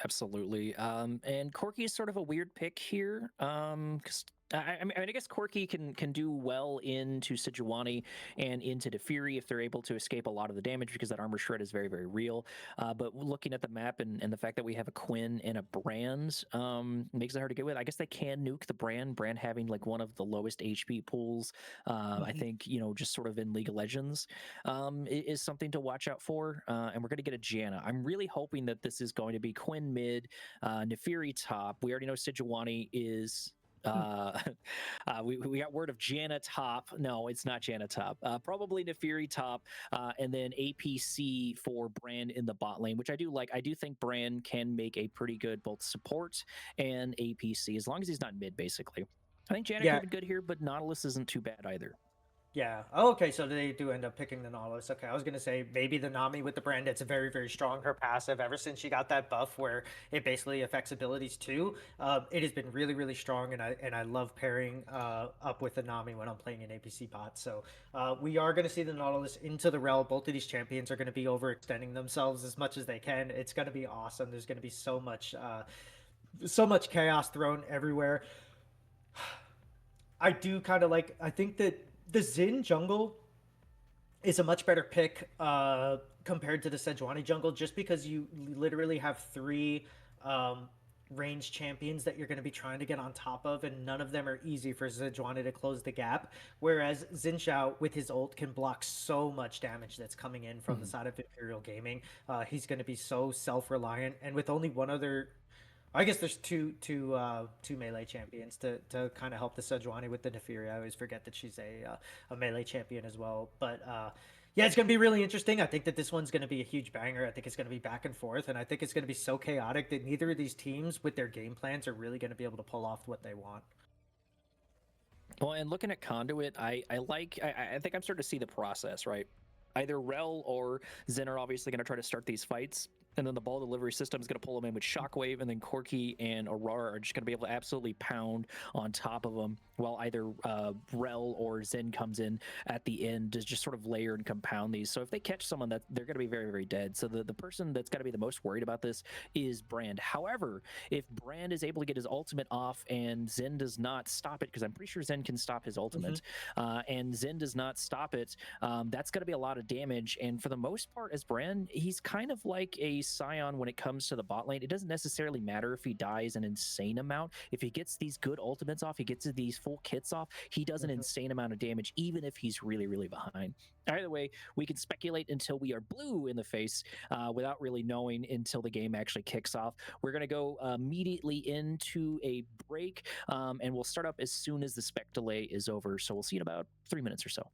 Absolutely. And Corki is sort of a weird pick here. Because I guess Corki can do well into Sejuani and into Defiri if they're able to escape a lot of the damage because that armor shred is very, very real. But looking at the map and the fact that we have a Quinn and a Brand makes it hard to get with. I guess they can nuke the Brand having like one of the lowest HP pools. I think, just sort of in League of Legends is something to watch out for. And we're going to get a Janna. I'm really hoping that this is going to be Quinn mid, Nefiri top. We already know Sejuani is we got word of Janna top. No, it's not Janna top. Probably Nefiri top, and then APC for Brand in the bot lane, which I do like. I do think Brand can make a pretty good both support and APC as long as he's not mid, basically. I think Janna could have been good here, but Nautilus isn't too bad either. Yeah. Oh, okay. So they do end up picking the Nautilus. Okay. I was gonna say maybe the Nami with the brand. It's very, very strong. Her passive, ever since she got that buff where it basically affects abilities too, it has been really, really strong. And I love pairing up with the Nami when I'm playing an APC bot. So we are gonna see the Nautilus into the Rel. Both of these champions are gonna be overextending themselves as much as they can. It's gonna be awesome. There's gonna be so much chaos thrown everywhere. I do kind of like. I think that the Xin jungle is a much better pick compared to the Sejuani jungle, just because you literally have three range champions that you're going to be trying to get on top of, and none of them are easy for Sejuani to close the gap. Whereas Xin Zhao, with his ult, can block so much damage that's coming in from the side of Imperial Gaming. He's going to be so self-reliant, and with only one other, I guess there's two melee champions to kind of help the Sejuani with the Nefiri. I always forget that she's a melee champion as well. But yeah, it's gonna be really interesting. I think that this one's gonna be a huge banger. I think it's gonna be back and forth, and I think it's gonna be so chaotic that neither of these teams, with their game plans, are really gonna be able to pull off what they want. Well, and looking at Conduit, I think I'm starting to see the process, right? Either Rel or Zen are obviously going to try to start these fights, and then the ball delivery system is going to pull them in with Shockwave, and then Corki and Aurora are just going to be able to absolutely pound on top of them, while either Rel or Zen comes in at the end to just sort of layer and compound these. So if they catch someone, that they're going to be very, very dead. So the person that's got to be the most worried about this is Brand. However, if Brand is able to get his ultimate off and Zen does not stop it, because I'm pretty sure Zen can stop his ultimate, and Zen does not stop it, that's going to be a lot of damage. And for the most part, as Brand, he's kind of like a Scion when it comes to the bot lane. It doesn't necessarily matter if he dies an insane amount. If he gets these good ultimates off, he gets these full kits off, he does an insane amount of damage, even if he's really, really behind. Either way, we can speculate until we are blue in the face without really knowing until the game actually kicks off. We're going to go immediately into a break, and we'll start up as soon as the spec delay is over. So we'll see you in about 3 minutes or so.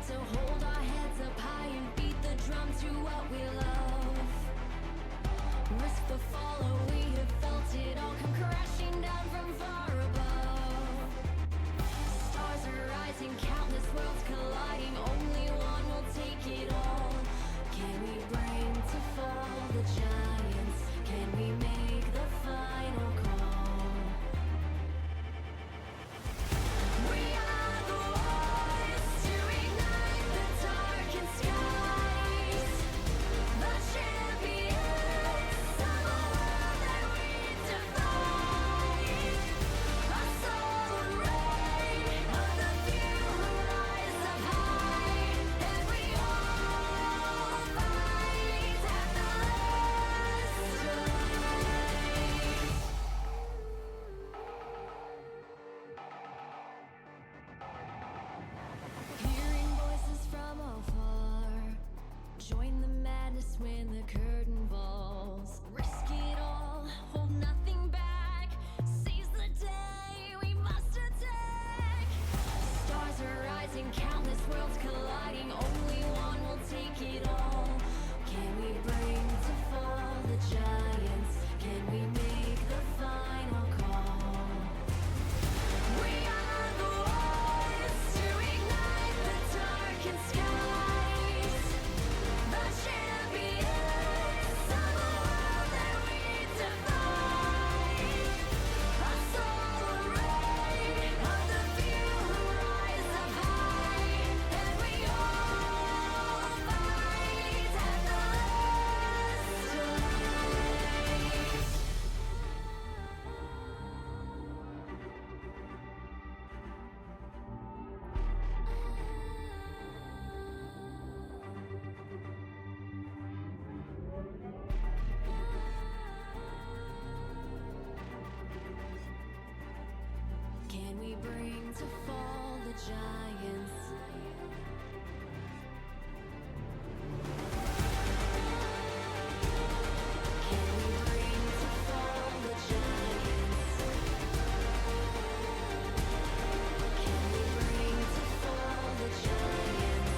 to hold our heads up high and beat the drum to what we love. Risk the fall, oh, we have felt it all come crashing down from far above. Stars are rising, countless worlds colliding, only one will take it all. Can we bring to fall the giants? Can we make the final call? We are the ones to ignite the darkened skies, the champions of a world that we defy. A soul reign of the few who rise up high, and we all fight at the last line. Hearing voices from afar, join the madness when the curtain falls. Risk it all, hold nothing back. Seize the day, we must attack. Stars are rising, countless worlds colliding, only one will take it all. Can we bring to fall the giants? Can we make the final call? We are the ones to ignite the darkened skies, the champions of a world that we defy. A soul reign of the few who rise up high, and we all fight at the last line. Can we bring to fall the giants? Can we bring to fall the giants? Can we bring to fall the giants?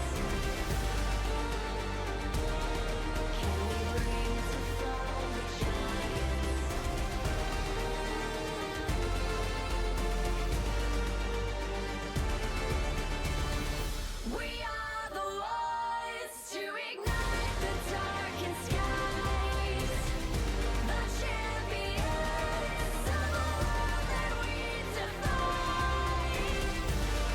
Can we bring to fall the giants? We are the ones to ignite the darkened skies, the champions of a world that we defy.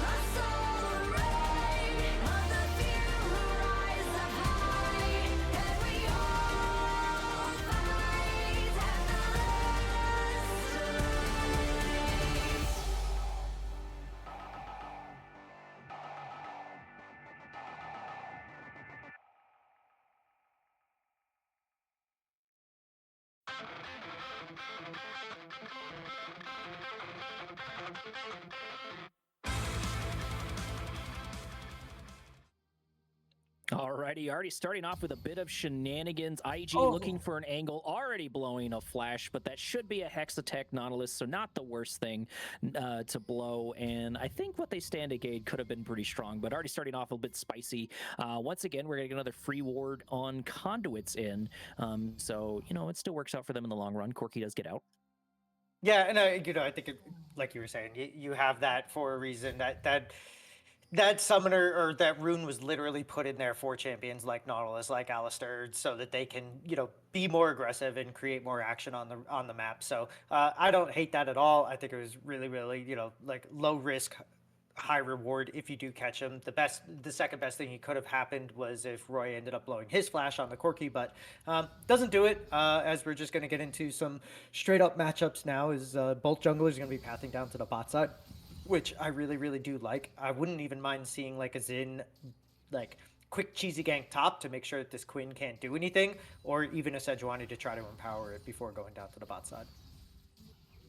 A soul reign of the few who rise up high, and we all fight at the Alrighty, already starting off with a bit of shenanigans. IG Oh. looking for an angle, already blowing a flash, but that should be a Hex Attack Nautilus, so not the worst thing to blow. And I think what they stand to gain could have been pretty strong, but already starting off a bit spicy. Once again, we're going to get another free ward on Conduits in. So, you know, it still works out for them in the long run. Corki does get out. Yeah, and I think, like you were saying, you have that for a reason. That summoner or that rune was literally put in there for champions like Nautilus, like Alistair, so that they can, be more aggressive and create more action on the map. So I don't hate that at all. I think it was really, really, like low risk, high reward if you do catch him. The second best thing he could have happened was if Roy ended up blowing his flash on the Corki, but doesn't do it. As we're just going to get into some straight up matchups now, is both junglers going to be pathing down to the bot side, which I really, really do like. I wouldn't even mind seeing like a Xin, like quick cheesy gank top to make sure that this Quinn can't do anything, or even a Sejuani to try to empower it before going down to the bot side.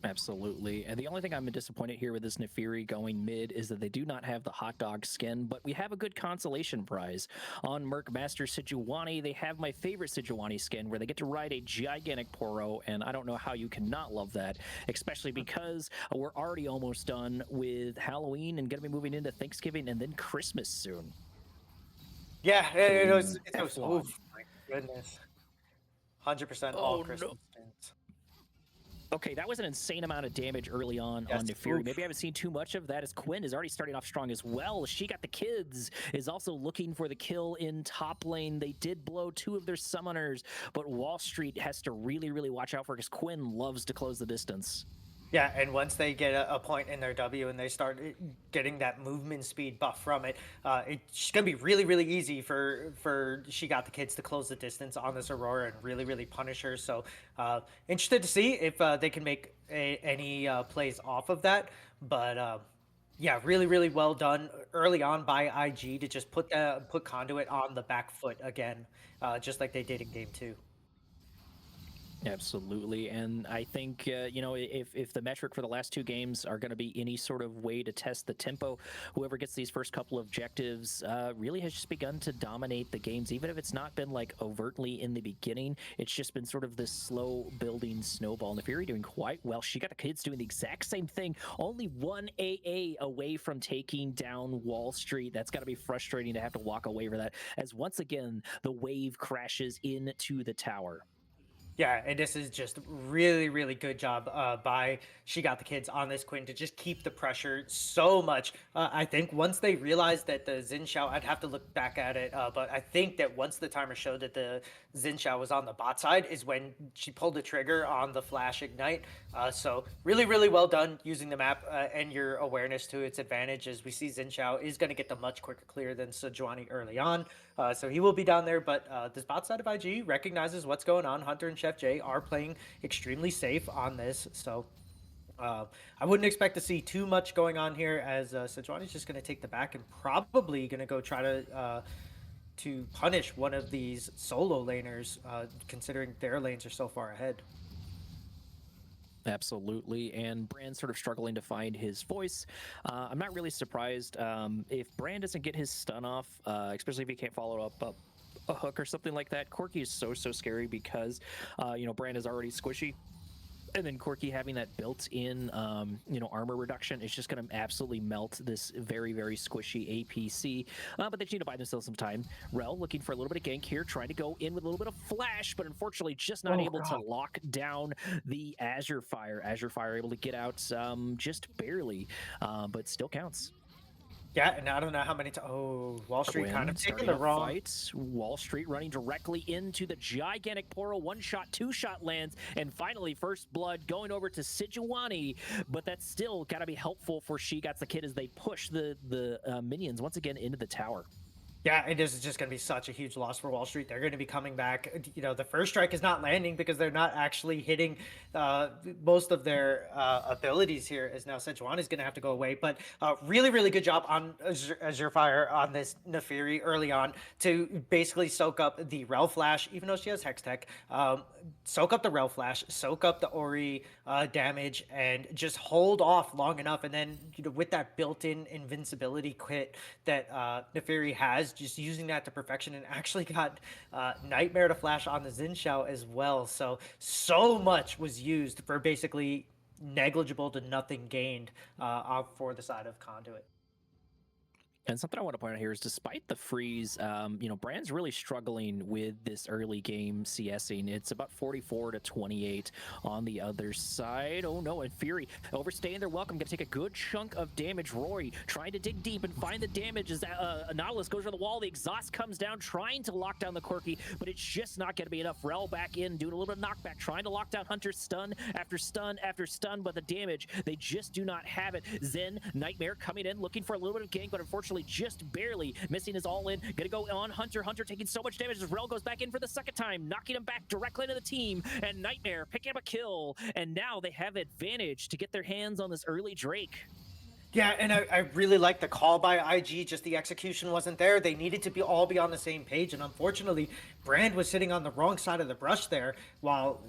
Absolutely. And the only thing I'm disappointed here with this Nefiri going mid is that they do not have the hot dog skin, but we have a good consolation prize. On Merc Master Sejuani, they have my favorite Sejuani skin where they get to ride a gigantic Poro, and I don't know how you cannot love that, especially because we're already almost done with Halloween and going to be moving into Thanksgiving and then Christmas soon. Yeah, it was. Ooh, It was. Teflon. Oh my goodness, 100% all Oh crystal no. spins. Okay, that was an insane amount of damage early on Yes. Nefiri. Oof. Maybe I haven't seen too much of that as Quinn is already starting off strong as well. She got the kids, is also looking for the kill in top lane. They did blow 2 of their summoners, but Wall Street has to really, really watch out for because Quinn loves to close the distance. Yeah, and once they get a point in their W and they start getting that movement speed buff from it, it's gonna be really, really easy for She Got the Kids to close the distance on this Aurora and really, really punish her. So, interested to see if they can make any plays off of that. But yeah, really, really well done early on by IG to just put Conduit on the back foot again, just like they did in game 2. Absolutely, and I think if the metric for the last 2 games are going to be any sort of way to test the tempo, whoever gets these first couple of objectives really has just begun to dominate the games. Even if it's not been like overtly in the beginning, it's just been sort of this slow building snowball. And the Fury doing quite well. She Got the Kids doing the exact same thing, only 1 AA away from taking down Wall Street. That's got to be frustrating to have to walk away from that. As once again the wave crashes into the tower. Yeah, and this is just really, really good job by She Got the Kids on this Quinn to just keep the pressure so much. I think once they realized that the Xin Shao, I'd have to look back at it, but I think that once the timer showed that the Xin Shao was on the bot side is when she pulled the trigger on the flash ignite. So really, really well done using the map and your awareness to its advantage, as we see Xin Shao is going to get the much quicker clear than Sejuani early on. So he will be down there, but this bot side of IG recognizes what's going on. Hunter and Chef J are playing extremely safe on this, so I wouldn't expect to see too much going on here, as Sejuani's just going to take the back and probably going to go try to punish one of these solo laners, considering their lanes are so far ahead. Absolutely, and Brand sort of struggling to find his voice. I'm not really surprised if Brand doesn't get his stun off, especially if he can't follow up a hook or something like that. Corki is so scary because Brand is already squishy. And then Corki having that built-in, armor reduction is just going to absolutely melt this very, very squishy APC. But they just need to buy themselves some time. Rel looking for a little bit of gank here, trying to go in with a little bit of flash, but unfortunately just not able to lock down the Azure Fire. Azure Fire able to get out just barely, but still counts. Yeah, and I don't know how many times. Oh, Wall Street kind of taking the wrong fight. Wall Street running directly into the gigantic portal. 1-shot, 2-shot lands, and finally first blood going over to Sejuani. But that's still got to be helpful for She Got the Kid as they push the minions once again into the tower. Yeah, and this is just going to be such a huge loss for Wall Street. They're going to be coming back. The first strike is not landing because they're not actually hitting most of their abilities here, as now Sejuani is going to have to go away. But really, really good job on Azure Fire on this Nefiri early on to basically soak up the Rel Flash, even though she has Hex Tech. Soak up the Rel Flash, soak up the Ori damage, and just hold off long enough. And then, with that built-in invincibility kit that Nefiri has, just using that to perfection, and actually got Nightmare to flash on the Xin Shao as well. So much was used for basically negligible to nothing gained for the side of Conduit. And something I want to point out here is, despite the freeze, Brand's really struggling with this early game CSing. It's about 44-28 on the other side. Oh no, and Fury overstaying their welcome, gonna take a good chunk of damage. Rory trying to dig deep and find the damage as Nautilus goes to the wall. The exhaust comes down, trying to lock down the Corki, but it's just not gonna be enough. Rel back in, doing a little bit of knockback, trying to lock down Hunter, stun after stun after stun, but the damage, they just do not have it. Zen, Nightmare coming in, looking for a little bit of gank, but unfortunately just barely missing his all in. Gonna go on Hunter. Hunter taking so much damage as Rel goes back in for the second time, knocking him back directly into the team, and Nightmare picking up a kill, and now they have advantage to get their hands on this early Drake. Yeah, and I really like the call by IG, just the execution wasn't there. They needed to all be on the same page, and unfortunately, Brand was sitting on the wrong side of the brush there, while,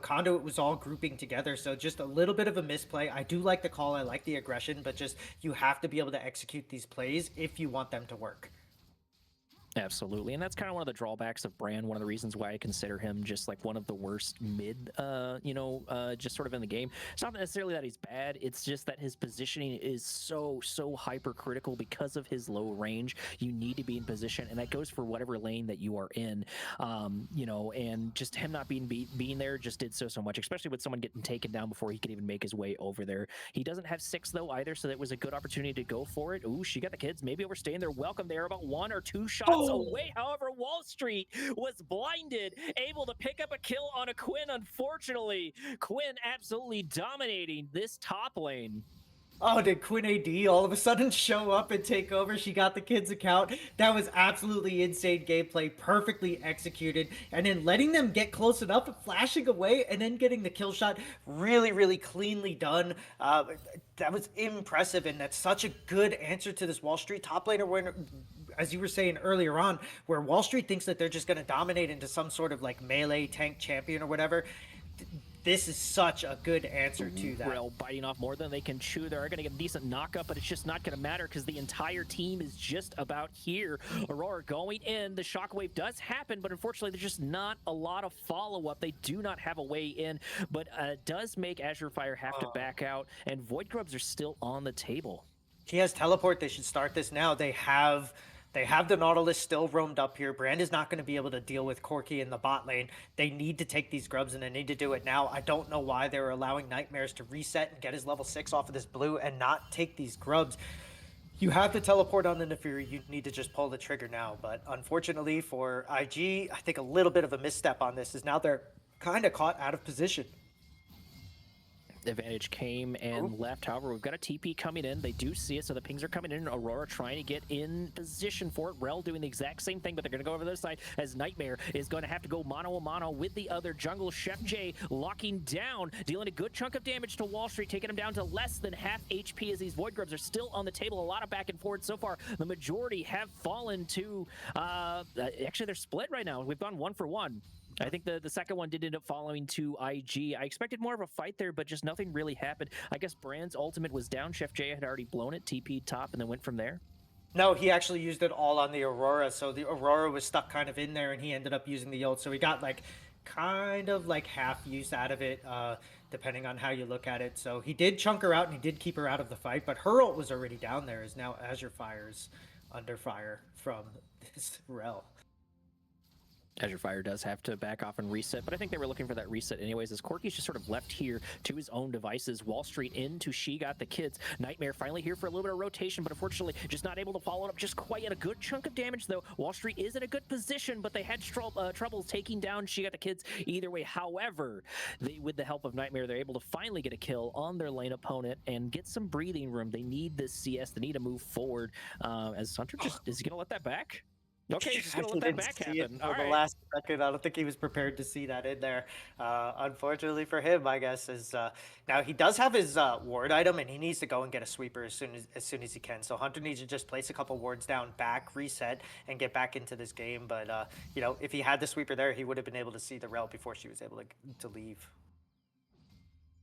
Conduit was all grouping together, so just a little bit of a misplay. I do like the call, I like the aggression, but just you have to be able to execute these plays if you want them to work. Absolutely, and that's kind of one of the drawbacks of Brand. One of the reasons why I consider him just like one of the worst mid, just sort of in the game. It's not necessarily that he's bad. It's just that his positioning is so hypercritical because of his low range. You need to be in position, and that goes for whatever lane that you are in. And just him not being there just did so much, especially with someone getting taken down before he could even make his way over there. He doesn't have 6 though either, so that was a good opportunity to go for it. Ooh, she got the kids maybe overstaying their welcome. They're about 1 or 2 shots away. However, Wall Street was blinded, able to pick up a kill on a Quinn. Unfortunately, Quinn absolutely dominating this top lane. Oh, did Quinn AD all of a sudden show up and take over? She got the kids' account. That was absolutely insane gameplay, perfectly executed. And then letting them get close enough, flashing away, and then getting the kill shot really, really cleanly done. That was impressive, and that's such a good answer to this Wall Street top laner when, as you were saying earlier on, where Wall Street thinks that they're just going to dominate into some sort of like melee tank champion or whatever. This is such a good answer to that. Rel biting off more than they can chew. They're going to get a decent knockup, but it's just not going to matter because the entire team is just about here. Aurora going in. The shockwave does happen, but unfortunately, there's just not a lot of follow-up. They do not have a way in, but does make Azure Fire have to back out, and Void Grubs are still on the table. He has teleport. They should start this now. They have the Nautilus still roamed up here. Brand is not going to be able to deal with Corki in the bot lane. They need to take these grubs, and they need to do it now. I don't know why they were allowing Nightmares to reset and get his level 6 off of this blue and not take these grubs. You have to teleport on the Nefiri. You need to just pull the trigger now. But unfortunately for IG, I think a little bit of a misstep on this is now they're kind of caught out of position. Advantage came and left. However, we've got a TP coming in. They do see it, so the pings are coming in. Aurora trying to get in position for it. Rel doing the exact same thing, but they're going to go over the other side as Nightmare is going to have to go mano-a-mano with the other jungle. Chef J locking down, dealing a good chunk of damage to Wall Street, taking him down to less than half HP as these Void Grubs are still on the table. A lot of back and forth so far. The majority have fallen to... actually, they're split right now. We've gone 1 for 1. I think the second one did end up falling to IG. I expected more of a fight there, but just nothing really happened. I guess Brand's ultimate was down. Chef J had already blown it, TP'd top, and then went from there. No, he actually used it all on the Aurora, so the Aurora was stuck kind of in there, and he ended up using the ult. So he got like kind of like half use out of it, depending on how you look at it. So he did chunk her out, and he did keep her out of the fight, but her ult was already down there. Is now Azure Fire's under fire from this Rel. Azure Fire does have to back off and reset, but I think they were looking for that reset anyways, as Corky's just sort of left here to his own devices. Wall Street into She Got the Kids. Nightmare finally here for a little bit of rotation, but unfortunately just not able to follow it up just quite yet. A good chunk of damage, though. Wall Street is in a good position, but they had trouble taking down She Got the Kids either way. However, with the help of Nightmare, they're able to finally get a kill on their lane opponent and get some breathing room. They need this CS. They need to move forward. As Hunter just, is he going to let that back? Okay, he's just going to let that back happen. All right. The last second, I don't think he was prepared to see that in there. Unfortunately for him, I guess, is now he does have his ward item, and he needs to go and get a sweeper as soon as he can. So Hunter needs to just place a couple wards down, back, reset, and get back into this game. But if he had the sweeper there, he would have been able to see the Rel before she was able to leave.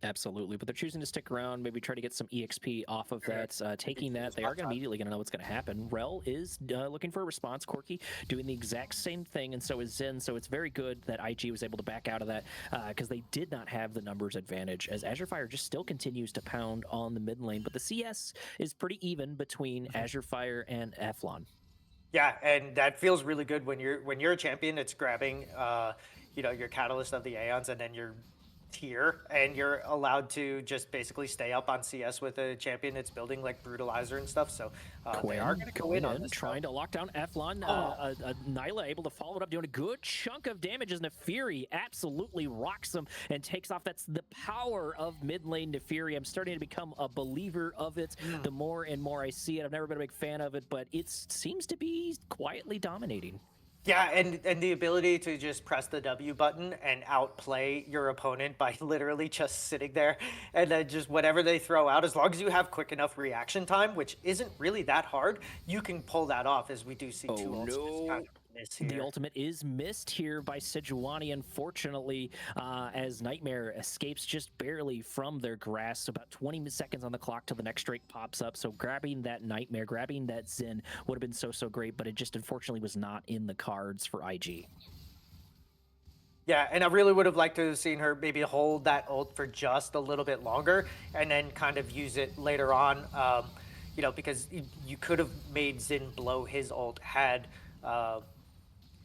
Absolutely, but they're choosing to stick around, maybe try to get some EXP off of that. Taking that, they are immediately going to know what's going to happen. Rel is looking for a response. Corky doing the exact same thing, and so is Zen. So it's very good that IG was able to back out of that because they did not have the numbers advantage, as Azure Fire just still continues to pound on the mid lane. But the CS is pretty even between Azure Fire and Eflon. Yeah, and that feels really good when you're a champion. It's grabbing your Catalyst of the Aeons, and then you're tier, and you're allowed to just basically stay up on CS with a champion that's building like Brutalizer and stuff. So they are going to go in on this, trying to lock down Eflon. Nyla able to follow it up, doing a good chunk of damage as Nefiri absolutely rocks them and takes off. That's the power of mid lane Nefiri. I'm starting to become a believer of it. The more and more I see it, I've never been a big fan of it, but it seems to be quietly dominating. Yeah, and the ability to just press the W button and outplay your opponent by literally just sitting there, and then just whatever they throw out, as long as you have quick enough reaction time, which isn't really that hard, you can pull that off, as we do see two ults just kind of miss The here. ultimate is missed here by Sejuani, unfortunately, as Nightmare escapes just barely from their grasp. About 20 seconds on the clock till the next Drake pops up. So grabbing that Nightmare, grabbing that Zen would have been so great, but it just unfortunately was not in the cards for IG. Yeah, and I really would have liked to have seen her maybe hold that ult for just a little bit longer and then kind of use it later on. Because you could have made Zin blow his ult had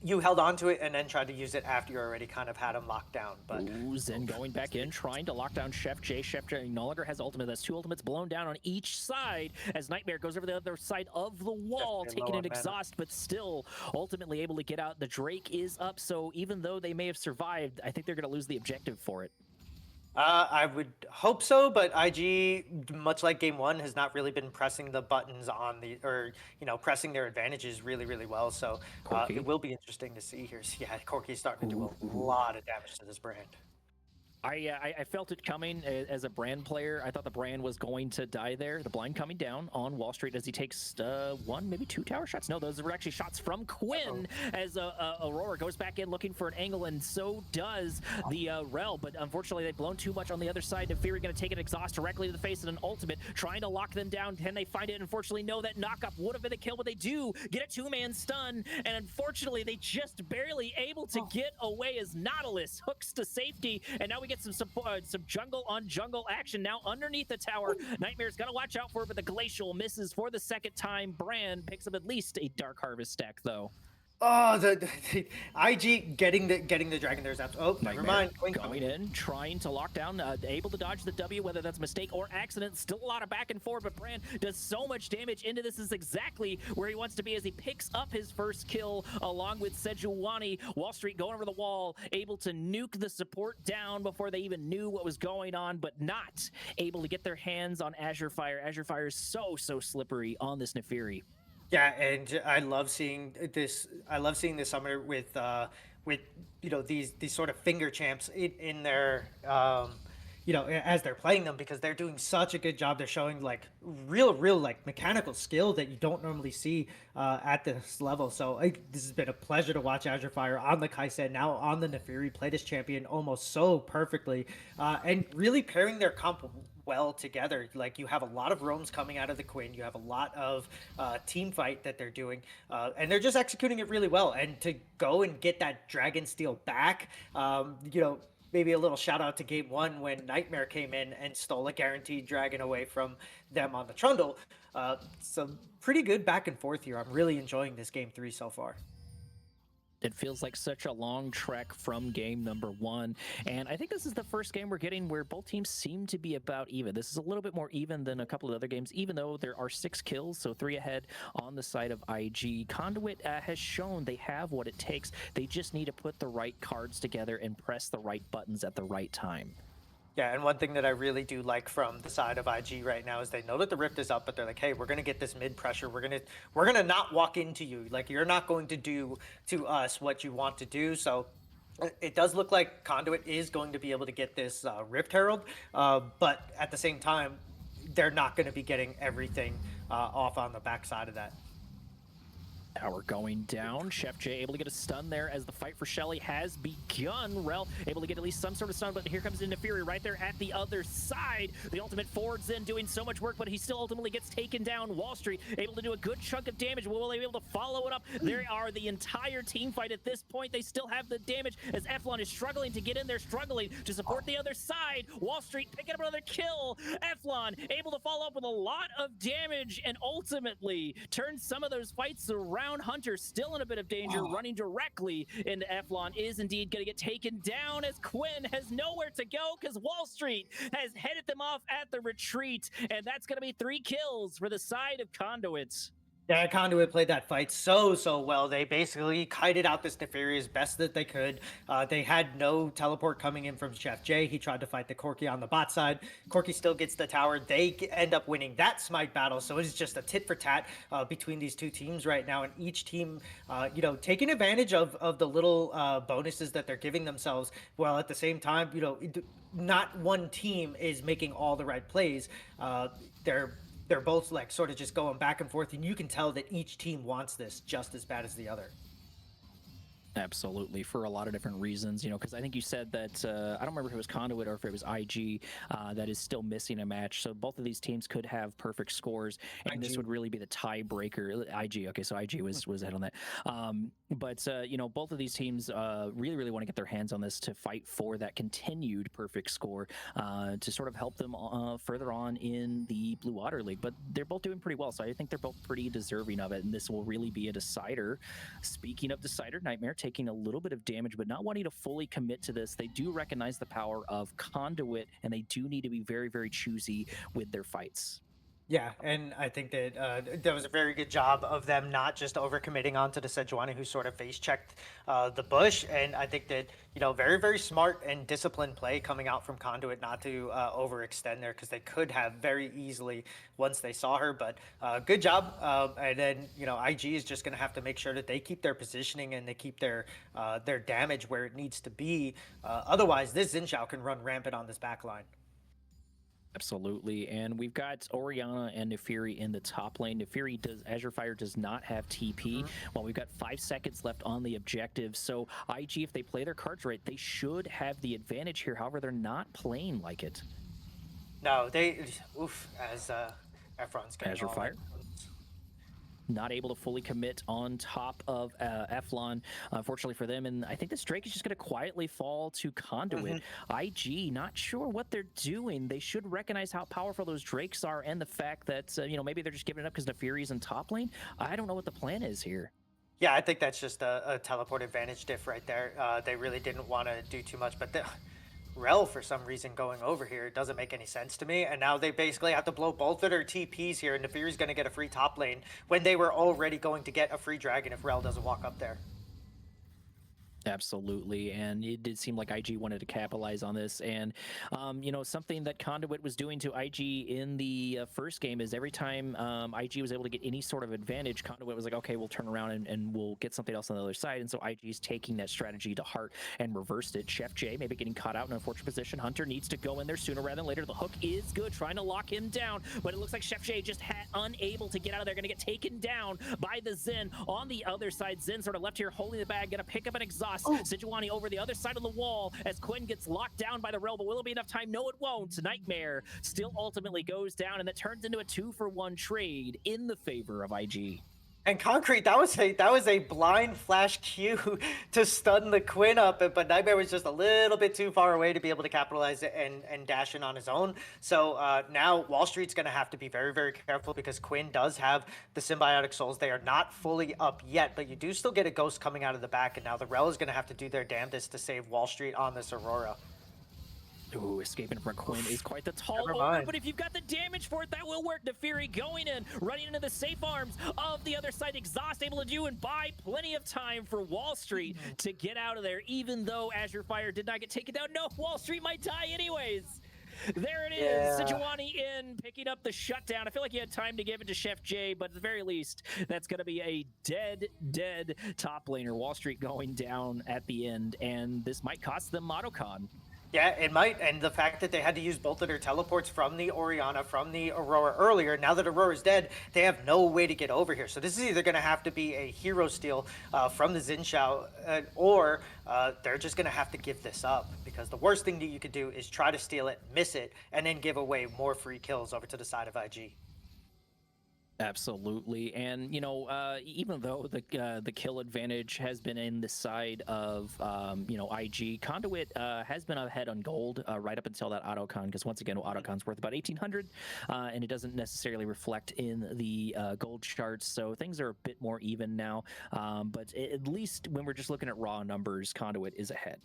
you held on to it and then tried to use it after you already kind of had him locked down. But Ooh, Zen going back in, trying to lock down Chef J. Chef J no longer has ultimate. That's 2 ultimates blown down on each side as Nightmare goes over the other side of the wall, J taking low an on mana. exhaust, but still ultimately able to get out. The Drake is up, so even though they may have survived, I think they're going to lose the objective for it. I would hope so, but IG, much like game one, has not really been pressing the buttons on pressing their advantages really well. So Corki. it will be interesting to see here. So, yeah, Corki's starting to do a lot of damage to this brand. I felt it coming as a brand player. I thought the brand was going to die there. The blind coming down on Wall Street as he takes 1, maybe 2 tower shots. No, those were actually shots from Quinn as Aurora goes back in looking for an angle, and so does the Rel. But unfortunately, they've blown too much on the other side. Nefiri going to take an exhaust directly to the face and an ultimate, trying to lock them down. Can they find it? Unfortunately, no. That knockup would have been a kill, but they do get a 2-man stun, and unfortunately, they just barely able to get away as Nautilus hooks to safety, and now we get some jungle on jungle action now underneath the tower. Nightmare's got to watch out for it, but the Glacial misses for the second time. Brand picks up at least a Dark Harvest stack, though. Oh, the IG getting the dragon. There's that. Oh, never mind. Going in, trying to lock down, able to dodge the W, whether that's a mistake or accident. Still a lot of back and forth, but Brand does so much damage into this. Is exactly where he wants to be as he picks up his first kill along with Sejuani. Wall Street going over the wall, able to nuke the support down before they even knew what was going on, but not able to get their hands on Azure Fire. Azure Fire is so slippery on this Nefiri. Yeah, and I love seeing this. I love seeing this summoner with these sort of finger champs in their as they're playing them, because they're doing such a good job. They're showing like real like mechanical skill that you don't normally see at this level. So this has been a pleasure to watch Azure Fire on the Kai'Sa, now on the Nefiri, play this champion almost so perfectly, and really pairing their comp well together. Like, you have a lot of roams coming out of the Quinn, you have a lot of team fight that they're doing, and they're just executing it really well. And to go and get that Dragon Steel back, maybe a little shout out to game one when Nightmare came in and stole a guaranteed dragon away from them on the Trundle. So pretty good back and forth here. I'm really enjoying this game 3 so far. It feels like such a long trek from game number 1. And I think this is the first game we're getting where both teams seem to be about even. This is a little bit more even than a couple of other games, even though there are 6 kills, so 3 ahead on the side of IG. Conduit has shown they have what it takes. They just need to put the right cards together and press the right buttons at the right time. Yeah, and one thing that I really do like from the side of IG right now is they know that the rift is up, but they're like, hey, we're gonna get this mid pressure. We're gonna not walk into you. Like, you're not going to do to us what you want to do. So it does look like Conduit is going to be able to get this Rift Herald, but at the same time, they're not going to be getting everything off on the backside of that. Tower going down. Chef J able to get a stun there as the fight for Shelly has begun. Rel able to get at least some sort of stun, but here comes Nefiri right there at the other side. The ultimate forwards in, doing so much work, but he still ultimately gets taken down. Wall Street able to do a good chunk of damage. Will they be able to follow it up? There are the entire team fight at this point. They still have the damage as Eflon is struggling to get in there, struggling to support the other side. Wall Street picking up another kill. Eflon able to follow up with a lot of damage and ultimately turn some of those fights around. Hunter still in a bit of danger, running directly into Eflon, is indeed going to get taken down as Quinn has nowhere to go because Wall Street has headed them off at the retreat, and that's going to be 3 kills for the side of Conduit. Yeah, Conduit played that fight so well. They basically kited out this Nefiri as best that they could. They had no teleport coming in from Chef J. He tried to fight the Corki on the bot side. Corki still gets the tower. They end up winning that Smite battle. So it's just a tit for tat between these two teams right now. And each team, taking advantage of the little bonuses that they're giving themselves, while at the same time, not one team is making all the right plays. They're both like sort of just going back and forth, and you can tell that each team wants this just as bad as the other. Absolutely, for a lot of different reasons, because I think you said that I don't remember if it was Conduit or if it was IG that is still missing a match. So both of these teams could have perfect scores, and this IG. would really be the tiebreaker. IG, okay, so IG was ahead on that. But both of these teams really want to get their hands on this to fight for that continued perfect score to sort of help them further on in the Blue Water League. But they're both doing pretty well, so I think they're both pretty deserving of it, and this will really be a decider. Speaking of decider, Nightmare taking a little bit of damage, but not wanting to fully commit to this. They do recognize the power of Conduit, and they do need to be very choosy with their fights. Yeah, and I think that that was a very good job of them not just overcommitting onto the Sejuani, who sort of face checked the bush. And I think that, very smart and disciplined play coming out from Conduit not to overextend there, because they could have very easily once they saw her. But good job. And then, IG is just going to have to make sure that they keep their positioning and they keep their damage where it needs to be. Otherwise, this Xin Zhao can run rampant on this back line. Absolutely, and we've got Orianna and Nefiri in the top lane. Nefiri Azure Fire does not have TP. Well, we've got 5 seconds left on the objective, so IG, if they play their cards right, they should have the advantage here. However, they're not playing like it. No, as Efron's getting Azure all Fire. that. Not able to fully commit on top of Eflon, unfortunately for them. And I think this Drake is just going to quietly fall to Conduit. IG, not sure what they're doing. They should recognize how powerful those Drakes are and the fact that, maybe they're just giving it up because Nefiri's in top lane. I don't know what the plan is here. Yeah, I think that's just a teleport advantage diff right there. They really didn't want to do too much, but Rel, for some reason, going over here doesn't make any sense to me. And now they basically have to blow both of their TPs here, and Nefiri's going to get a free top lane when they were already going to get a free dragon if Rel doesn't walk up there. Absolutely, and it did seem like IG wanted to capitalize on this. And something that Conduit was doing to IG in the first game is every time IG was able to get any sort of advantage, Conduit was like, okay, we'll turn around and we'll get something else on the other side. And so IG's taking that strategy to heart and reversed it. Chef J maybe getting caught out in an unfortunate position. Hunter needs to go in there sooner rather than later. The hook is good, trying to lock him down, but it looks like Chef J just unable to get out of there. Going to get taken down by the Zen on the other side. Zen sort of left here holding the bag, going to pick up an exhaust. Sejuani over the other side of the wall as Quinn gets locked down by the Rel, but will it be enough time? No, it won't. Nightmare still ultimately goes down, and that turns into a 2-for-1 trade in the favor of IG. And Concrete, that was a blind flash Q to stun the Quinn up, but Nightmare was just a little bit too far away to be able to capitalize it and dash in on his own. So now Wall Street's going to have to be very careful, because Quinn does have the Symbiotic Souls. They are not fully up yet, but you do still get a Ghost coming out of the back, and now the Rel is going to have to do their damnedest to save Wall Street on this Aurora. Ooh, escaping from Quinn is quite the tall Never order, mind. but if you've got the damage for it, that will work. Nefiri going in, running into the safe arms of the other side. Exhaust able to do and buy plenty of time for Wall Street to get out of there, even though Azure Fire did not get taken down. No, Wall Street might die anyways. There it is. Yeah. Sejuani in, picking up the shutdown. I feel like you had time to give it to Chef J, but at the very least, that's going to be a dead top laner. Wall Street going down at the end, and this might cost them Motocon. Yeah, it might, and the fact that they had to use both of their teleports from the Orianna, from the Aurora earlier, now that Aurora's dead, they have no way to get over here. So this is either going to have to be a hero steal from the Xin Zhao, or they're just going to have to give this up, because the worst thing that you could do is try to steal it, miss it, and then give away more free kills over to the side of IG. Absolutely, and even though the kill advantage has been in the side of IG, Conduit has been ahead on gold right up until that autocon, because once again, autocon's worth about 1,800, and it doesn't necessarily reflect in the gold charts, so things are a bit more even now. But at least when we're just looking at raw numbers, Conduit is ahead.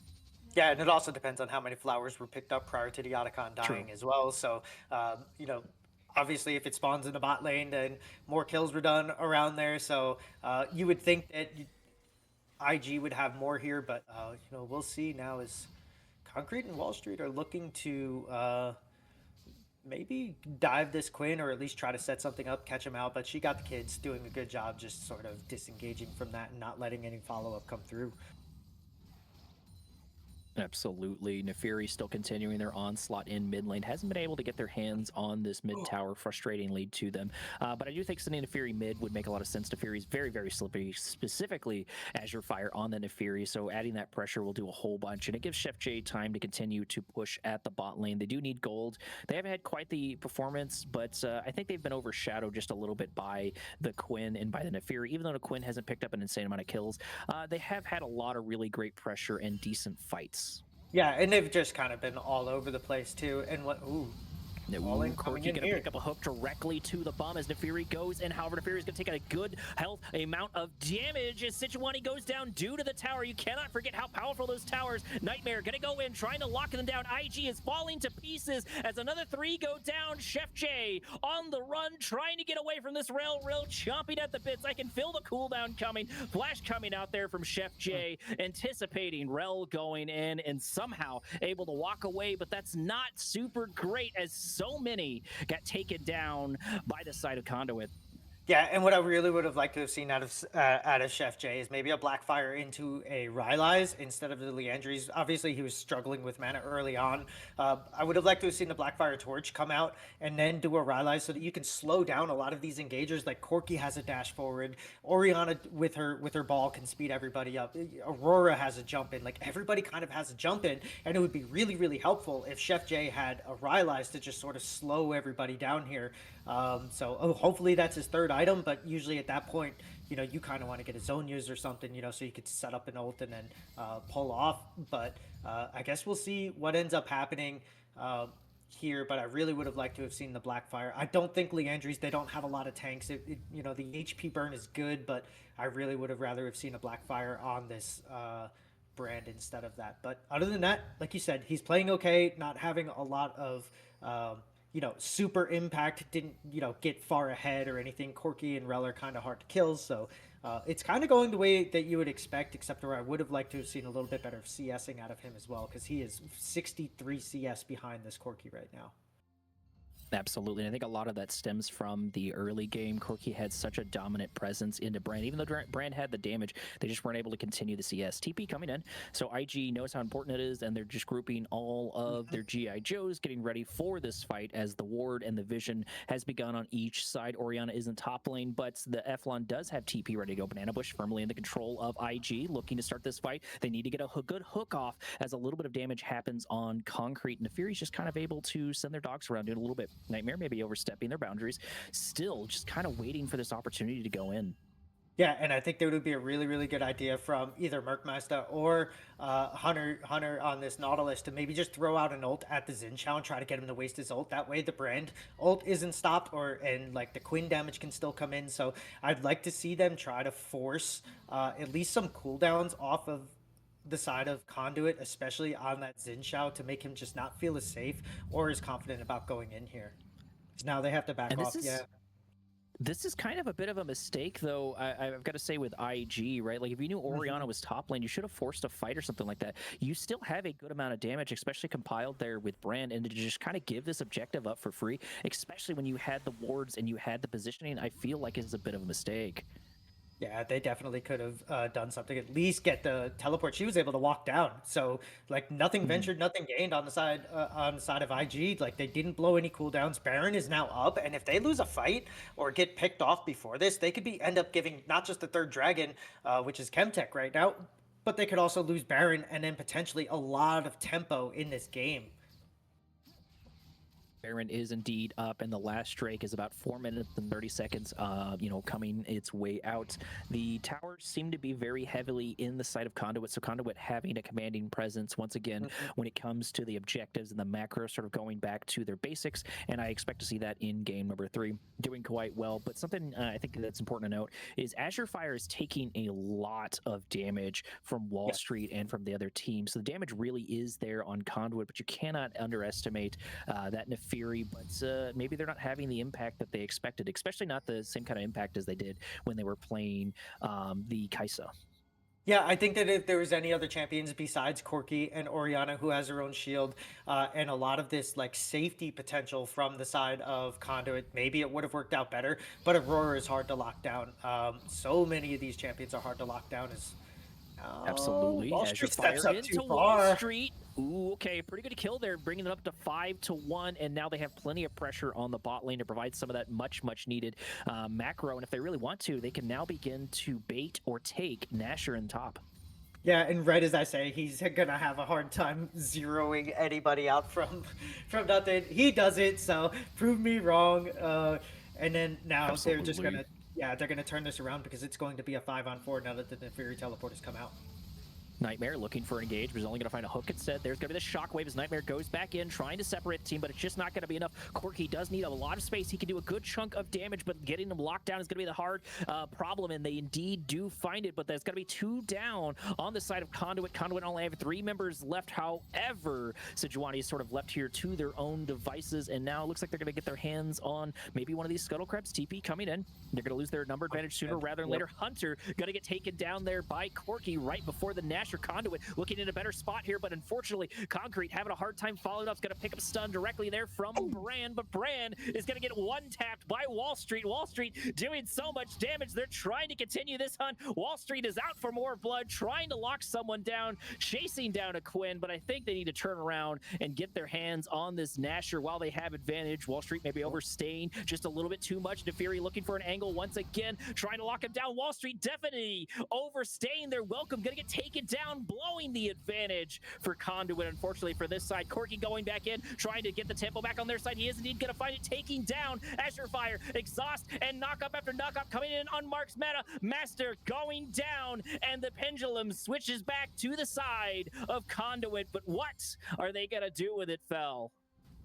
Yeah, and it also depends on how many flowers were picked up prior to the autocon dying as well. So obviously, if it spawns in the bot lane, then more kills were done around there. So you would think that IG would have more here, but we'll see now as Concrete and Wall Street are looking to maybe dive this Quinn, or at least try to set something up, catch him out. But she got the kids, doing a good job just sort of disengaging from that and not letting any follow-up come through. Absolutely. Neferi still continuing their onslaught in mid lane. Hasn't been able to get their hands on this mid tower, frustratingly to them. But I do think sending Neferi mid would make a lot of sense. Neferi's very, very slippery, specifically Azure Fire on the Neferi. So adding that pressure will do a whole bunch. And it gives Chef J time to continue to push at the bot lane. They do need gold. They haven't had quite the performance, but I think they've been overshadowed just a little bit by the Quinn and by the Neferi. Even though the Quinn hasn't picked up an insane amount of kills, they have had a lot of really great pressure and decent fights. Yeah, and they've just kind of been all over the place too. And what? Ooh, Corky coming going in to here. pick up a hook directly to the bomb as Neferi goes, and however, Neferi is going to take a good health amount of damage as Sichuani goes down due to the tower. You cannot forget how powerful those towers. Nightmare going to go in, trying to lock them down. IG is falling to pieces as another 3 go down. Chef J on the run, trying to get away from this Rel chomping at the bits. I can feel the cooldown coming. Flash coming out there from Chef J, anticipating Rel going in and somehow able to walk away, but that's not super great as so many got taken down by the side of Conduit. Yeah, and what I really would have liked to have seen out of Chef J is maybe a Blackfire into a Rylai's instead of the Leandries. Obviously, he was struggling with mana early on. I would have liked to have seen the Blackfire Torch come out and then do a Rylai's so that you can slow down a lot of these engagers. Like Corky has a dash forward, Orianna with her ball can speed everybody up. Aurora has a jump in. Like everybody kind of has a jump in, and it would be really really helpful if Chef J had a Rylai's to just sort of slow everybody down here. Hopefully that's his third item, but usually at that point, you kind of want to get a Zonia's or something, so you could set up an ult and then pull off. But I guess we'll see what ends up happening here, but I really would have liked to have seen the Blackfire. I don't think Leandries, they don't have a lot of tanks. The HP burn is good, but I really would have rather have seen a Blackfire on this brand instead of that. But other than that, like you said, he's playing okay, not having a lot of super impact, didn't, get far ahead or anything. Corky and Rel are kind of hard to kill, so it's kind of going the way that you would expect, except where I would have liked to have seen a little bit better CSing out of him as well, because he is 63 CS behind this Corky right now. Absolutely. And I think a lot of that stems from the early game. Corky had such a dominant presence into Brand. Even though Brand had the damage, they just weren't able to continue the CS. TP coming in. So IG knows how important it is, and they're just grouping all of their G.I. Joes, getting ready for this fight as the ward and the vision has begun on each side. Orianna isn't top lane, but the Eflon does have TP ready to go. Banana Bush firmly in the control of IG, looking to start this fight. They need to get a good hook off as a little bit of damage happens on Concrete. And the Fury's just kind of able to send their dogs around, doing a little bit. Nightmare maybe overstepping their boundaries, still just kind of waiting for this opportunity to go in. Yeah, and I think there would be a really, really good idea from either Merkmaster or Hunter on this Nautilus to maybe just throw out an ult at the Xin Chao and try to get him to waste his ult. That way the Brand ult isn't stopped, and like the Quinn damage can still come in. So I'd like to see them try to force at least some cooldowns off of the side of Conduit, especially on that Xin Chao, to make him just not feel as safe or as confident about going in here. Now they have to back off. This is kind of a bit of a mistake, though, I've got to say, with IG, right? Like, if you knew Orianna was top lane, you should have forced a fight or something like that. You still have a good amount of damage, especially compiled there with Brand, and to just kind of give this objective up for free, especially when you had the wards and you had the positioning, I feel like is a bit of a mistake. Yeah, they definitely could have done something. At least get the teleport. She was able to walk down, so like nothing ventured, nothing gained on the side of IG. Like they didn't blow any cooldowns. Baron is now up, and if they lose a fight or get picked off before this, they could end up giving not just the third dragon, which is Chemtech right now, but they could also lose Baron and then potentially a lot of tempo in this game. Baron is indeed up, and the last Drake is about 4 minutes and 30 seconds, coming its way out. The towers seem to be very heavily in the side of Conduit, so Conduit having a commanding presence once again when it comes to the objectives and the macro, sort of going back to their basics, and I expect to see that in game number 3, doing quite well. But something I think that's important to note is Azure Fire is taking a lot of damage from Wall Street and from the other teams, so the damage really is there on Conduit, but you cannot underestimate that Neferi, but maybe they're not having the impact that they expected, especially not the same kind of impact as they did when they were playing the Kaisa. Yeah, I think that if there was any other champions besides Corky and Orianna who has her own shield and a lot of this like safety potential from the side of Conduit, maybe it would have worked out better. But Aurora is hard to lock down. So many of these champions are hard to lock down, as Absolutely. Wall Azure Street Fire steps up into too Wall far. Street. Ooh, okay, pretty good kill there, bringing it up to 5-1, and now they have plenty of pressure on the bot lane to provide some of that much needed macro. And if they really want to, they can now begin to bait or take Nasher in top. Yeah, and Red, as I say, he's gonna have a hard time zeroing anybody out from nothing. He does it, so prove me wrong. And then now they're just Absolutely. they're gonna turn this around because it's going to be a 5-on-4 now that the Neferi teleport has come out. Nightmare looking for an engage, but is only going to find a hook instead. There's going to be the shockwave as Nightmare goes back in, trying to separate the team, but it's just not going to be enough. Corki does need a lot of space. He can do a good chunk of damage, but getting them locked down is going to be the hard problem, and they indeed do find it, but there's going to be 2 down on the side of Conduit. Conduit only have 3 members left. However, Sejuani is sort of left here to their own devices, and now it looks like they're going to get their hands on maybe one of these Scuttle Crabs. TP coming in. They're going to lose their number advantage sooner rather than later. Hunter going to get taken down there by Corki right before the Nasher. Conduit looking in a better spot here, but unfortunately, Concrete having a hard time following up. Is going to pick up stun directly there from Brand, but Brand is going to get one-tapped by Wall Street. Wall Street doing so much damage. They're trying to continue this hunt. Wall Street is out for more blood, trying to lock someone down, chasing down a Quinn, but I think they need to turn around and get their hands on this Nasher while they have advantage. Wall Street may be overstaying just a little bit too much. Neferi looking for an angle once again, trying to lock him down. Wall Street definitely overstaying their welcome, going to get taken down, blowing the advantage for Conduit. Unfortunately for this side, Corki going back in, trying to get the tempo back on their side. He is indeed going to find it, taking down Azure Fire. Exhaust and knockup after knockup coming in on Mark's meta. Master going down, and the pendulum switches back to the side of Conduit. But what are they going to do with it, Fel?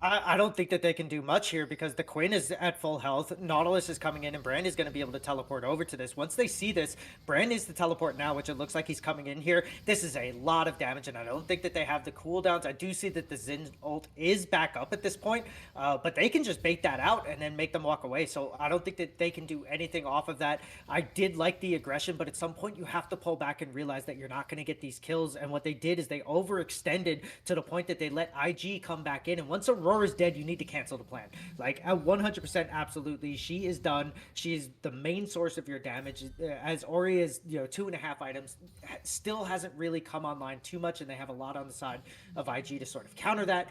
I don't think that they can do much here because the Quinn is at full health. Nautilus is coming in, and Brand is going to be able to teleport over to this. Once they see this, Brand needs to teleport now, which it looks like he's coming in here. This is a lot of damage, and I don't think that they have the cooldowns. I do see that the Xin ult is back up at this point, but they can just bait that out and then make them walk away. So I don't think that they can do anything off of that. I did like the aggression, but at some point you have to pull back and realize that you're not going to get these kills. And what they did is they overextended to the point that they let IG come back in. And once Aurora's dead, you need to cancel the plan. Like at 100%, absolutely, she is done. She is the main source of your damage. As Ori is, 2.5 items, still hasn't really come online too much, and they have a lot on the side of IG to sort of counter that.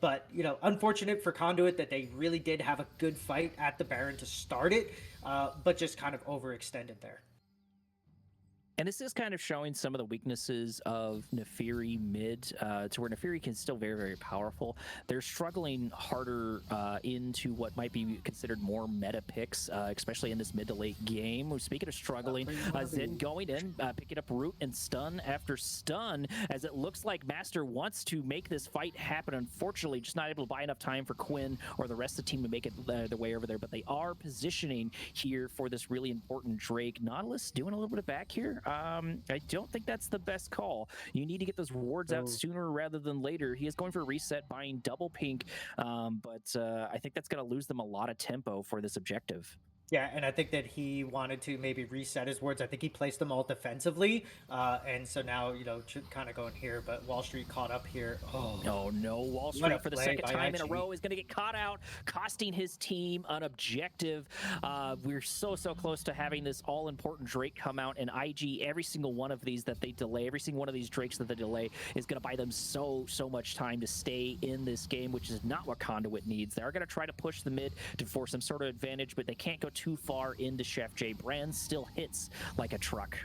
But unfortunate for Conduit that they really did have a good fight at the Baron to start it, but just kind of overextended there. And this is kind of showing some of the weaknesses of Neferi mid, to where Neferi can still very, very powerful. They're struggling harder into what might be considered more meta picks, especially in this mid to late game. Speaking of struggling, Zen going in, picking up root and stun after stun, as it looks like Master wants to make this fight happen. Unfortunately, just not able to buy enough time for Quinn or the rest of the team to make it their way over there, but they are positioning here for this really important Drake. Nautilus doing a little bit of back here. I don't think that's the best call. You need to get those wards out sooner rather than later. He is going for a reset, buying double pink, but I think that's going to lose them a lot of tempo for this objective. Yeah, and I think that he wanted to maybe reset his wards. I think he placed them all defensively, and so now, kind of going here, but Wall Street caught up here. Oh no, Wall Street for the second time in a row is going to get caught out, costing his team an objective. We're so close to having this all-important Drake come out, and IG, every single one of these that they delay, every single one of these Drakes that they delay is going to buy them so much time to stay in this game, which is not what Conduit needs. They're going to try to push the mid to force some sort of advantage, but they can't go too far into Chef J. Brand still hits like a truck.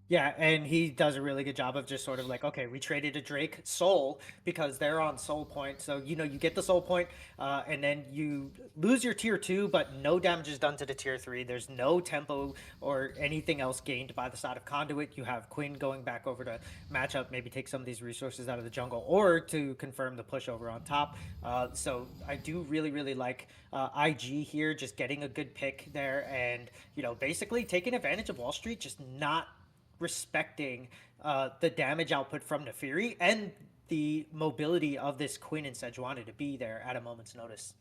Yeah, and he does a really good job of just sort of like, okay, we traded a Drake soul because they're on soul point. So, you get the soul point, and then you lose your tier 2, but no damage is done to the tier 3. There's no tempo or anything else gained by the side of Conduit. You have Quinn going back over to match up, maybe take some of these resources out of the jungle, or to confirm the push over on top. So I do really like IG here, just getting a good pick there, and, basically taking advantage of Wall Street, just not respecting the damage output from Neferi and the mobility of this Quinn and Sejuani to be there at a moment's notice.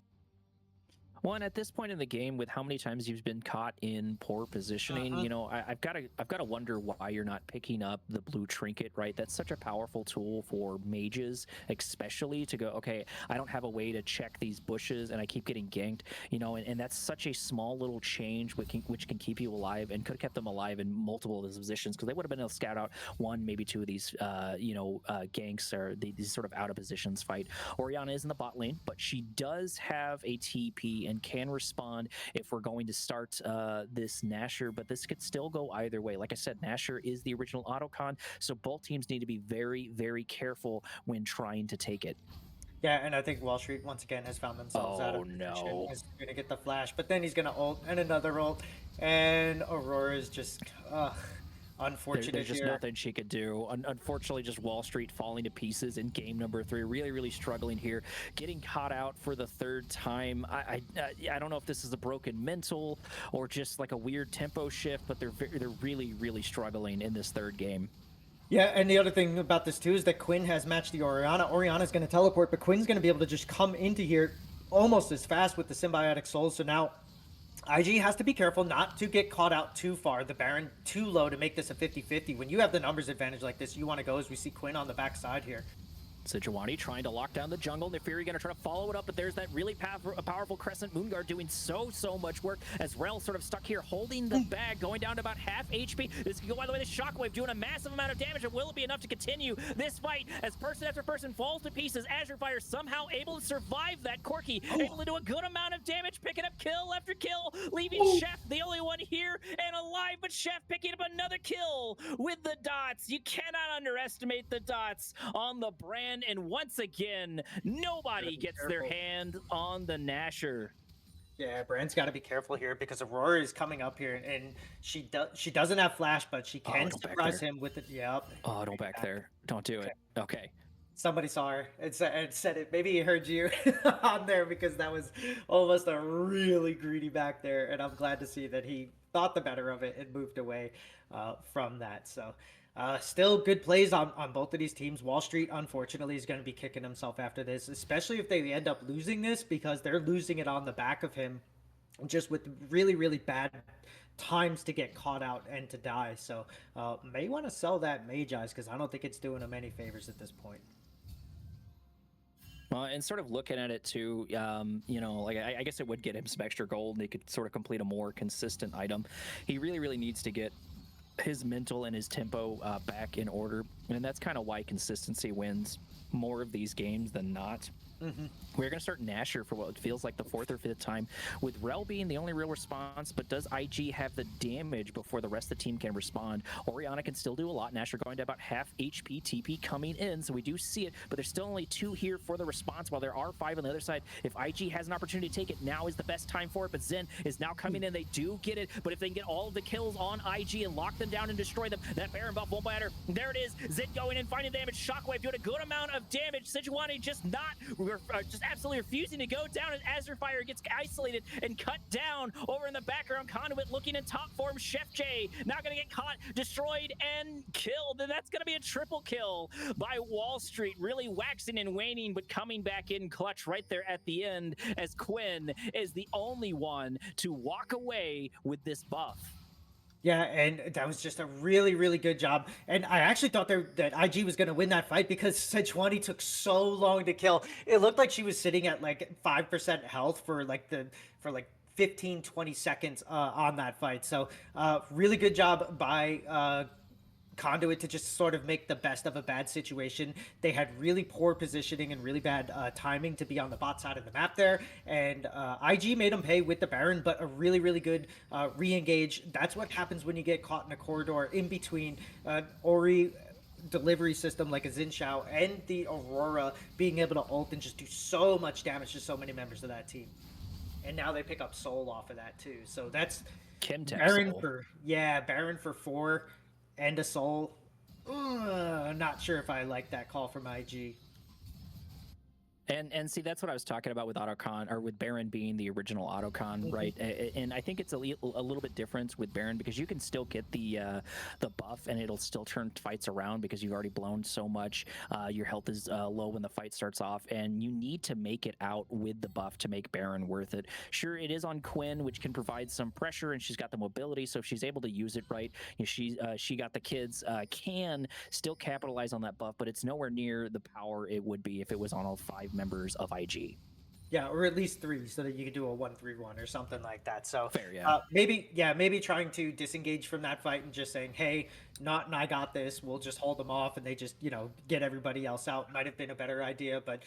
Well, and at this point in the game, with how many times you've been caught in poor positioning, Mhm. you know, I've got to wonder why you're not picking up the blue trinket, right? That's such a powerful tool for mages, especially to go, okay, I don't have a way to check these bushes, and I keep getting ganked, you know, and that's such a small little change which can keep you alive and could have kept them alive in multiple of those positions because they would have been able to scout out one, maybe two of these, ganks or these sort of out of positions fight. Oriana is in the bot lane, but she does have a TP and can respond if we're going to start this Nashor, but this could still go either way. Like I said, Nashor is the original autocon, so both teams need to be very, very careful when trying to take it. Yeah, and I think Wall Street once again has found themselves out Oh of position. no. Is going to get the flash, but then he's going to ult and another ult, and Aurora is just unfortunate There's just here. nothing she could do. Unfortunately, just Wall Street falling to pieces in game number 3. Really, really struggling here. Getting caught out for the third time. I don't know if this is a broken mental or just like a weird tempo shift, but they're really, really struggling in this third game. Yeah, and the other thing about this too is that Quinn has matched the Oriana. Oriana's going to teleport, but Quinn's going to be able to just come into here almost as fast with the symbiotic souls. So now IG has to be careful not to get caught out too far. The Baron too low to make this a 50-50. When you have the numbers advantage like this, you want to go as we see Quinn on the backside here. Sejuani trying to lock down the jungle. Nefiri going to try to follow it up, but there's that really powerful Crescent Moonguard doing so much work as Rel sort of stuck here holding the bag, going down to about half HP. This could go, by the way, the Shockwave doing a massive amount of damage, and will it be enough to continue this fight as person after person falls to pieces? Azure Fire somehow able to survive that. Corki able to do a good amount of damage, picking up kill after kill, leaving Chef the only one here and alive, but Chef picking up another kill with the dots. You cannot underestimate the dots on the brand. And once again, nobody gets their hand on the Nashor. Yeah, Brand's got to be careful here because Aurora is coming up here, and she doesn't have flash, but she can don't back surprise there. him with it. Yep. Oh, don't back there. Don't do it. Okay. Somebody saw her and said it. Maybe he heard you on there because that was almost a really greedy back there, and I'm glad to see that he thought the better of it and moved away from that. So. Still good plays on both of these teams. Wall Street, unfortunately, is going to be kicking himself after this, especially if they end up losing this because they're losing it on the back of him just with really, really bad times to get caught out and to die. So may want to sell that Mage Eyes because I don't think it's doing him any favors at this point. And sort of looking at it too, like I guess it would get him some extra gold and he could sort of complete a more consistent item. He really, really needs to get his mental and his tempo back in order, and that's kind of why consistency wins more of these games than not. We're going to start Nashor for what feels like the 4th or 5th time, with Rel being the only real response, but does IG have the damage before the rest of the team can respond? Oriana can still do a lot. Nashor going to about half HP, TP coming in, so we do see it, but there's still only 2 here for the response, while there are 5 on the other side. If IG has an opportunity to take it, now is the best time for it, but Zen is now coming in. They do get it, but if they can get all of the kills on IG and lock them down and destroy them, that Baron buff won't matter. There it is. Zen going in, finding damage. Shockwave doing a good amount of damage. Sejuani just absolutely refusing to go down, and Azure Fire gets isolated and cut down over in the background. Conduit looking in top form. Chef J not going to get caught, destroyed, and killed. And that's going to be a triple kill by Wall Street. Really waxing and waning, but coming back in clutch right there at the end as Quinn is the only one to walk away with this buff. Yeah, and that was just a really, really good job. And I actually thought that IG was going to win that fight because Sejuani took so long to kill. It looked like she was sitting at like 5% health for like 15, 20 seconds on that fight. So really good job by Conduit to just sort of make the best of a bad situation. They had really poor positioning and really bad timing to be on the bot side of the map there, and IG made them pay with the Baron, but a really, really good re-engage. That's what happens when you get caught in a corridor in between Ori delivery system like a Xin Shao and the Aurora being able to ult and just do so much damage to so many members of that team. And now they pick up Soul off of that too. So that's Baron Soul. Baron for 4 and a soul. Not sure if I like that call from IG. And see, that's what I was talking about with Autocon, or with Baron being the original Autocon, right? And I think it's a little bit different with Baron, because you can still get the buff and it'll still turn fights around because you've already blown so much. Your health is low when the fight starts off, and you need to make it out with the buff to make Baron worth it. Sure, it is on Quinn, which can provide some pressure, and she's got the mobility, so if she's able to use it right, you know, she got the kids, can still capitalize on that buff, but it's nowhere near the power it would be if it was on all 5 members of IG. Yeah, or at least 3, so that you could do a 1-3-1 or something like that. So Fair, yeah. maybe trying to disengage from that fight and just saying, "Hey, Not and I got this. We'll just hold them off," and they just get everybody else out. Might have been a better idea, but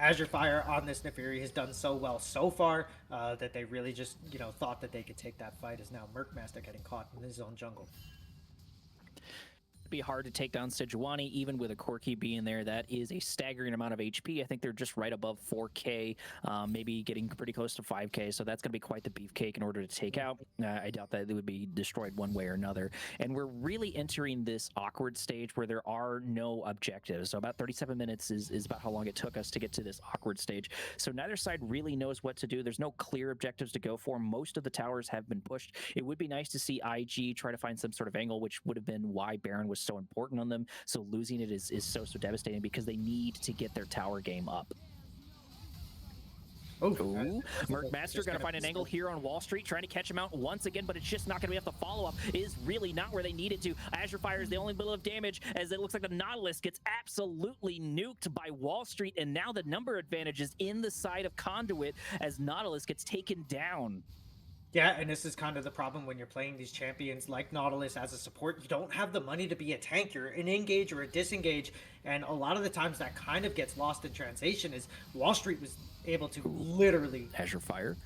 Azure Fire on this Neferi has done so well so far that they really just thought that they could take that fight. Is now Mercmaster getting caught in his own jungle. Be hard to take down Sejuani, even with a Corki being there. That is a staggering amount of HP. I think they're just right above 4K, maybe getting pretty close to 5K, so that's going to be quite the beefcake in order to take out. I doubt that they would be destroyed one way or another. And we're really entering this awkward stage where there are no objectives. So about 37 minutes is about how long it took us to get to this awkward stage. So neither side really knows what to do. There's no clear objectives to go for. Most of the towers have been pushed. It would be nice to see IG try to find some sort of angle, which would have been why Baron was so important on them. So losing it is so devastating, because they need to get their tower game up. Ooh, Mercmaster going to find an angle here on Wall Street, trying to catch him out once again, but it's just not going to be enough. The follow-up is really not where they need it to. Azure Fire is the only bit of damage, as it looks like the Nautilus gets absolutely nuked by Wall Street, and now the number advantage is in the side of Conduit as Nautilus gets taken down. Yeah, and this is kind of the problem when you're playing these champions like Nautilus as a support. You don't have the money to be a tank. You're an engage or a disengage, and a lot of the times that kind of gets lost in translation. Is Wall Street was able to literally Azure Fire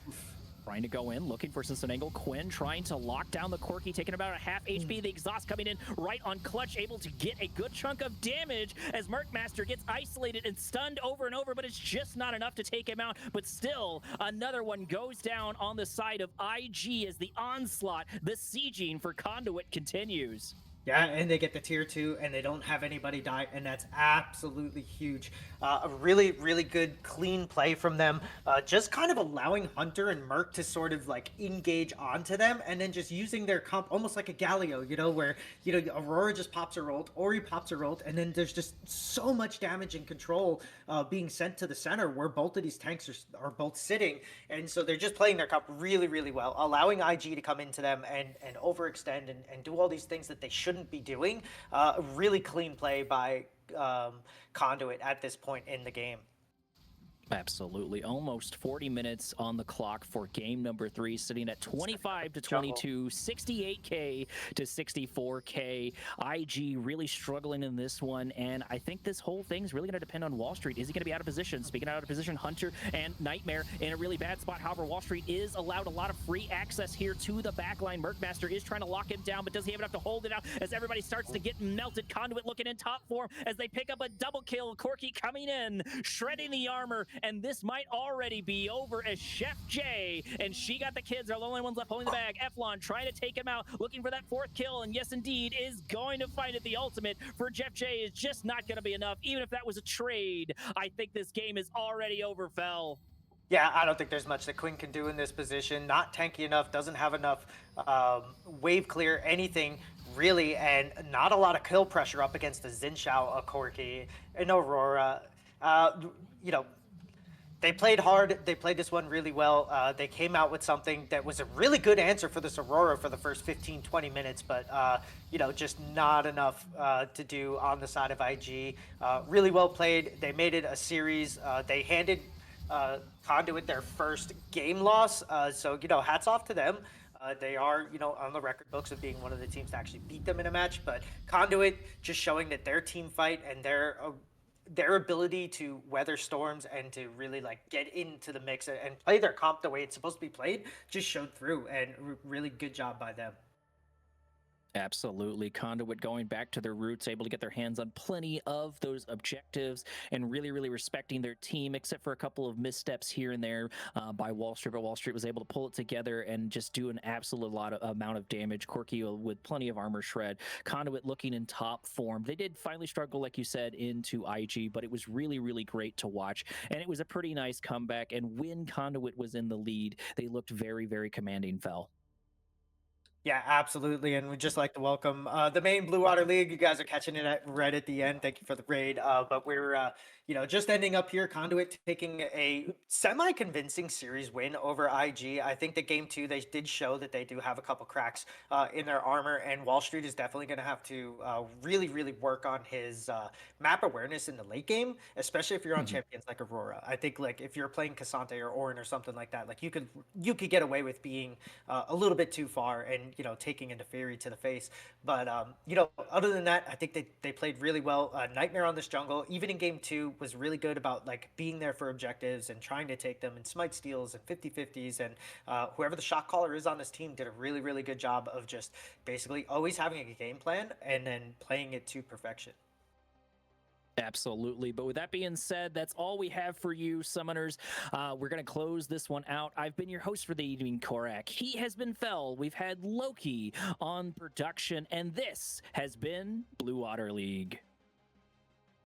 trying to go in, looking for some angle. Quinn trying to lock down the Corki, taking about a half HP. The exhaust coming in right on Clutch, able to get a good chunk of damage as Mercmaster gets isolated and stunned over and over, but it's just not enough to take him out. But still, another one goes down on the side of IG as the onslaught, the sieging for Conduit continues. Yeah, and they get the tier 2, and they don't have anybody die, and that's absolutely huge. A really, really good, clean play from them. Just kind of allowing Hunter and Merc to sort of like engage onto them, and then just using their comp almost like a Galio, where Aurora just pops her ult, Ori pops her ult, and then there's just so much damage and control being sent to the center where both of these tanks are both sitting, and so they're just playing their comp really, really well, allowing IG to come into them and overextend and do all these things that they shouldn't be doing. A really clean play by Conduit at this point in the game. Absolutely. Almost 40 minutes on the clock for game number 3, sitting at 25 to 22, 68K to 64K. IG really struggling in this one, and I think this whole thing's really going to depend on Wall Street. Is he going to be out of position? Speaking of out of position, Hunter and Nightmare in a really bad spot. However, Wall Street is allowed a lot of free access here to the backline. Mercmaster is trying to lock him down, but does he have enough to hold it out as everybody starts to get melted? Conduit looking in top form as they pick up a double kill. Corki coming in, shredding the armor, and this might already be over as Chef J and She Got the Kids are the only ones left holding the bag. Eflon trying to take him out, looking for that 4th kill, and yes, indeed, is going to find it. The ultimate for Jeff J is just not going to be enough. Even if that was a trade, I think this game is already over, Fel. Yeah, I don't think there's much that Quinn can do in this position. Not tanky enough, doesn't have enough wave clear, anything really, and not a lot of kill pressure up against the Xin Shao, a Corki, an Aurora. They played hard. They played this one really well. They came out with something that was a really good answer for this Aurora for the first 15, 20 minutes, but, just not enough to do on the side of IG. Really well played. They made it a series. They handed Conduit their first game loss. So, hats off to them. They are, on the record books of being one of the teams to actually beat them in a match, but Conduit just showing that their team fight and their ability to weather storms and to really get into the mix and play their comp the way it's supposed to be played just showed through, and really good job by them. Absolutely. Conduit going back to their roots, able to get their hands on plenty of those objectives and really, really respecting their team, except for a couple of missteps here and there by Wall Street. But Wall Street was able to pull it together and just do an absolute amount of damage. Corky with plenty of armor shred. Conduit looking in top form. They did finally struggle, like you said, into IG, but it was really, really great to watch. And it was a pretty nice comeback. And when Conduit was in the lead, they looked very, very commanding, Fell. Yeah, absolutely. And we'd just like to welcome the main Blue Water League. You guys are catching it right at the end. Thank you for the raid. But we're, just ending up here. Conduit taking a semi-convincing series win over IG. I think that game 2, they did show that they do have a couple cracks in their armor. And Wall Street is definitely going to have to really, really work on his map awareness in the late game, especially if you're on champions like Aurora. I think like if you're playing Cassante or Orin or something like that, like you could get away with being a little bit too far and taking into Fury to the face. But other than that, I think they played really well. Nightmare on this jungle, even in game 2, was really good about like being there for objectives and trying to take them and smite steals and 50-50s. And whoever the shot caller is on this team did a really, really good job of just basically always having a game plan and then playing it to perfection. Absolutely. But with that being said, that's all we have for you, Summoners. We're going to close this one out. I've been your host for the evening, Korak. He has been Fell. We've had Loki on production, and this has been Blue Water League.